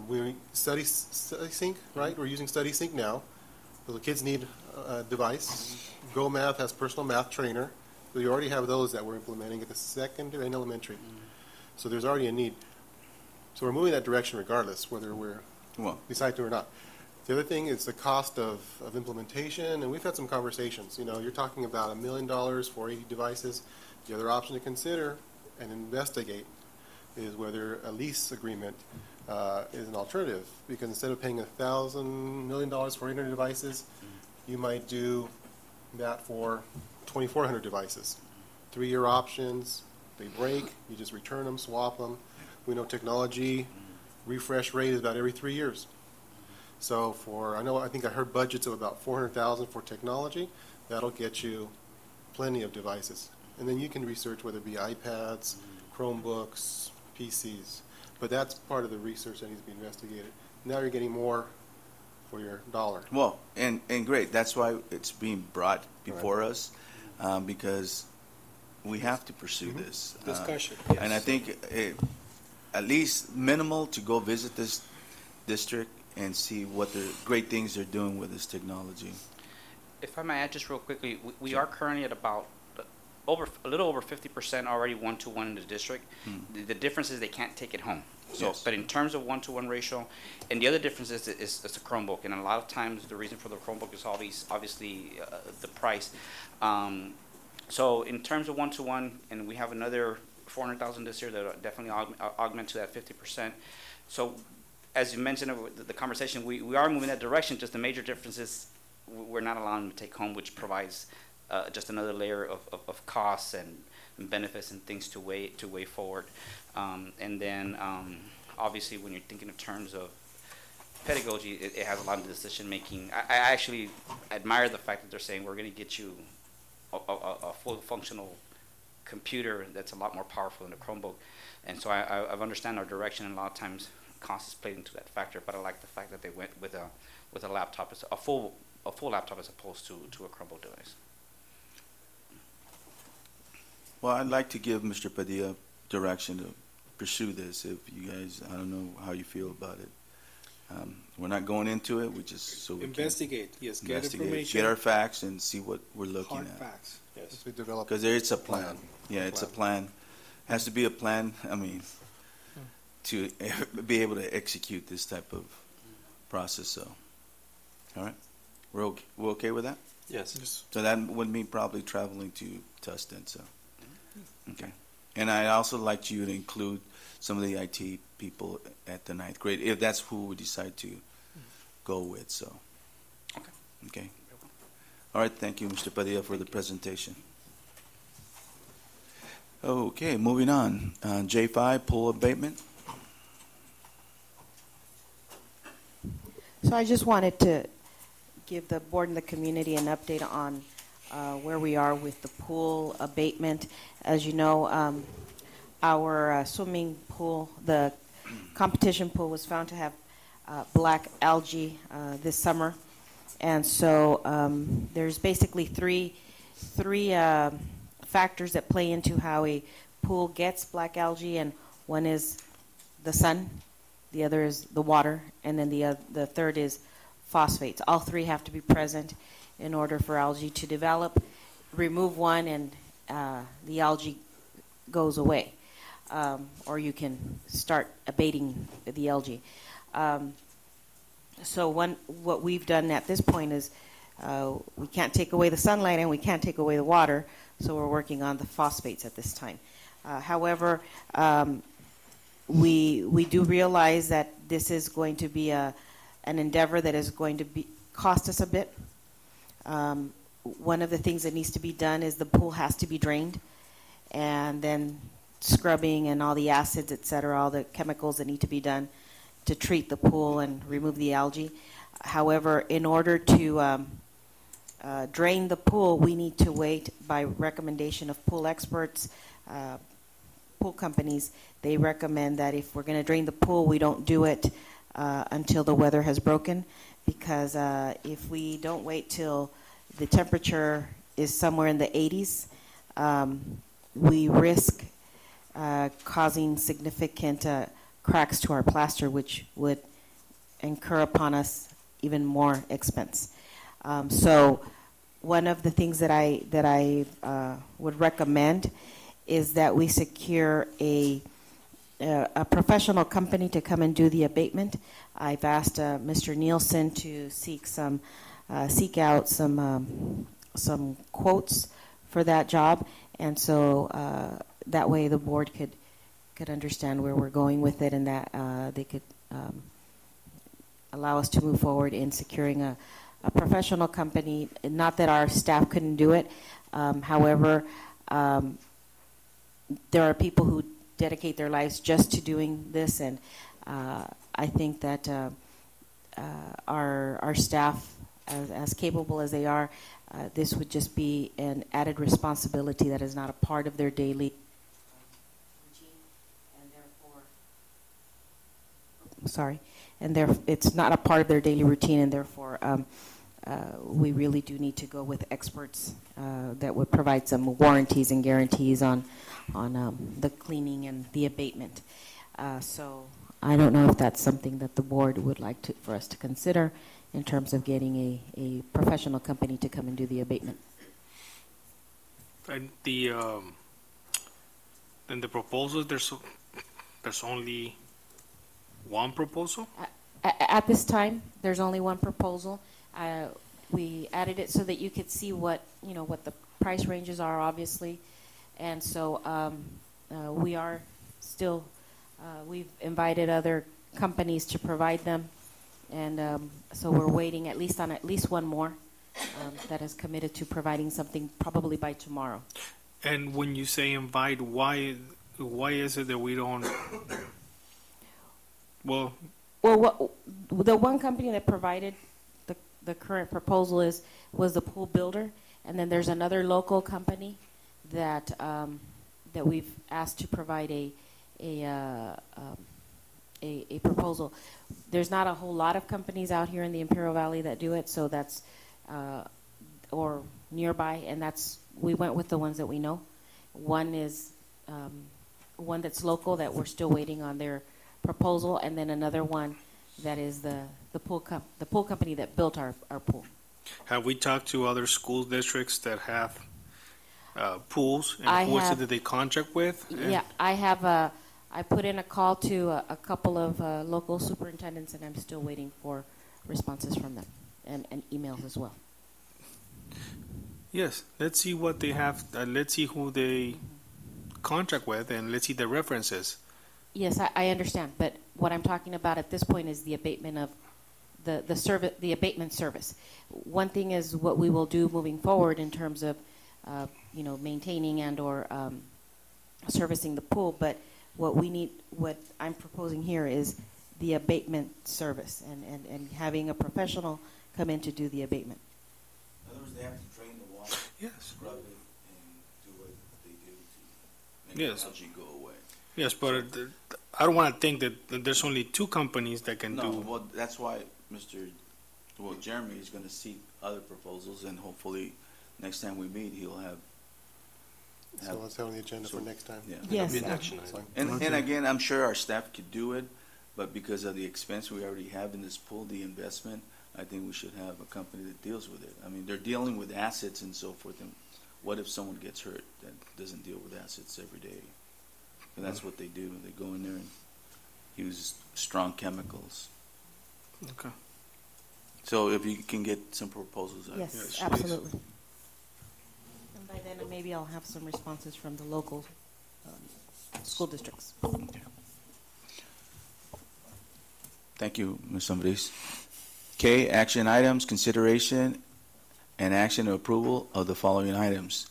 We study sync, right? We're using study sync now. So the kids need a device. Go Math has personal math trainer. So you already have those that we're implementing at the secondary and elementary. So there's already a need. So we're moving that direction regardless, whether we're decide to or not. The other thing is the cost of implementation, and we've had some conversations. You know, you're talking about $1 million for 80 devices. The other option to consider and investigate is whether a lease agreement is an alternative, because instead of paying $1,000 million for 800 devices, you might do that for 2,400 devices. 3-year options, they break, you just return them, swap them. We know technology refresh rate is about every 3 years. So I think I heard budgets of about $400,000 for technology. That'll get you plenty of devices. And then you can research whether it be iPads, Chromebooks, PCs. But that's part of the research that needs to be investigated. Now you're getting more for your dollar. Well, and great. That's why it's being brought before us, because we have to pursue this. Discussion. And I think at least minimal to go visit this district and see what the great things they're doing with this technology. If I may add just real quickly, we are currently at about a little over 50% already one-to-one in the district. The difference is they can't take it home. So, Yes. but in terms of one-to-one ratio, and the other difference is the Chromebook, and a lot of times the reason for the Chromebook is obviously the price. So in terms of one-to-one, and we have another 400,000 this year that will definitely augment to that 50%. So as you mentioned the conversation, we are moving that direction. Just the major difference is we're not allowing them to take home, which provides just another layer of costs and benefits and things to weigh forward. And then obviously when you're thinking in terms of pedagogy, it has a lot of decision making. I actually admire the fact that they're saying we're going to get you a full functional computer that's a lot more powerful than a Chromebook. And so I understand our direction, and a lot of times cost is played into that factor, but I like the fact that they went with a laptop, a full laptop as opposed to a Chromebook device. Well, I'd like to give Mr. Padilla direction to pursue this. If you guys, I don't know how you feel about it. We're not going into it. We just so we investigate. Yes, get investigate, information. get our facts, and see what we're looking Hard at. facts. Yes. We develop Because it's a plan. Yeah, it's a plan. Has to be a plan. I mean, to be able to execute this type of process. So, all right, we're okay with that. Yes. So that would mean probably traveling to Tustin. So, okay. And I'd also like you to include some of the IT people at the 9th grade, if that's who we decide to go with. So, okay. All right. Thank you, Mr. Padilla, for the presentation. Okay, moving on. J5, pool abatement. So I just wanted to give the board and the community an update on where we are with the pool abatement. As you know, our swimming pool, the competition pool, was found to have black algae this summer. And so there's basically three factors that play into how a pool gets black algae, and one is the sun, the other is the water, and then the third is phosphates. All three have to be present in order for algae to develop. Remove one and the algae goes away, or you can start abating the algae. So what we've done at this point is we can't take away the sunlight and we can't take away the water, so we're working on the phosphates at this time. However, we do realize that this is going to be an endeavor that is going to cost us a bit. One of the things that needs to be done is the pool has to be drained, and then scrubbing and all the acids, et cetera, all the chemicals that need to be done to treat the pool and remove the algae. However, in order to drain the pool, we need to wait by recommendation of pool experts, pool companies. They recommend that if we're going to drain the pool, we don't do it until the weather has broken, because if we don't wait till the temperature is somewhere in the 80s, we risk causing significant cracks to our plaster, which would incur upon us even more expense. So one of the things that I would recommend is that we secure a professional company to come and do the abatement. I've asked Mr. Nielsen to seek out some quotes for that job, and so that way the board could understand where we're going with it, and that they could allow us to move forward in securing a professional company. Not that our staff couldn't do it. However, there are people who dedicate their lives just to doing this, and I think that our staff, as capable as they are, this would just be an added responsibility that is not a part of their daily routine, and therefore, it's not a part of their daily routine, and therefore, we really do need to go with experts that would provide some warranties and guarantees on the cleaning and the abatement. So I don't know if that's something that the board would like for us to consider in terms of getting a professional company to come and do the abatement. And the proposals, there's only one proposal? At this time, there's only one proposal. We added it so that you could see what the price ranges are, obviously, and so we are still. We've invited other companies to provide them, and so we're waiting at least one more that is committed to providing something probably by tomorrow. And when you say invite, why is it that we don't? Well, the one company that provided the current proposal was the pool builder, and then there's another local company that that we've asked to provide a proposal. There's not a whole lot of companies out here in the Imperial Valley that do it, so that's or nearby, and we went with the ones that we know. One is one that's local that we're still waiting on their proposal, and then another one that is the pool company that built our pool. Have we talked to other school districts that have pools, and who is it that they contract with? Yeah, I put in a call to a couple of local superintendents, and I'm still waiting for responses from them, and emails as well. Yes, let's see what they have. Let's see who they contract with, and let's see the references. Yes, I understand, but what I'm talking about at this point is the abatement of the service, the abatement service. One thing is what we will do moving forward in terms of maintaining and or servicing the pool, but what I'm proposing here is the abatement service and having a professional come in to do the abatement. In other words, they have to drain the water, yes, scrub it, and do what they do to make the algae go away. Yes, but I don't want to think that there's only two companies that can do. No, well, that's why Jeremy is going to seek other proposals, and hopefully next time we meet, he'll have. So let's have on the agenda for next time. Yeah. Yes. It'll be an action item. And again, I'm sure our staff could do it, but because of the expense we already have in this pool, the investment, I think we should have a company that deals with it. I mean, they're dealing with assets and so forth, and what if someone gets hurt that doesn't deal with assets every day? And that's what they do. They go in there and use strong chemicals. Okay. So if you can get some proposals. Yes, absolutely. And by then maybe I'll have some responses from the local school districts. Thank you, Ms. Sombris. K, action items, consideration and action approval of the following items.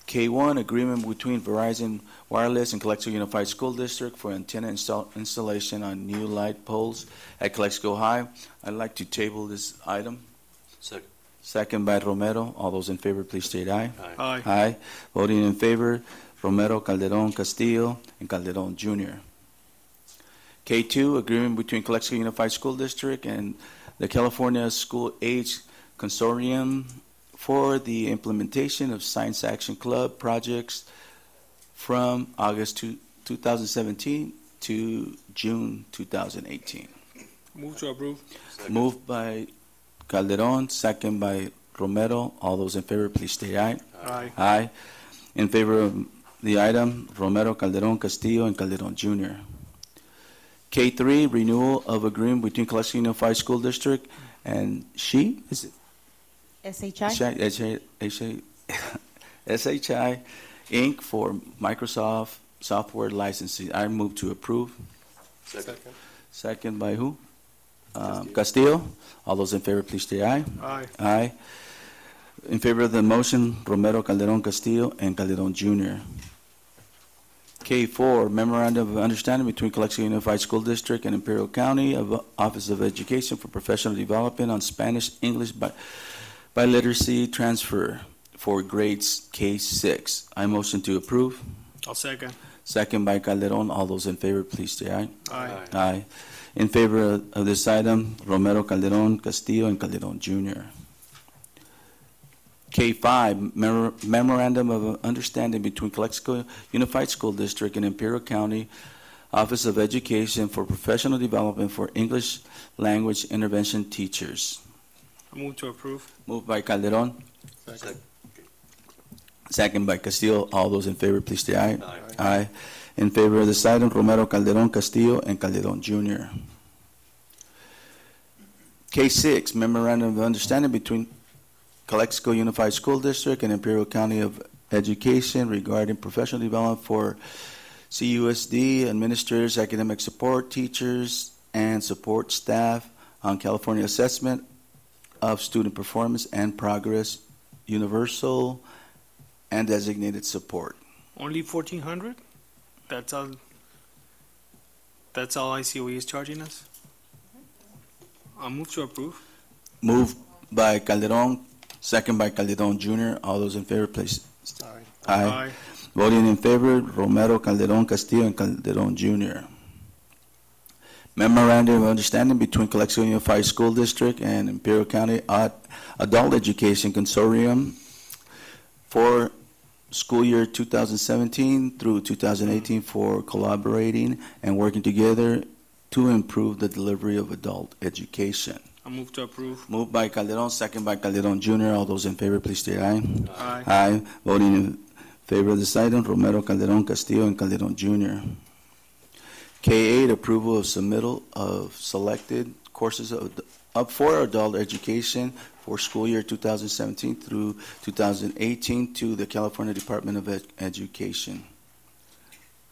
K1, agreement between Verizon Wireless and Calexico Unified School District for antenna installation on new light poles at Calexico High. I'd like to table this item. Second. Second by Romero. All those in favor, please state aye. Aye. Aye. Voting in favor, Romero, Calderon, Castillo, and Calderon Jr. K2, agreement between Calexico Unified School District and the California School Age Consortium for the implementation of Science Action Club projects from August 2017 to June 2018. Move to approve. Second. Moved by Calderon, second by Romero. All those in favor, please state aye. Aye. Aye. In favor of the item, Romero, Calderon, Castillo, and Calderon Jr. K3, renewal of agreement between Calexico Unified School District and SHI SHI Inc. for Microsoft software licensing. I move to approve. Second. Second by who? Castillo. All those in favor, please state aye. Aye. Aye. In favor of the motion, Romero, Calderon, Castillo, and Calderon Jr. K4, memorandum of understanding between Calexico Unified School District and Imperial County Office of Education for professional development on Spanish-English biliteracy transfer for grades K6. I motion to approve. I'll second. Second by Calderon. All those in favor, please say aye. Aye. Aye. In favor of this item, Romero, Calderon, Castillo, and Calderon Jr. K5, memorandum of understanding between Calexico Unified School District and Imperial County Office of Education for Professional Development for English Language Intervention Teachers. I move to approve. Moved by Calderon, Second. second by Castillo. All those in favor, please say aye. Aye. Aye. In favor of this item, Romero, Calderon, Castillo, and Calderon Jr. K6, Memorandum of Understanding between Calexico Unified School District and Imperial County of Education regarding professional development for CUSD, administrators, academic support, teachers, and support staff on California assessment of student performance and progress, universal and designated support. Only 1,400? That's all ICOE is charging us? I move to approve. Moved by Calderon, second by Calderon Jr. All those in favor, please. Aye. Voting in favor, Romero, Calderon, Castillo, and Calderon Jr. Memorandum of Understanding between Calexico Unified School District and Imperial County Adult Education Consortium for school year 2017 through 2018 for collaborating and working together to improve the delivery of adult education. I move to approve. Moved by Calderon, second by Calderon Jr. All those in favor, please say aye. Aye. Aye. Voting in favor of this item, Romero, Calderon, Castillo, and Calderon Jr. K8, approval of submittal of selected courses up for adult education for school year 2017 through 2018 to the California Department of Education.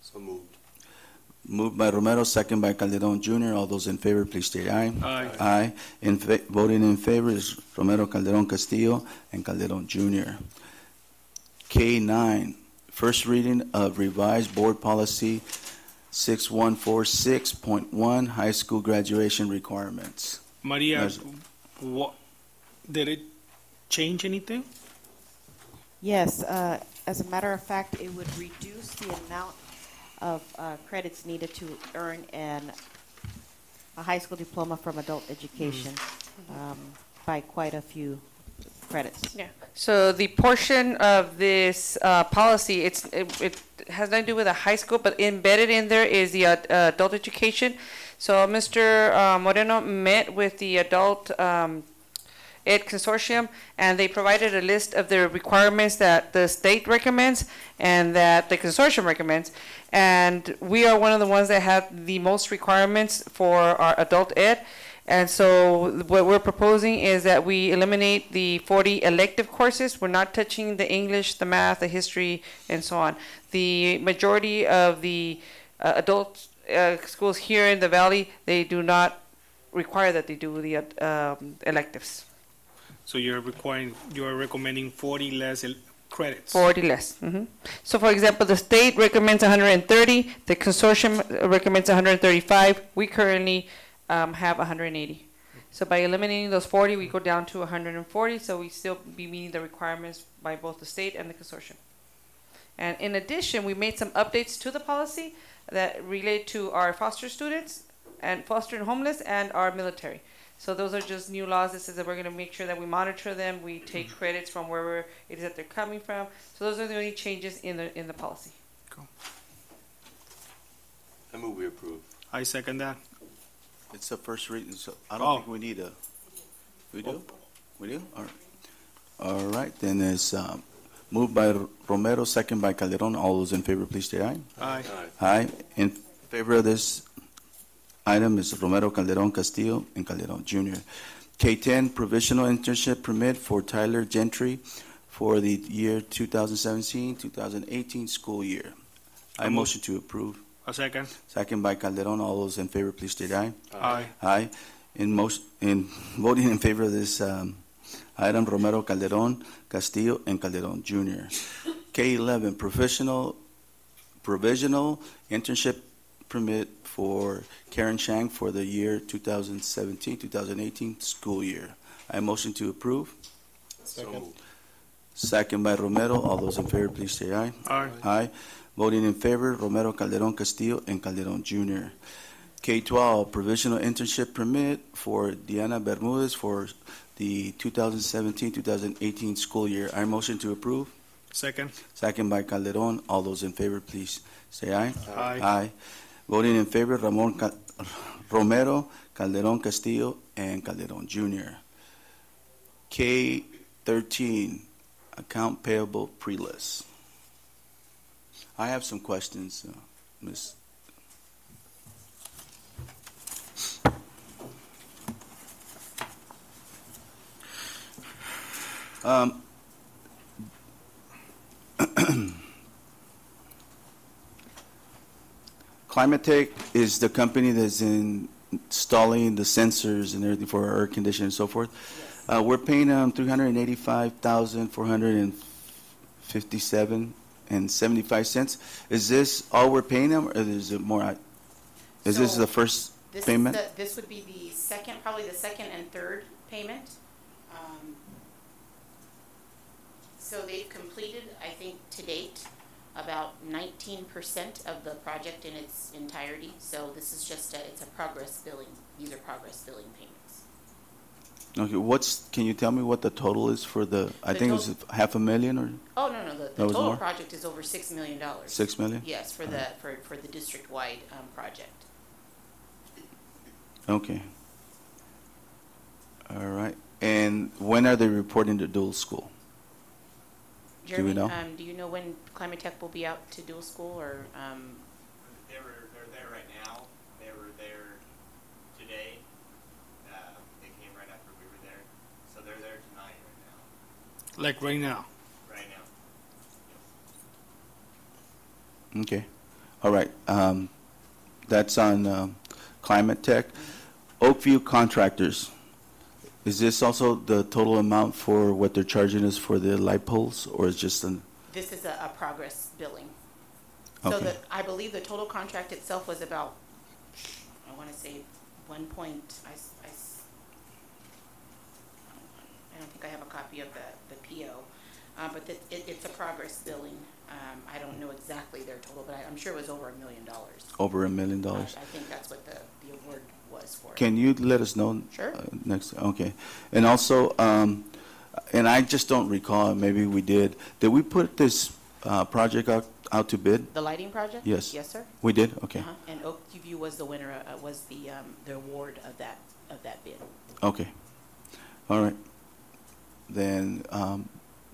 So moved. Moved by Romero, second by Calderon Jr. All those in favor, please state aye. Aye. Aye. Voting in favor is Romero, Calderon, Castillo, and Calderon Jr. K9, first reading of revised board policy 6146.1, high school graduation requirements. Maria, what, did it change anything? Yes, as a matter of fact, it would reduce the amount of credits needed to earn a high school diploma from adult education by quite a few credits. Yeah. So the portion of this policy, it has nothing to do with a high school, but embedded in there is the adult education. So Mr. Moreno met with the adult Ed Consortium, and they provided a list of the requirements that the state recommends and that the consortium recommends. And we are one of the ones that have the most requirements for our adult ed. And so what we're proposing is that we eliminate the 40 elective courses. We're not touching the English, the math, the history, and so on. The majority of the adult schools here in the Valley, they do not require that they do the electives. So you're recommending 40 less credits? 40 less. So for example, the state recommends 130, the consortium recommends 135. We currently have 180. So by eliminating those 40, we go down to 140, so we still be meeting the requirements by both the state and the consortium. And in addition, we made some updates to the policy that relate to our foster students and foster and homeless and our military. So those are just new laws that says that we're going to make sure that we monitor them, we take credits from wherever it is that they're coming from. So those are the only changes in the policy. Cool. I move we approve. I second that. It's a first reading, so I don't think we need a, we do? We do? All right, then it's moved by Romero, second by Calderon. All those in favor, please say aye. Aye. Aye. In favor of this item is Romero, Calderon, Castillo, and Calderon Jr. K10, provisional internship permit for Tyler Gentry for the year 2017-2018 school year. I motion to approve. A second. Second by Calderon. All those in favor, please state aye. Aye. Aye. In voting in favor of this item, Romero, Calderon, Castillo, and Calderon Jr. K11, provisional internship permit for Karen Chang for the year 2017-2018 school year. I motion to approve. Second. Second by Romero. All those in favor, please say aye. Aye. Aye. Voting in favor, Romero, Calderon, Castillo, and Calderon Jr. K12, provisional internship permit for Diana Bermudez for the 2017-2018 school year. I motion to approve. Second. Second by Calderon. All those in favor, please say aye. Aye. Aye. Voting in favor, Romero, Calderon Castillo, and Calderon Jr. K13, account payable pre-list. I have some questions, Ms. Climatech is the company that's installing the sensors and everything for our air conditioning and so forth. We're paying them $385,457.75. Is this all we're paying them, or is it more? Is this the first payment? This would be the second, probably the second and third payment. So they've completed, I think, to date, about 19% of the project in its entirety. So this is just it's a progress billing. These are progress billing payments. Okay, can you tell me what the total is for I think it was $500,000 or? Oh, no, the total project is over $6 million. $6 million? Yes, for the district-wide project. Okay. All right. And when are they reporting to dual school? Jeremy, do we know? Do you know when Climatech will be out to dual school, or? They're there right now. They were there today. They came right after we were there, so they're there tonight right now. Like right now. Right now. Okay. All right. That's on Climatech. Oakview Contractors. Is this also the total amount for what they're charging us for the light poles, or is just an? This is a progress billing. So Okay. I believe the total contract itself was about, I want to say, I don't think I have a copy of the PO, but it's a progress billing. I don't know exactly their total, but I'm sure it was over $1 million. Over $1 million. I think that's what the award was for. Can you let us know? Sure. Next. Okay. And also, and I just don't recall. Maybe we did. Did we put this project out to bid? The lighting project? Yes. Yes, sir. We did. Okay. And Oakview was the winner. Was the award of that bid. Okay. All right. Then,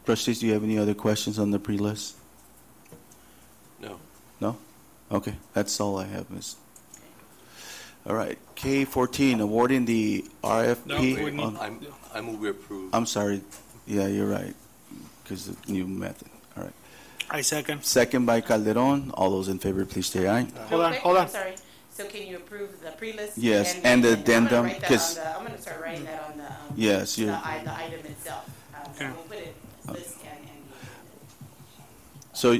trustees, do you have any other questions on the pre-list? No. No? Okay. That's all I have, Ms. All right. K14, awarding the RFP. No, I move we approve. I'm sorry. Yeah, you're right. Because of new method. All right. I second. Second by Calderon. All those in favor, please say aye. Hold on. I'm sorry. So can you approve the pre-list? Yes, and the addendum, I'm going to start writing that on the yes, the item itself. So we'll put it list and So,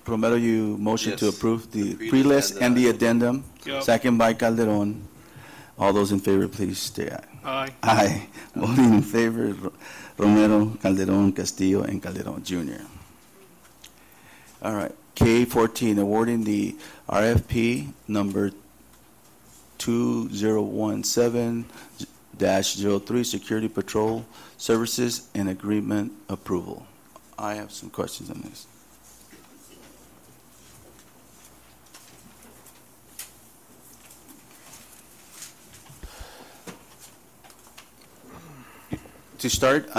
Romero, you motion to Yes. approve the The pre-list and the addendum. Yep. Second by Calderon. All those in favor, please say aye. Aye. Aye. Voting in favor, Romero, Calderon, Castillo, and Calderon Jr. All right. K14, awarding the RFP number 2017-03, Security Patrol Services and Agreement Approval. I have some questions on this. To start,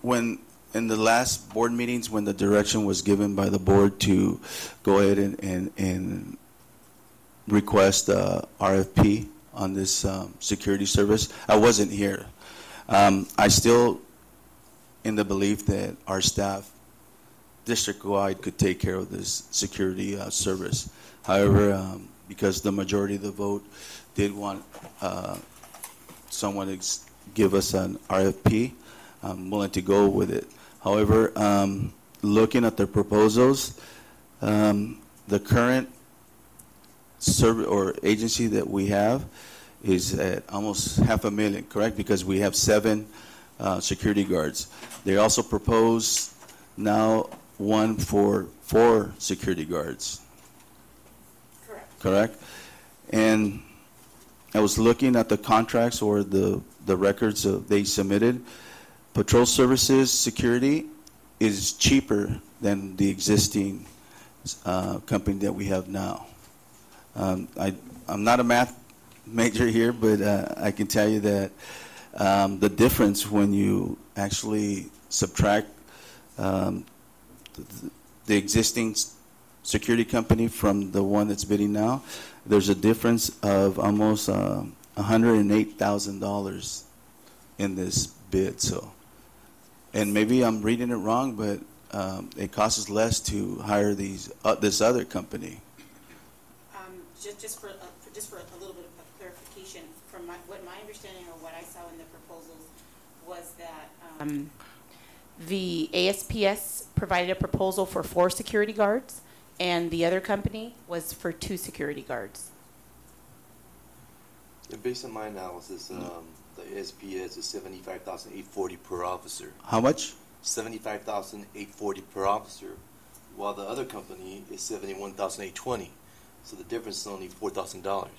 when in the last board meetings, when the direction was given by the board to go ahead and request a RFP on this security service, I wasn't here. I still in the belief that our staff district-wide could take care of this security service. However, because the majority of the vote did want someone to give us an RFP, I'm willing to go with it. However, looking at the proposals, the current service or agency that we have is at almost $500,000, correct? Because we have 7 security guards. They also propose now one for 4 security guards. Correct? And I was looking at the contracts or the records they submitted. Patrol Services Security is cheaper than the existing company that we have now. I'm not a math major here, but I can tell you that the difference when you actually subtract the existing security company from the one that's bidding now, there's a difference of almost $108,000 in this bid. So, and maybe I'm reading it wrong, but it costs us less to hire this other company. Just for a little bit of clarification, from my understanding or what I saw in the proposals was that the ASPS provided a proposal for 4 security guards, and the other company was for 2 security guards. And based on my analysis, the ASPS is $75,840 per officer. How much? $75,840 per officer, while the other company is $71,820. So the difference is only $4,000.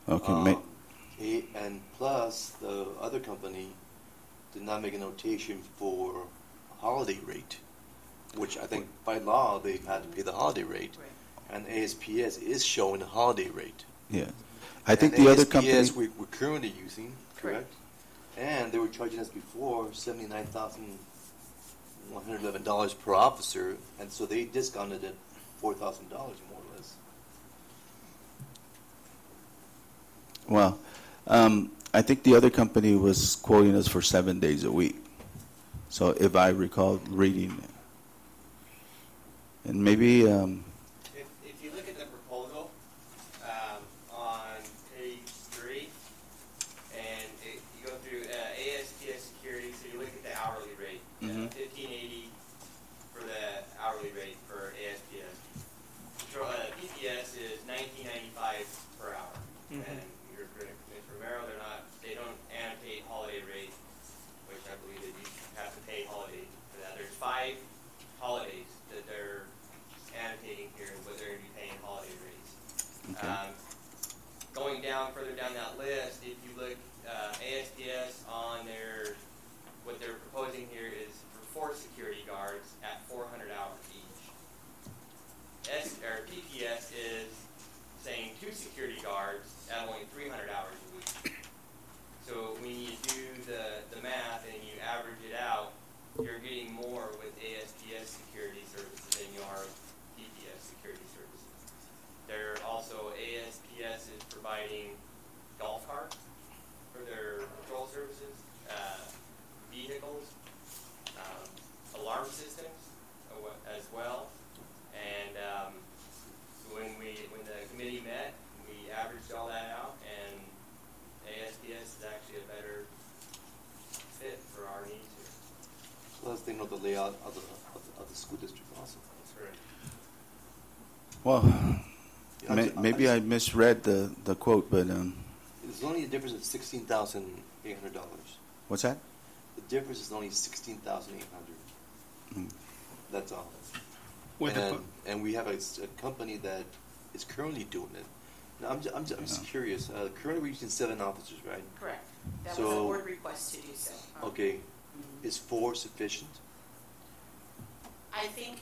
Okay. And plus, the other company did not make a notation for holiday rate, which I think by law they had to pay the holiday rate, and ASPS is showing the holiday rate. Yeah, I think the other company we're currently using, correct? And they were charging us before $79,111 per officer, and so they discounted it $4,000 more or less. Well, I think the other company was quoting us for 7 days a week. So if I recall reading it. And maybe... If you look at the proposal on page 3, and you go through ASPS security, so you look at the hourly rate, $15.80 for the hourly rate for ASPS. PPS is $19.95 per hour. And you're correct, Mr. Romero, they don't annotate holiday rate, which I believe that you have to pay holiday for that. There's 5 holidays that they're annotating here, but they're going to be paying holiday rates. Okay. Going down, further down that list, if you look, ASPS on what they're proposing here is for 4 security guards at 400 hours each. PPS is saying 2 security guards at only 300 hours a week. So when you do the math and you average it out, you're getting more with ASPS security services than you are with PPS security services. ASPS is providing golf carts for their patrol services, vehicles, alarm systems as well. And when the committee met, we averaged all that out, and ASPS is actually a better fit for our needs here. Plus, they know the layout of the school district also. That's correct. Well, maybe I misread the quote, but... There's only a difference of $16,800. What's that? The difference is only $16,800. That's all. And we have a company that is currently doing it. Now, I'm just curious. Currently, we're using 7 officers, right? Correct. That was a board request to do so. Okay. Is 4 sufficient? I think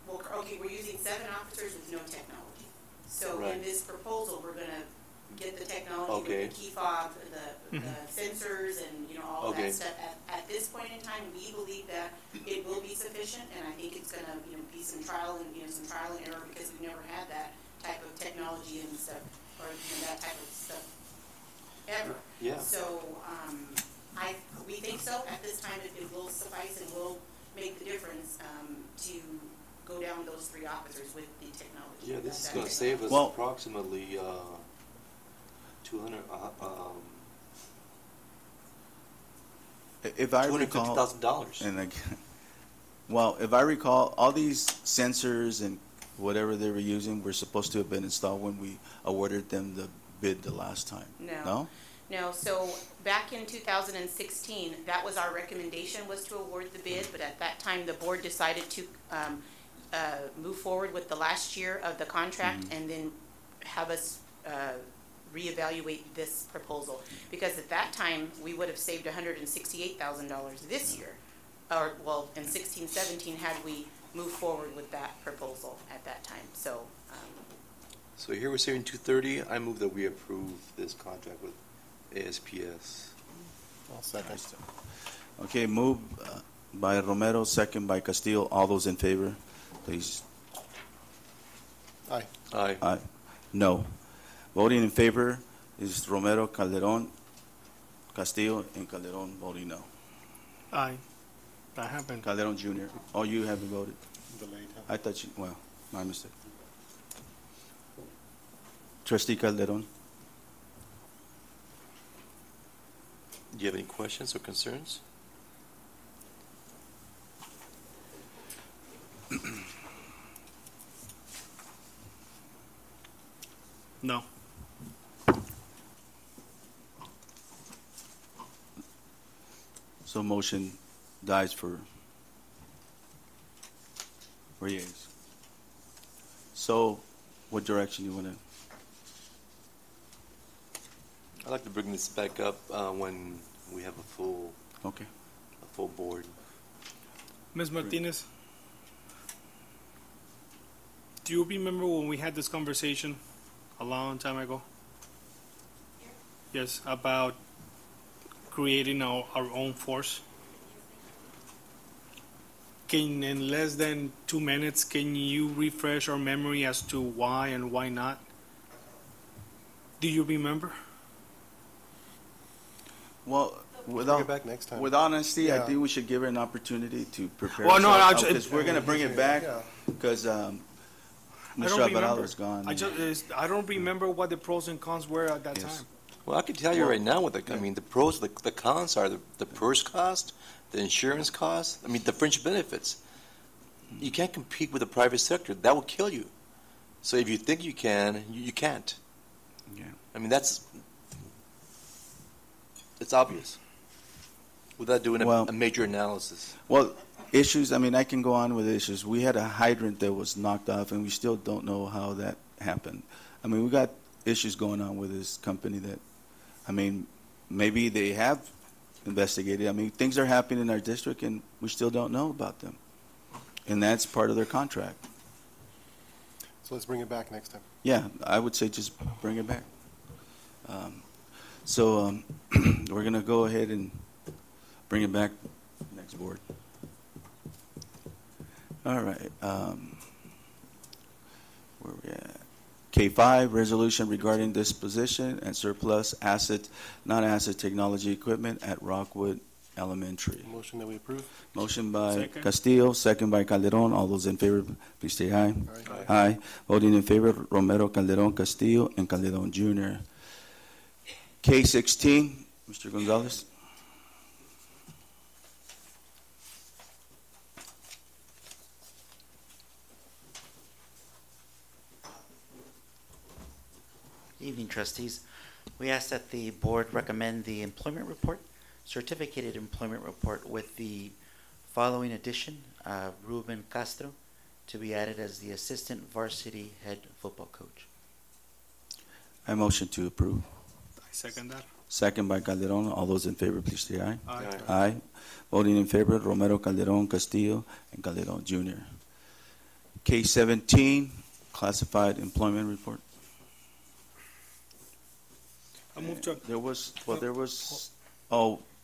we're using 7 officers with no technology. So in this proposal, we're going to get the technology, with the key fob, the sensors, and all of that stuff. At this point in time, we believe that it will be sufficient, and I think it's going to be some trial and error because we've never had that type of technology and stuff, or that type of stuff ever. Yeah. So we think so. At this time, it will suffice and will make the difference to go down those 3 officers with the technology. Yeah, this is going to save us approximately $250,000. And if I recall, all these sensors and whatever they were using were supposed to have been installed when we awarded them the bid the last time. No, so back in 2016, that was our recommendation, was to award the bid, but at that time, the board decided to move forward with the last year of the contract and then have us reevaluate this proposal. Because at that time, we would have saved $168,000 this year, or well, in 16-17 had we moved forward with that proposal at that time. So So here we're saving 230. I move that we approve this contract with ASPS. I'll second. Okay, move by Romero, second by Castillo. All those in favor, please. Aye. Aye. Aye. No. Voting in favor is Romero, Calderon, Castillo, and Calderon voting no. Aye. That happened. Calderon Jr. Oh, you haven't voted? Delayed. I thought you, well, my mistake. Trustee Calderon? Do you have any questions or concerns? No. So motion dies for yeas. So what direction you want to? I'd like to bring this back up when we have a full board. Ms. Martinez, do you remember when we had this conversation a long time ago? Yes, about creating our own force. In less than 2 minutes, can you refresh our memory as to why and why not? Do you remember? Well, Bring it back next time. with honesty, I Yeah. think we should give her an opportunity to prepare. Well, no, because we're going to bring it back Yeah. because I Mr. don't remember. Alvarado is gone. I don't remember what the pros and cons were at that time. Well, I can tell you right now what the pros, the cons are the purse cost, the insurance cost. I mean, the fringe benefits. You can't compete with the private sector. That will kill you. So if you think you can, you can't. Yeah. I mean, it's obvious without doing a major analysis. Well, issues, I mean, I can go on with issues. We had a hydrant that was knocked off, and we still don't know how that happened. I mean, we got issues going on with this company that, I mean, maybe they have investigated. I mean, things are happening in our district, and we still don't know about them. And that's part of their contract. So let's bring it back next time. Yeah, I would say just bring it back. We're going to go ahead and bring it back next board. All right. Where we at? K5, resolution regarding disposition and surplus asset, non-asset technology equipment at Rockwood Elementary. Motion that we approve. Motion by Second. Castillo, second by Calderon. All those in favor, please say aye. Aye. Aye. Voting in favor, Romero, Calderon, Castillo, and Calderon Jr. K16, Mr. Gonzalez. Evening, trustees. We ask that the board recommend the employment report, certificated employment report with the following addition, Ruben Castro, to be added as the assistant varsity head football coach. I motion to approve. I second that. Second by Calderon. All those in favor, please say aye. Aye. Aye. Voting in favor, Romero, Calderon, Castillo, and Calderon Jr. K17, classified employment report. I move to. There was,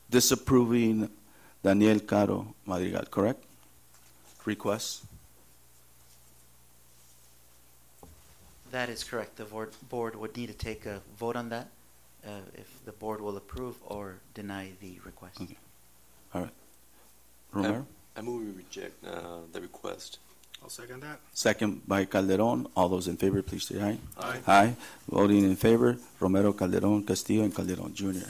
disapproving Daniel Caro Madrigal, correct? Request? That is correct. The board would need to take a vote on that, if the board will approve or deny the request. Okay. All right. Romero? I move we reject the request. I'll second that. Second by Calderon. All those in favor, please say aye. Aye. Aye. Voting in favor, Romero, Calderon, Castillo, and Calderon Jr.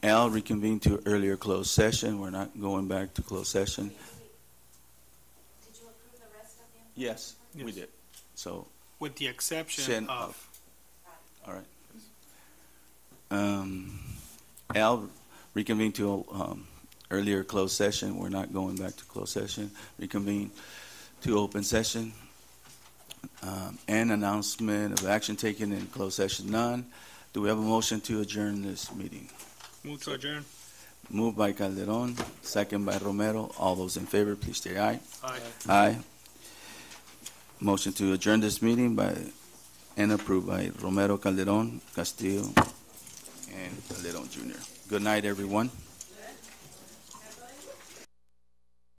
L, reconvene to earlier closed session. We're not going back to closed session. Did you approve the rest of them? Yes, we Yes. did. So, With the exception Send of. all right. L, reconvene to earlier closed session. We're not going back to closed session. Reconvene to open session. And announcement of action taken in closed session, none. Do we have a motion to adjourn this meeting? Move to adjourn. Moved by Calderon, second by Romero. All those in favor, please say aye. Aye. Aye. Motion to adjourn this meeting and approved by Romero, Calderon, Castillo, and Calderon Jr. Good night, everyone.